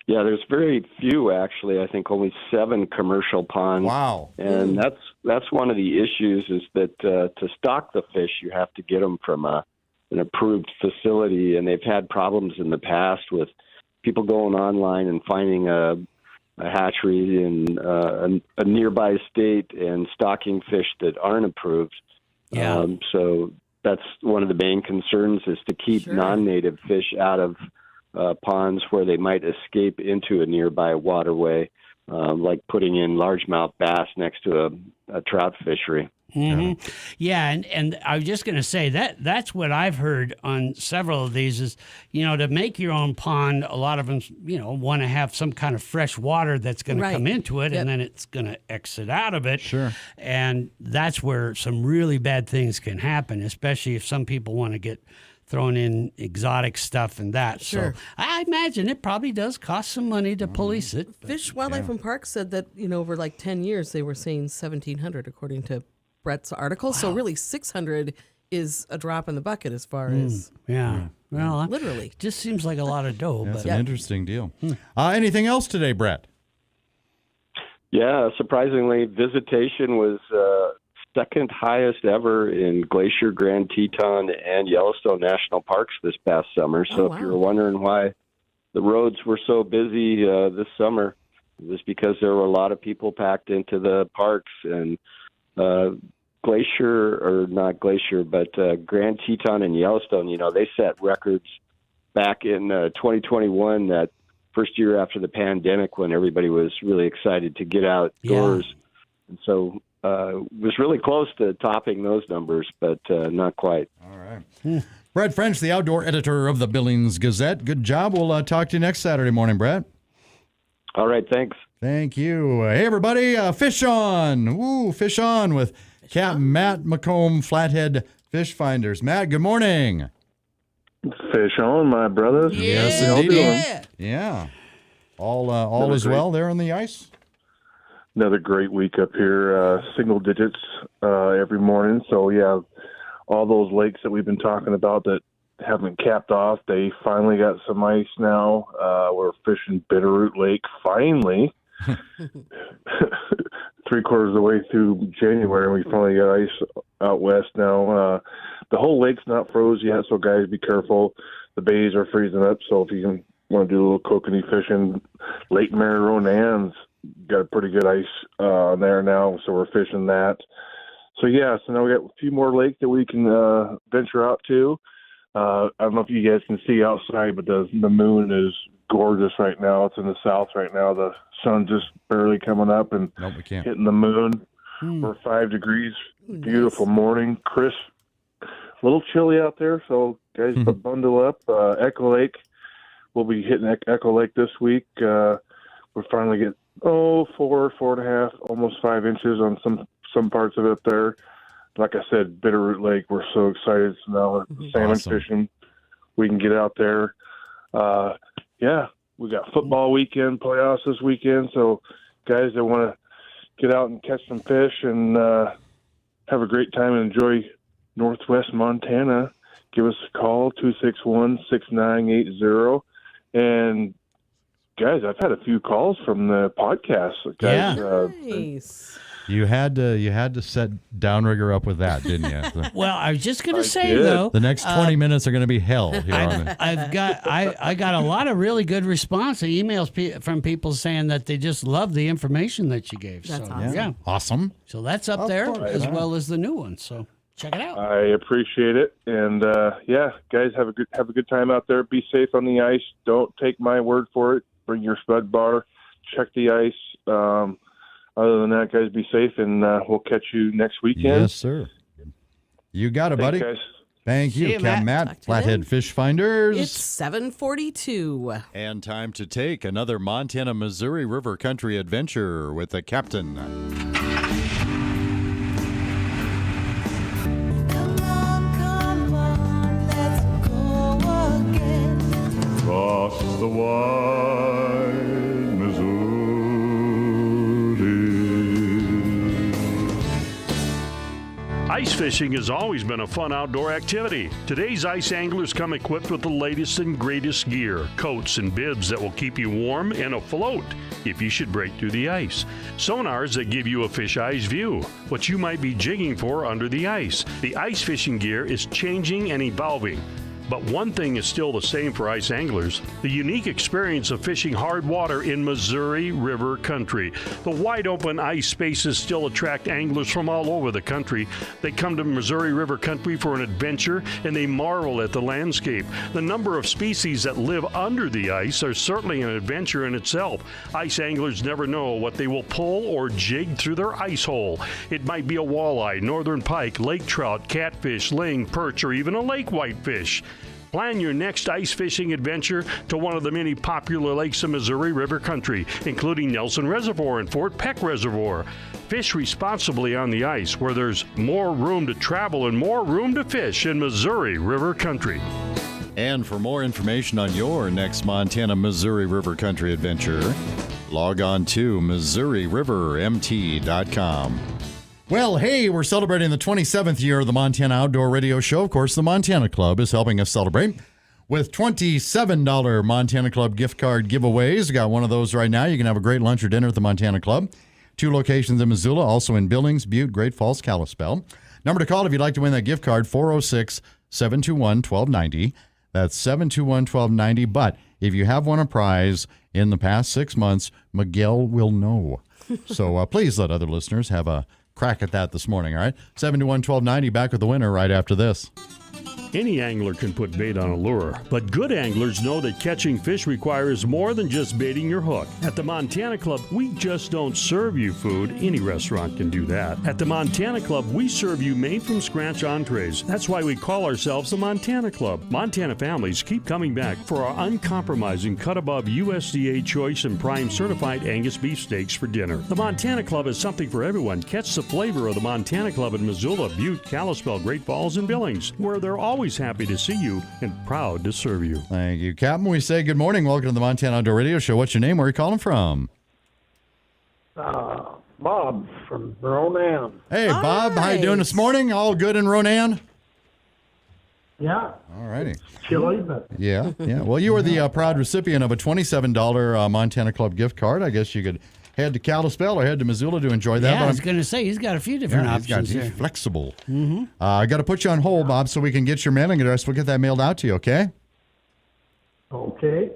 [SPEAKER 1] Yeah, there's very few, actually. I think only 7 commercial ponds.
[SPEAKER 6] Wow.
[SPEAKER 1] And that's one of the issues is that to stock the fish, you have to get them from an approved facility, and they've had problems in the past with people going online and finding a hatchery in a nearby state and stocking fish that aren't approved.
[SPEAKER 5] Yeah.
[SPEAKER 1] So that's one of the main concerns is to keep non-native fish out of ponds where they might escape into a nearby waterway, like putting in largemouth bass next to a trout fishery.
[SPEAKER 5] Mm-hmm. Yeah, and I was just going to say that's what I've heard on several of these is, to make your own pond, a lot of them, want to have some kind of fresh water that's going to come into it, and then it's going to exit out of it.
[SPEAKER 6] Sure.
[SPEAKER 5] And that's where some really bad things can happen, especially if some people want to get thrown in exotic stuff and that.
[SPEAKER 8] Sure.
[SPEAKER 5] So I imagine it probably does cost some money to police it.
[SPEAKER 8] Fish, Wildlife, and Parks said that, over like 10 years, they were saying $1,700 according to Brett's article. Wow. So really 600 is a drop in the bucket as far as
[SPEAKER 5] well,
[SPEAKER 8] literally.
[SPEAKER 5] Just seems like a lot of dough.
[SPEAKER 6] That's
[SPEAKER 5] but
[SPEAKER 6] an interesting deal. Anything else today, Brett?
[SPEAKER 1] Yeah, surprisingly, visitation was second highest ever in Glacier, Grand Teton, and Yellowstone National Parks this past summer. So if you're wondering why the roads were so busy this summer, it was because there were a lot of people packed into the parks. And Grand Teton and Yellowstone, they set records back in 2021, that first year after the pandemic when everybody was really excited to get outdoors. And so was really close to topping those numbers, but not quite.
[SPEAKER 6] All right. Brett French, the outdoor editor of the Billings Gazette. Good job. We'll talk to you next Saturday morning, Brett.
[SPEAKER 1] All right, thanks.
[SPEAKER 6] Thank you. Hey, everybody, Fish On. Woo, Fish On with Captain Matt McComb, Flathead Fish Finders. Matt, good morning.
[SPEAKER 2] Fish on, my brothers.
[SPEAKER 6] Yes, indeed. Yeah. All is well there on the ice?
[SPEAKER 2] Another great week up here, single digits every morning. So, yeah, all those lakes that we've been talking about that haven't capped off, they finally got some ice now. We're fishing Bitterroot Lake, finally. 3/4 of the way through January, we finally got ice out west now. The whole lake's not froze yet, so guys, be careful. The bays are freezing up, so if you want to do a little kokanee fishing, Lake Mary Ronan's got a pretty good ice there now, so we're fishing that. So yeah, so now we got a few more lakes that we can venture out to. I don't know if you guys can see outside, but the moon is gorgeous right now. It's in the south right now. The sun's just barely coming up and hitting the moon. We're 5 degrees. Beautiful morning, crisp. A little chilly out there, so guys, bundle up. Echo Lake, we'll be hitting Echo Lake this week. We're finally getting 4.5, almost 5 inches on some parts of it up there. Like I said, Bitterroot Lake, we're so excited. So now we're salmon fishing. We can get out there. Yeah, we got football weekend, playoffs this weekend. So guys that want to get out and catch some fish and have a great time and enjoy Northwest Montana, give us a call, 261-6980. And guys, I've had a few calls from the podcast. Guys,
[SPEAKER 8] Nice.
[SPEAKER 6] You had to set Downrigger up with that, didn't you?
[SPEAKER 5] Well, I was just going to say, though.
[SPEAKER 6] The next 20 minutes are going to be hell here on the...
[SPEAKER 5] I got a lot of really good response, emails from people saying that they just love the information that you gave.
[SPEAKER 8] That's
[SPEAKER 5] so,
[SPEAKER 8] awesome.
[SPEAKER 5] Yeah.
[SPEAKER 6] Awesome.
[SPEAKER 5] So that's up there as well as the new one. So check it out.
[SPEAKER 2] I appreciate it. And yeah, guys, have a good time out there. Be safe on the ice. Don't take my word for it. Bring your spud bar. Check the ice. Other than that, guys, be safe, and we'll catch you next weekend.
[SPEAKER 6] Yes, sir. You got it, buddy.
[SPEAKER 2] Thanks, guys.
[SPEAKER 6] Thank you,
[SPEAKER 8] See you,
[SPEAKER 6] Captain
[SPEAKER 8] Matt.
[SPEAKER 6] Matt, Flathead Fish Finders.
[SPEAKER 8] It's 7:42.
[SPEAKER 6] And time to take another Montana-Missouri River Country adventure with the captain.
[SPEAKER 3] Across the wide Missouri.
[SPEAKER 10] Ice fishing has always been a fun outdoor activity. Today's ice anglers come equipped with the latest and greatest gear, coats and bibs that will keep you warm and afloat if you should break through the ice. Sonars that give you a fish-eye's view, what you might be jigging for under the ice. The ice fishing gear is changing and evolving. But one thing is still the same for ice anglers, the unique experience of fishing hard water in Missouri River country. The wide open ice spaces still attract anglers from all over the country. They come to Missouri River country for an adventure and they marvel at the landscape. The number of species that live under the ice are certainly an adventure in itself. Ice anglers never know what they will pull or jig through their ice hole. It might be a walleye, northern pike, lake trout, catfish, ling, perch, or even a lake whitefish. Plan your next ice fishing adventure to one of the many popular lakes in Missouri River country, including Nelson Reservoir and Fort Peck Reservoir. Fish responsibly on the ice, where there's more room to travel and more room to fish in Missouri River country.
[SPEAKER 6] And for more information on your next Montana-Missouri River Country adventure, log on to MissouriRiverMT.com. Well, hey, we're celebrating the 27th year of the Montana Outdoor Radio Show. Of course, the Montana Club is helping us celebrate with $27 Montana Club gift card giveaways. We got one of those right now. You can have a great lunch or dinner at the Montana Club. 2 locations in Missoula, also in Billings, Butte, Great Falls, Kalispell. Number to call if you'd like to win that gift card, 406-721-1290. That's 721-1290. But if you have won a prize in the past 6 months, Miguel will know. So please let other listeners have a crack at that this morning, all right? 721-1290, back with the winner right after this.
[SPEAKER 10] Any angler can put bait on a lure, but good anglers know that catching fish requires more than just baiting your hook. At the Montana Club, we just don't serve you food. Any restaurant can do that. At the Montana Club, we serve you made-from-scratch entrees. That's why we call ourselves the Montana Club. Montana families keep coming back for our uncompromising cut-above USDA Choice and Prime certified Angus beef steaks for dinner. The Montana Club is something for everyone. Catch the flavor of the Montana Club in Missoula, Butte, Kalispell, Great Falls, and Billings, where they're always happy to see you and proud to serve you.
[SPEAKER 6] Thank you, Captain. We say good morning. Welcome to the Montana Outdoor Radio Show. What's your name? Where are you calling from?
[SPEAKER 4] Bob from Ronan.
[SPEAKER 6] Hey, Bob. How you doing this morning? All good in Ronan?
[SPEAKER 4] Yeah.
[SPEAKER 6] All righty.
[SPEAKER 4] Chilly, but
[SPEAKER 6] Yeah. Well, you were the proud recipient of a $27 Montana Club gift card. I guess you could head to Kalispell or head to Missoula to enjoy that.
[SPEAKER 5] Yeah,
[SPEAKER 6] but
[SPEAKER 5] I was going to say, he's got a few different options
[SPEAKER 6] he's
[SPEAKER 5] there.
[SPEAKER 6] flexible.
[SPEAKER 5] Mm-hmm.
[SPEAKER 6] I got to put you on hold, Bob, so we can get your mailing address. We'll get that mailed out to you, okay?
[SPEAKER 4] okay.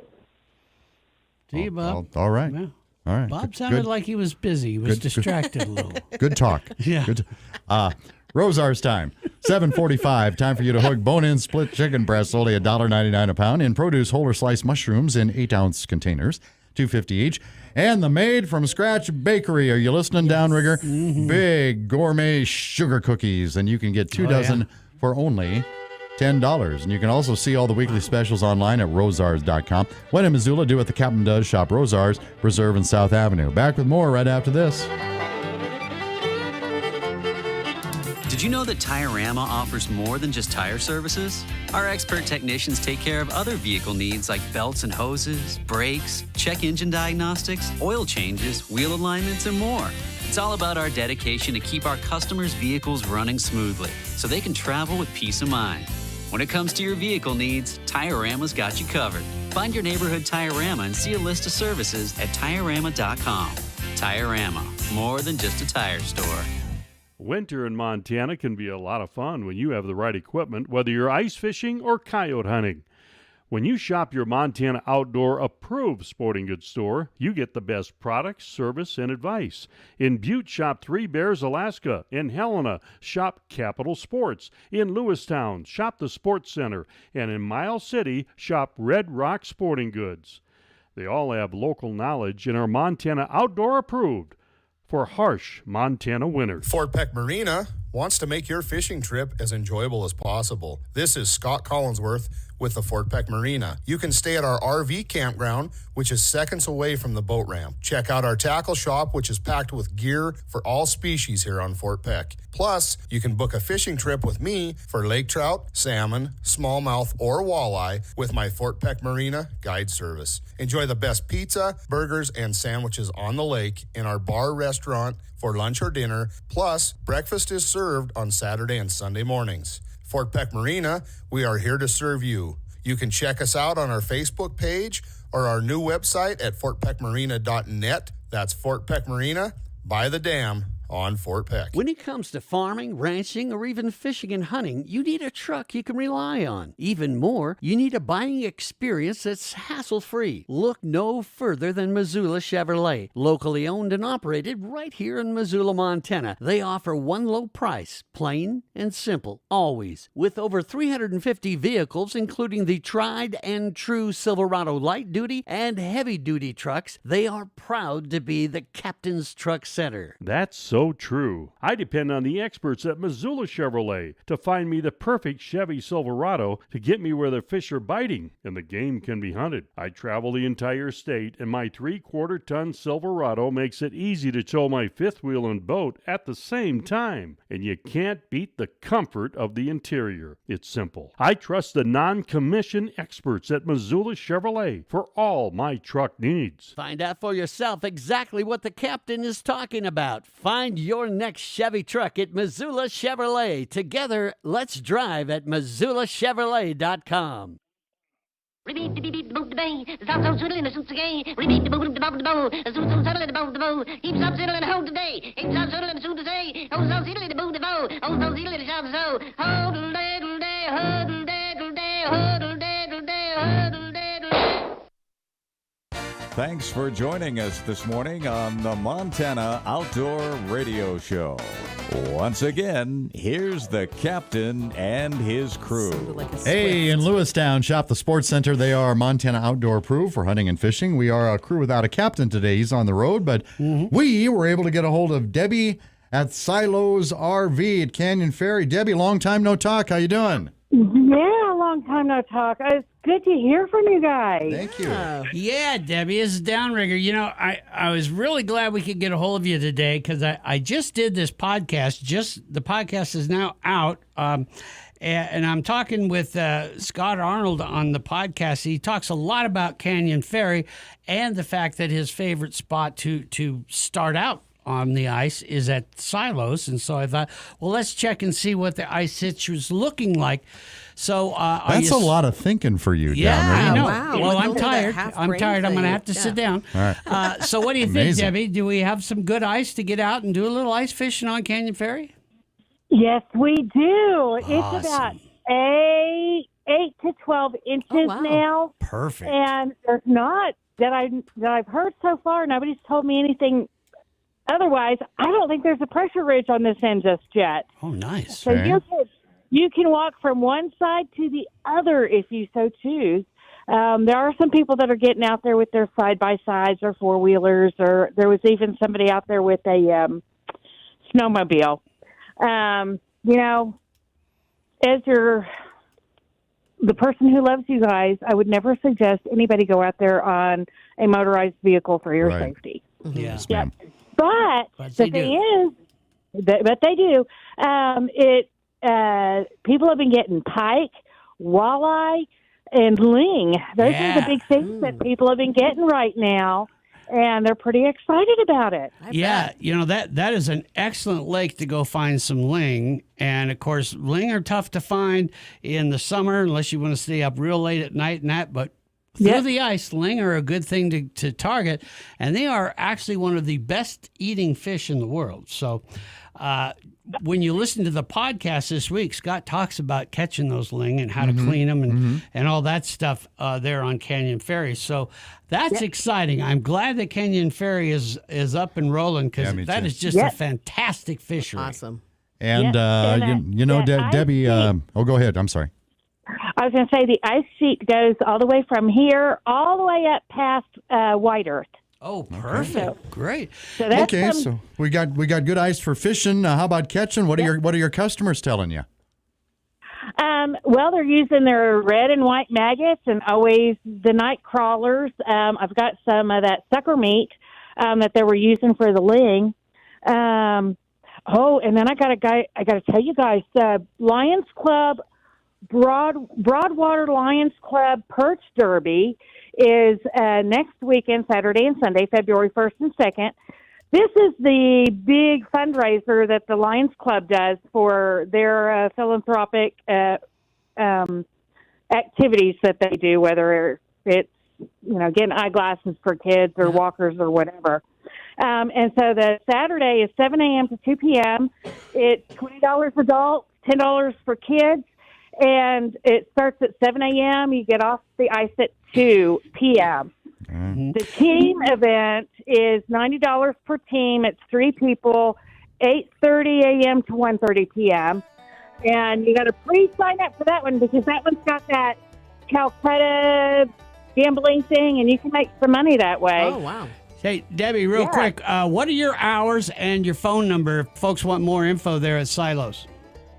[SPEAKER 5] See you, Bob.
[SPEAKER 6] All right.
[SPEAKER 5] Yeah.
[SPEAKER 6] All right.
[SPEAKER 5] Bob sounded like he was busy. He was distracted a little.
[SPEAKER 6] Good talk.
[SPEAKER 5] Yeah.
[SPEAKER 6] Good. Rosar's time. 7:45. Time for you to hook bone-in split chicken breasts, only $1.99 a pound. In produce, whole or sliced mushrooms in 8-ounce containers, $2.50 each. And the made-from-scratch bakery. Are you listening, Downrigger?
[SPEAKER 5] Mm-hmm.
[SPEAKER 6] Big gourmet sugar cookies, and you can get 2 dozen for only $10. And you can also see all the weekly specials online at rosars.com. When in Missoula, do what the captain does. Shop Rosars, Preserve and South Avenue. Back with more right after this.
[SPEAKER 7] Did you know that Tiorama offers more than just tire services? Our expert technicians take care of other vehicle needs like belts and hoses, brakes, check engine diagnostics, oil changes, wheel alignments, and more. It's all about our dedication to keep our customers' vehicles running smoothly so they can travel with peace of mind. When it comes to your vehicle needs, Tiorama's got you covered. Find your neighborhood Tiorama and see a list of services at Tiorama.com. Tiorama, more than just a tire store.
[SPEAKER 10] Winter in Montana can be a lot of fun when you have the right equipment, whether you're ice fishing or coyote hunting. When you shop your Montana Outdoor approved sporting goods store, you get the best products, service, and advice. In Butte, shop Three Bears Alaska. In Helena, shop Capital Sports. In Lewistown, shop the Sports Center. And in Miles City, shop Red Rock Sporting Goods. They all have local knowledge and are Montana Outdoor approved for harsh Montana winters.
[SPEAKER 9] Fort Peck Marina wants to make your fishing trip as enjoyable as possible. This is Scott Collinsworth with the Fort Peck Marina. You can stay at our RV campground, which is seconds away from the boat ramp. Check out our tackle shop, which is packed with gear for all species here on Fort Peck. Plus, you can book a fishing trip with me for lake trout, salmon, smallmouth, or walleye with my Fort Peck Marina guide service. Enjoy the best pizza, burgers, and sandwiches on the lake in our bar restaurant for lunch or dinner. Plus, breakfast is served on Saturday and Sunday mornings. Fort Peck Marina, we are here to serve you. You can check us out on our Facebook page or our new website at fortpeckmarina.net. That's Fort Peck Marina by the dam on Fort Peck.
[SPEAKER 5] When it comes to farming, ranching, or even fishing and hunting, you need a truck you can rely on. Even more, you need a buying experience that's hassle-free. Look no further than Missoula Chevrolet. Locally owned and operated right here in Missoula, Montana. They offer one low price, plain and simple, always. With over 350 vehicles, including the tried and true Silverado light-duty and heavy-duty trucks, they are proud to be the Captain's Truck Center.
[SPEAKER 10] That's so true. I depend on the experts at Missoula Chevrolet to find me the perfect Chevy Silverado to get me where the fish are biting and the game can be hunted. I travel the entire state, and my 3/4-ton Silverado makes it easy to tow my fifth wheel and boat at the same time. And you can't beat the comfort of the interior. It's simple. I trust the non-commissioned experts at Missoula Chevrolet for all my truck needs.
[SPEAKER 5] Find out for yourself exactly what the captain is talking about. Find your next Chevy truck at Missoula Chevrolet. Together, let's drive at MissoulaChevrolet.com.
[SPEAKER 12] Repeat the beat, the boat, the bang. The sound so swiddling, the suits again. Repeat the boat, the bob, the bow. The suits so subtle, the bow, the bow. Keep some siddle and hold today. Keep some siddle and suit to say. Oh, so siddle, the boat, the bow. Oh, so siddle, the shout, so. Hodle, daddle, day, hodle, daddle, day, hodle, daddle, day, hodle, daddle, day.
[SPEAKER 11] Thanks for joining us this morning on the Montana Outdoor Radio Show. Once again, here's the captain and his crew.
[SPEAKER 6] Hey, in Lewistown, shop the Sports Center. They are Montana Outdoor Approved for hunting and fishing. We are a crew without a captain today. He's on the road, but we were able to get a hold of Debbie at Silos RV at Canyon Ferry. Debbie, long time no talk. How you doing?
[SPEAKER 13] Yeah, a long time no talk. It's good to hear from you guys.
[SPEAKER 6] Thank you.
[SPEAKER 5] Yeah, Debbie, this is Downrigger. You know, I was really glad we could get a hold of you today because I just did this podcast. The podcast is now out. And I'm talking with Scott Arnold on the podcast. He talks a lot about Canyon Ferry and the fact that his favorite spot to start out on the ice is at Silos. And so I thought, well, let's check and see what the ice hitch was looking like. So
[SPEAKER 6] that's a lot of thinking for you,
[SPEAKER 5] yeah,
[SPEAKER 6] down there.
[SPEAKER 5] I know.
[SPEAKER 8] Wow.
[SPEAKER 5] Well,
[SPEAKER 8] With
[SPEAKER 5] I'm
[SPEAKER 8] all that
[SPEAKER 5] tired.
[SPEAKER 8] half-brain
[SPEAKER 5] I'm going to have to
[SPEAKER 8] thing.
[SPEAKER 5] sit down.
[SPEAKER 6] All right.
[SPEAKER 5] So what do you think,
[SPEAKER 6] Amazing.
[SPEAKER 5] Debbie? Do we have some good ice to get out and do a little ice fishing on Canyon Ferry?
[SPEAKER 13] Yes, we do. It's
[SPEAKER 5] Awesome.
[SPEAKER 13] about 8 to 12 inches now.
[SPEAKER 5] Perfect.
[SPEAKER 13] And there's not that I've heard so far. Nobody's told me anything otherwise. I don't think there's a pressure ridge on this end just yet.
[SPEAKER 5] Oh, nice.
[SPEAKER 13] So you can walk from one side to the other if you so choose. There are some people that are getting out there with their side-by-sides or four-wheelers, or there was even somebody out there with a snowmobile. You know, as the person who loves you guys, I would never suggest anybody go out there on a motorized vehicle for your
[SPEAKER 6] Right.
[SPEAKER 13] safety.
[SPEAKER 5] Yes,
[SPEAKER 13] ma'am. But
[SPEAKER 5] But
[SPEAKER 13] the
[SPEAKER 5] they
[SPEAKER 13] thing
[SPEAKER 5] do.
[SPEAKER 13] is, but they do. People have been getting pike, walleye, and ling. Those are the big things that people have been getting right now, and they're pretty excited about it.
[SPEAKER 5] Yeah, you know, that is an excellent lake to go find some ling. And, of course, ling are tough to find in the summer unless you want to stay up real late at night and that. But through the ice, ling are a good thing to target. And they are actually one of the best eating fish in the world. So when you listen to the podcast this week, Scott talks about catching those ling and how to clean them and all that stuff there on Canyon Ferry. So that's exciting. I'm glad that Canyon Ferry is up and rolling because
[SPEAKER 6] me
[SPEAKER 5] that
[SPEAKER 6] too.
[SPEAKER 5] is just a fantastic fishery.
[SPEAKER 8] Awesome.
[SPEAKER 6] And, you know, Debbie, go ahead. I'm sorry.
[SPEAKER 13] I was going to say the ice sheet goes all the way from here all the way up past White Earth.
[SPEAKER 5] Oh, perfect. Great.
[SPEAKER 13] So that's
[SPEAKER 6] Okay, so we got good ice for fishing. How about catching? What are your customers telling you?
[SPEAKER 13] Well, they're using their red and white maggots and always the night crawlers. I've got some of that sucker meat that they were using for the ling. And then I got to tell you guys, Lions Club, Broadwater Lions Club Perch Derby is next weekend, Saturday and Sunday, February 1st and 2nd. This is the big fundraiser that the Lions Club does for their philanthropic activities that they do, whether it's, getting eyeglasses for kids or walkers or whatever. And so the Saturday is 7 a.m. to 2 p.m. It's $20 adults, $10 for kids, and it starts at 7 a.m. You get off the ice at 2 p.m. The team event is $90 per team. It's 3 people, 8:30 a.m. to 1:30 p.m. And you got to pre-sign up for that one because that one's got that Calcutta gambling thing, and you can make some money that way.
[SPEAKER 8] Oh, wow.
[SPEAKER 5] Hey, Debbie, real quick, what are your hours and your phone number if folks want more info there at Silos?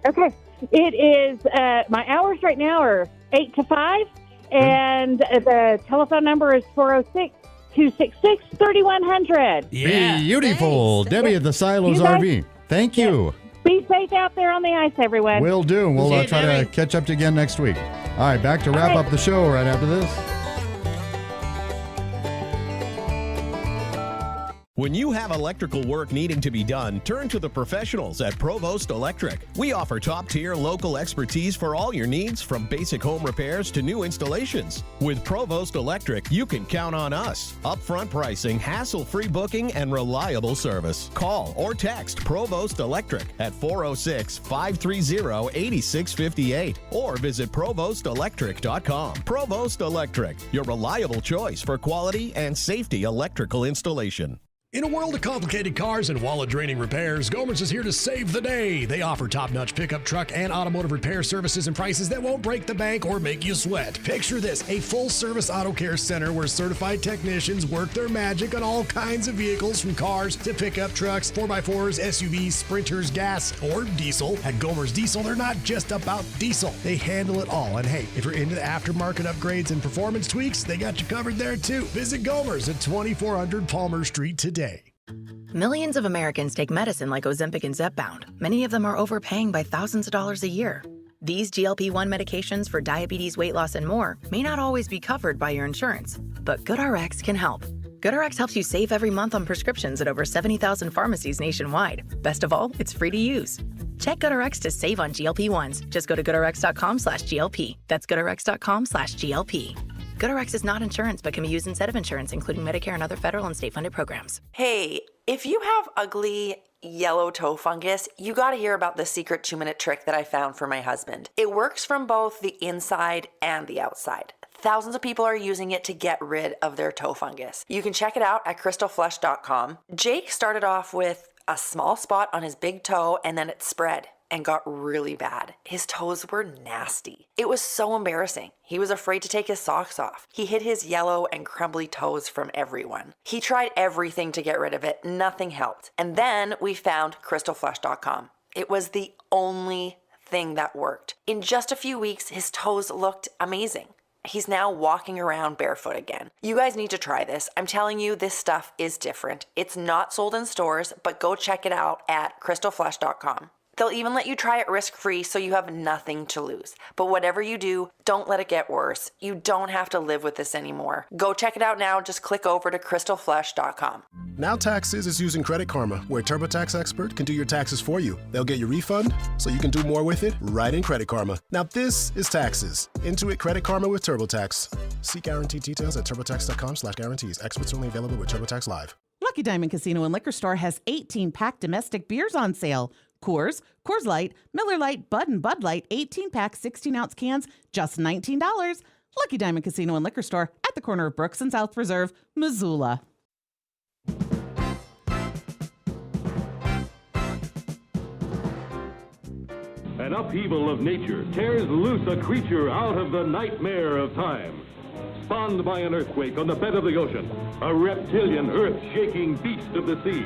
[SPEAKER 13] Okay. It is, my hours right now are 8 to 5, and the telephone number is 406-266-3100.
[SPEAKER 5] Yeah.
[SPEAKER 6] Beautiful. Debbie at the Silos
[SPEAKER 13] You guys-
[SPEAKER 6] RV. Thank you.
[SPEAKER 13] Be safe out there on the ice, everyone.
[SPEAKER 6] Will do. We'll
[SPEAKER 13] See you,
[SPEAKER 6] try
[SPEAKER 13] Debbie.
[SPEAKER 6] to catch up again next week. All right, back to wrap up the show right after this.
[SPEAKER 14] When you have electrical work needing to be done, turn to the professionals at Provost Electric. We offer top-tier local expertise for all your needs, from basic home repairs to new installations. With Provost Electric, you can count on us. Upfront pricing, hassle-free booking, and reliable service. Call or text Provost Electric at 406-530-8658 or visit provostelectric.com. Provost Electric, your reliable choice for quality and safety electrical installation.
[SPEAKER 15] In a world of complicated cars and wallet-draining repairs, Gomer's is here to save the day. They offer top-notch pickup truck and automotive repair services and prices that won't break the bank or make you sweat. Picture this, a full-service auto care center where certified technicians work their magic on all kinds of vehicles, from cars to pickup trucks, 4x4s, SUVs, sprinters, gas, or diesel. At Gomer's Diesel, they're not just about diesel. They handle it all. And hey, if you're into the aftermarket upgrades and performance tweaks, they got you covered there too. Visit Gomer's at 2400 Palmer Street today.
[SPEAKER 16] Millions of Americans take medicine like Ozempic and Zepbound. Many of them are overpaying by thousands of dollars a year. These GLP-1 medications for diabetes, weight loss, and more may not always be covered by your insurance, but GoodRx can help. GoodRx helps you save every month on prescriptions at over 70,000 pharmacies nationwide. Best of all, it's free to use. Check GoodRx to save on GLP-1s. Just go to goodrx.com/GLP. That's goodrx.com/GLP. GoodRx is not insurance but can be used instead of insurance, including Medicare and other federal and state-funded programs.
[SPEAKER 17] Hey, if you have ugly yellow toe fungus, you gotta hear about the secret 2-minute trick that I found for my husband. It works from both the inside and the outside. Thousands of people are using it to get rid of their toe fungus. You can check it out at crystalflush.com. Jake started off with a small spot on his big toe, and then it spread and got really bad. His toes were nasty. It was so embarrassing. He was afraid to take his socks off. He hid his yellow and crumbly toes from everyone. He tried everything to get rid of it. Nothing helped. And then we found crystalflush.com. It was the only thing that worked. In just a few weeks, his toes looked amazing. He's now walking around barefoot again. You guys need to try this. I'm telling you, this stuff is different. It's not sold in stores, but go check it out at crystalflush.com. They'll even let you try it risk-free, so you have nothing to lose. But whatever you do, don't let it get worse. You don't have to live with this anymore. Go check it out now. Just click over to crystalflush.com.
[SPEAKER 25] Now Taxes is using Credit Karma, where TurboTax Expert can do your taxes for you. They'll get your refund, so you can do more with it right in Credit Karma. Now this is taxes. Intuit Credit Karma with TurboTax. See guaranteed details at turbotax.com/guarantees. Experts only available with TurboTax Live.
[SPEAKER 26] Lucky Diamond Casino and Liquor Store has 18-pack domestic beers on sale. Coors, Coors Light, Miller Lite, Bud, and Bud Light, 18-pack, 16-ounce cans, just $19. Lucky Diamond Casino and Liquor Store at the corner of Brooks and South Preserve, Missoula.
[SPEAKER 19] An upheaval of nature tears loose a creature out of the nightmare of time. Spawned by an earthquake on the bed of the ocean, a reptilian, earth-shaking beast of the sea.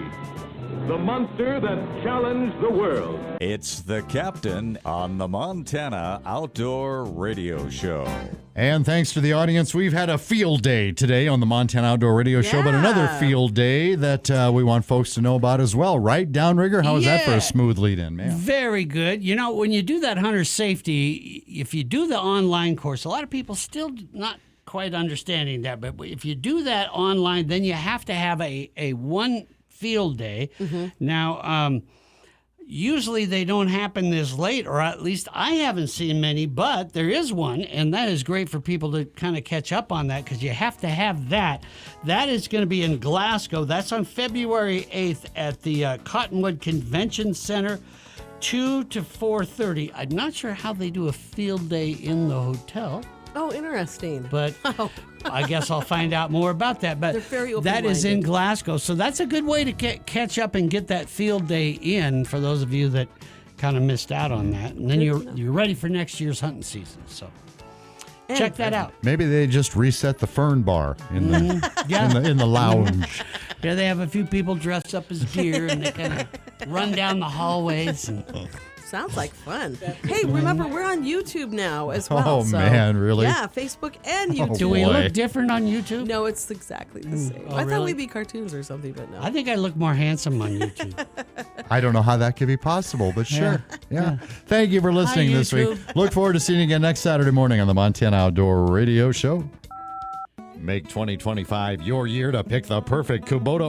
[SPEAKER 19] The monster that challenged the world.
[SPEAKER 11] It's the Captain on the Montana Outdoor Radio Show.
[SPEAKER 6] And thanks to the audience, we've had a field day today on the Montana Outdoor Radio Show, but another field day that we want folks to know about as well, right? Downrigger, how was that for a smooth lead-in, man?
[SPEAKER 5] Very good. You know, when you do that hunter safety, if you do the online course, a lot of people still not quite understanding that, but if you do that online, then you have to have a one field day. Now, usually they don't happen this late, or at least I haven't seen many, but there is one, and that is great for people to kind of catch up on that, because you have to have that. That is going to be in Glasgow. That's on February 8th at the Cottonwood Convention Center, 2 to 4:30. I'm not sure how they do a field day in the hotel.
[SPEAKER 8] Oh, interesting.
[SPEAKER 5] But I guess I'll find out more about that. But
[SPEAKER 8] they're very
[SPEAKER 5] that is in Glasgow. So that's a good way to catch up and get that field day in for those of you that kind of missed out on that. And then you're ready for next year's hunting season. So check that out.
[SPEAKER 6] Maybe they just reset the Fern Bar in the, in the lounge.
[SPEAKER 5] Yeah, they have a few people dressed up as deer, and they kind of run down the hallways. And
[SPEAKER 8] sounds like fun. Hey, remember, we're on YouTube now as well.
[SPEAKER 6] Oh, man, really?
[SPEAKER 8] Yeah, Facebook and YouTube.
[SPEAKER 5] Do we look different on YouTube?
[SPEAKER 8] No, it's exactly the same. I thought we'd be cartoons or something, but no.
[SPEAKER 5] I think I look more handsome on YouTube.
[SPEAKER 6] I don't know how that could be possible, but sure. Yeah. Thank you for listening this week. Look forward to seeing you again next Saturday morning on the Montana Outdoor Radio Show. Make 2025 your year to pick the perfect Kubota